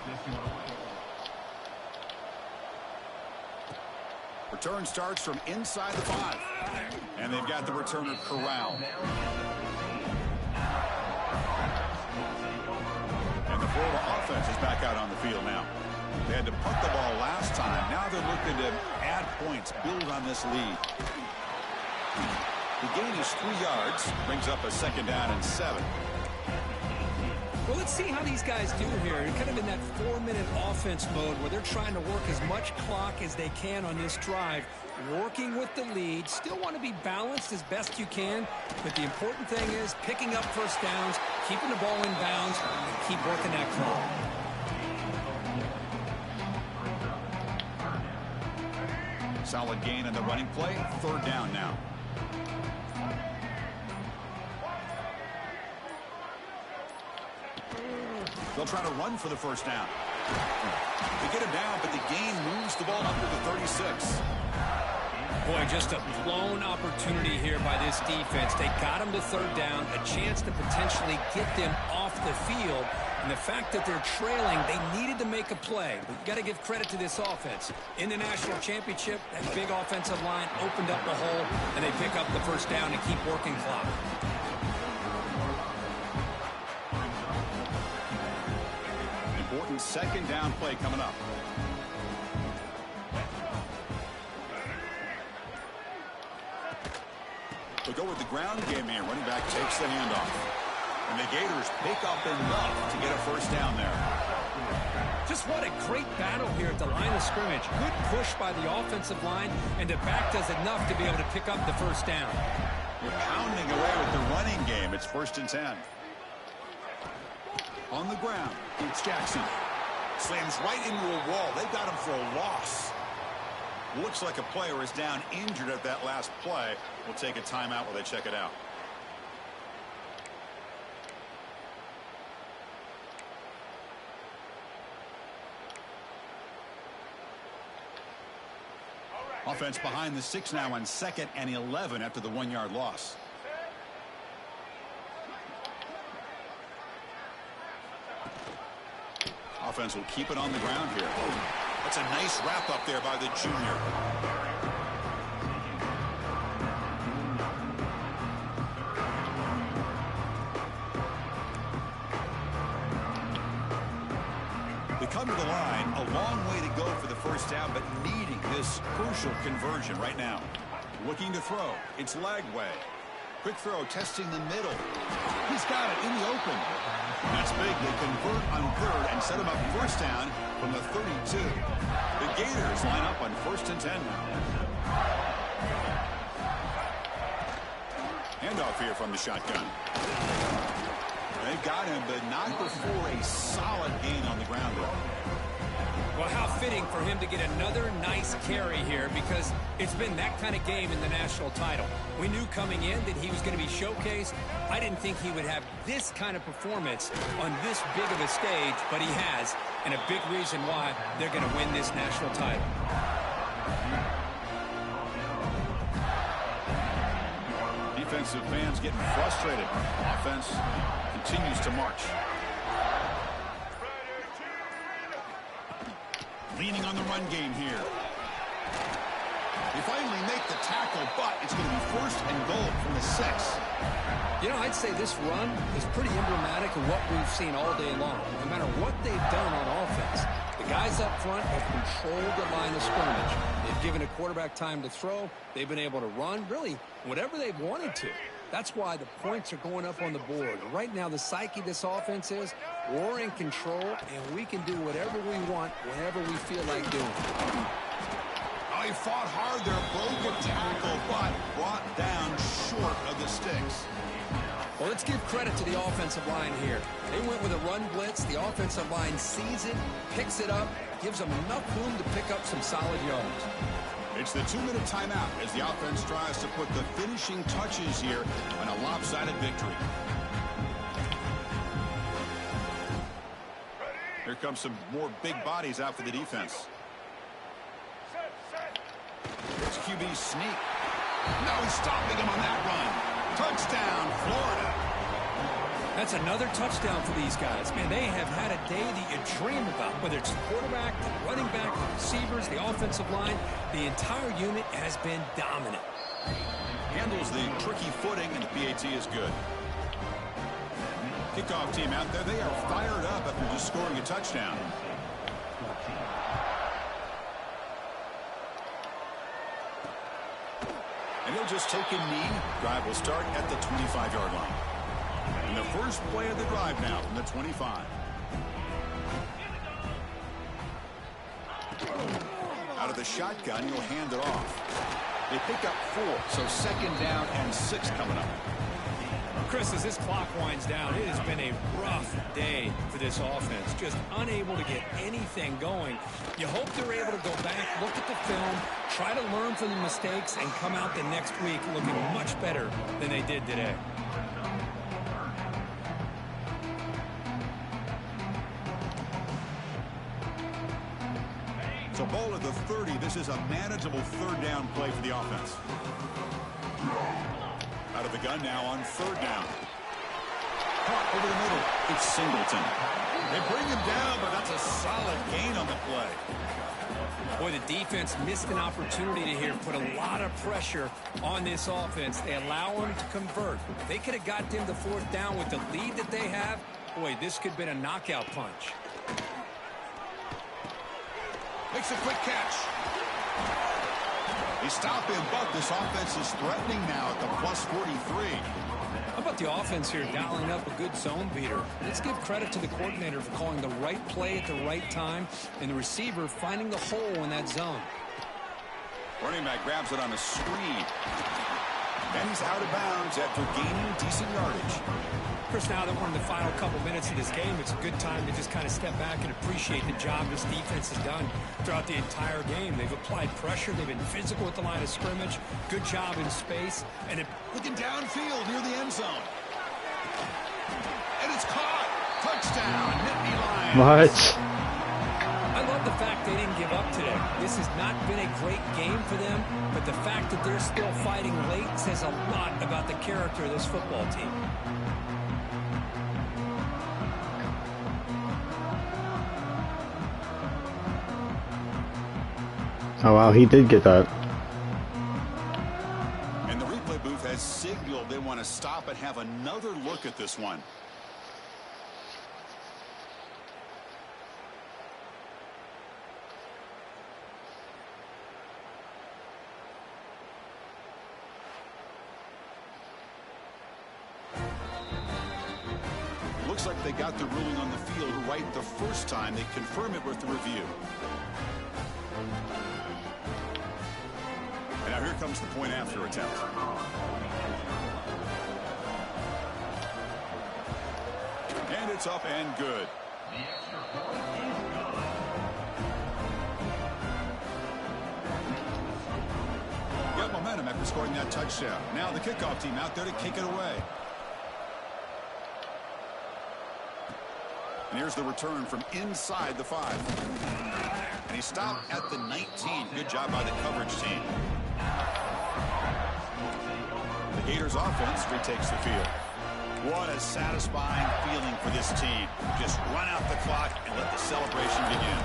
Return starts from inside the 5. And they've got the returner corralled. And the Florida offense is back out on the field now. They had to punt the ball last time. Now they're looking to add points, build on this lead. The gain is 3 yards, brings up a 2nd down and 7. Well, let's see how these guys do here. They're kind of in that 4-minute offense mode where they're trying to work as much clock as they can on this drive, working with the lead. Still want to be balanced as best you can, but the important thing is picking up first downs, keeping the ball in bounds, and keep working that clock. Solid gain on the running play. 3rd down now. They'll try to run for the first down. They get him down, but the gain moves the ball under the 36. Boy, just a blown opportunity here by this defense. They got him to 3rd down, a chance to potentially get them off the field. And the fact that they're trailing, they needed to make a play. But you got to give credit to this offense. In the national championship, that big offensive line opened up the hole, and they pick up the first down and keep working clock. Important 2nd down play coming up. They'll go with the ground game here. Running back takes the handoff. And the Gators pick up enough to get a first down there. Just what a great battle here at the line of scrimmage. Good push by the offensive line, and the back does enough to be able to pick up the first down. We're pounding away with the running game. It's 1st and 10. On the ground, it's Jackson. Slams right into a wall. They've got him for a loss. Looks like a player is down injured at that last play. We'll take a timeout while they check it out. Offense behind the 6 now on 2nd and 11 after the 1-yard loss. Offense will keep it on the ground here. That's a nice wrap up there by the junior. They come to the line, a long way to go for the first down, but needing this crucial conversion right now. Looking to throw. It's Lagway. Quick throw, testing the middle. He's got it in the open. That's big. They convert on 3rd and set him up first down from the 32. The Gators line up on 1st and 10 now. Handoff here from the shotgun. They've got him, but not before a solid gain on the ground. Well, how fitting for him to get another nice carry here, because it's been that kind of game in the national title. We knew coming in that he was going to be showcased. I didn't think he would have this kind of performance on this big of a stage, but he has, and a big reason why they're going to win this national title. Defensive fans getting frustrated. Offense continues to march. Leaning on the run game here. They finally make the tackle, but it's going to be first and goal from the 6. You know, I'd say this run is pretty emblematic of what we've seen all day long. No matter what they've done on offense, the guys up front have controlled the line of scrimmage. They've given a quarterback time to throw. They've been able to run, really, whatever they've wanted to. That's why the points are going up on the board. Right now, the psyche of this offense is we're in control, and we can do whatever we want, whenever we feel like doing. Oh, he fought hard there, broke a tackle, but brought down short of the sticks. Well, let's give credit to the offensive line here. They went with a run blitz. The offensive line sees it, picks it up, gives them enough room to pick up some solid yards. It's the 2-minute timeout as the offense tries to put the finishing touches here on a lopsided victory. Here comes some more big bodies out for the defense. It's QB sneak. No stopping him on that run. Touchdown, Florida. That's another touchdown for these guys. Man, they have had a day that you dream about, whether it's the quarterback, the running back, the receivers, the offensive line. The entire unit has been dominant. Handles the tricky footing, and the PAT is good. Kickoff team out there. They are fired up after just scoring a touchdown. And he'll just take a knee. Drive will start at the 25-yard line. And the first play of the drive now from the 25. Out of the shotgun, he'll hand it off. They pick up 4, so second down and 6 coming up. Chris, as this clock winds down, it has been a rough day for this offense. Just unable to get anything going. You hope they're able to go back, look at the film, try to learn from the mistakes, and come out the next week looking much better than they did today. So ball at the 30. This is a manageable third down play for the offense. Out of the gun now on third down. Caught over the middle. It's Singleton. They bring him down, but that's a solid gain on the play. Boy, the defense missed an opportunity to here put a lot of pressure on this offense. They allow them to convert. They could have got them to fourth down with the lead that they have. Boy, this could have been a knockout punch. Makes a quick catch. They stop him, but this offense is threatening now at the plus 43. How about the offense here dialing up a good zone beater? Let's give credit to the coordinator for calling the right play at the right time and the receiver finding the hole in that zone. Running back grabs it on a screen. And he's out of bounds after gaining decent yardage. Chris, now that we're in the final couple minutes of this game, it's a good time to just kind of step back and appreciate the job this defense has done throughout the entire game. They've applied pressure. They've been physical at the line of scrimmage. Good job in space. And looking downfield near the end zone. And it's caught. Touchdown. Nittany Lions. What? I love the fact they didn't give up today. This has not been a great game for them, but the fact that they're still fighting late says a lot about the character of this football team. Oh, wow, he did get that. And the replay booth has signaled they want to stop and have another look at this one. Looks like they got the ruling on the field right the first time. They confirm it with the review. And now here comes the point after attempt. And it's up and good. Got momentum after scoring that touchdown. Now the kickoff team out there to kick it away. And here's the return from inside the 5. And he stopped at the 19. Good job by the coverage team. The Gators offense retakes the field. What a satisfying feeling for this team. Just run out the clock and let the celebration begin.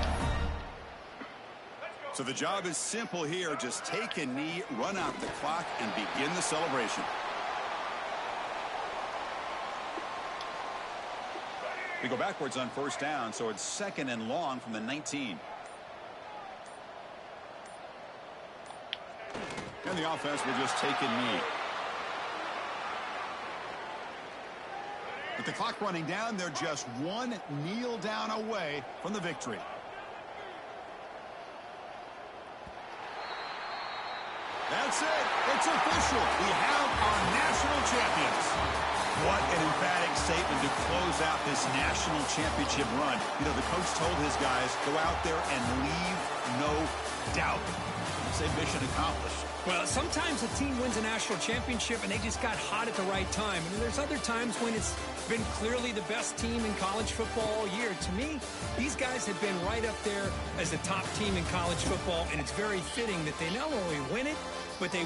So the job is simple here. Just take a knee, run out the clock, and begin the celebration. We go backwards on first down, so it's 2nd and long from the 19. And the offense will just take a knee. With the clock running down, they're just one kneel down away from the victory. That's it. It's official. We have our national champions. What an emphatic statement to close out this national championship run. You know, the coach told his guys, go out there and leave no doubt. Say mission accomplished. Well, sometimes a team wins a national championship and they just got hot at the right time. And there's other times when it's been clearly the best team in college football all year. To me, these guys have been right up there as the top team in college football, and it's very fitting that they not only win it, but they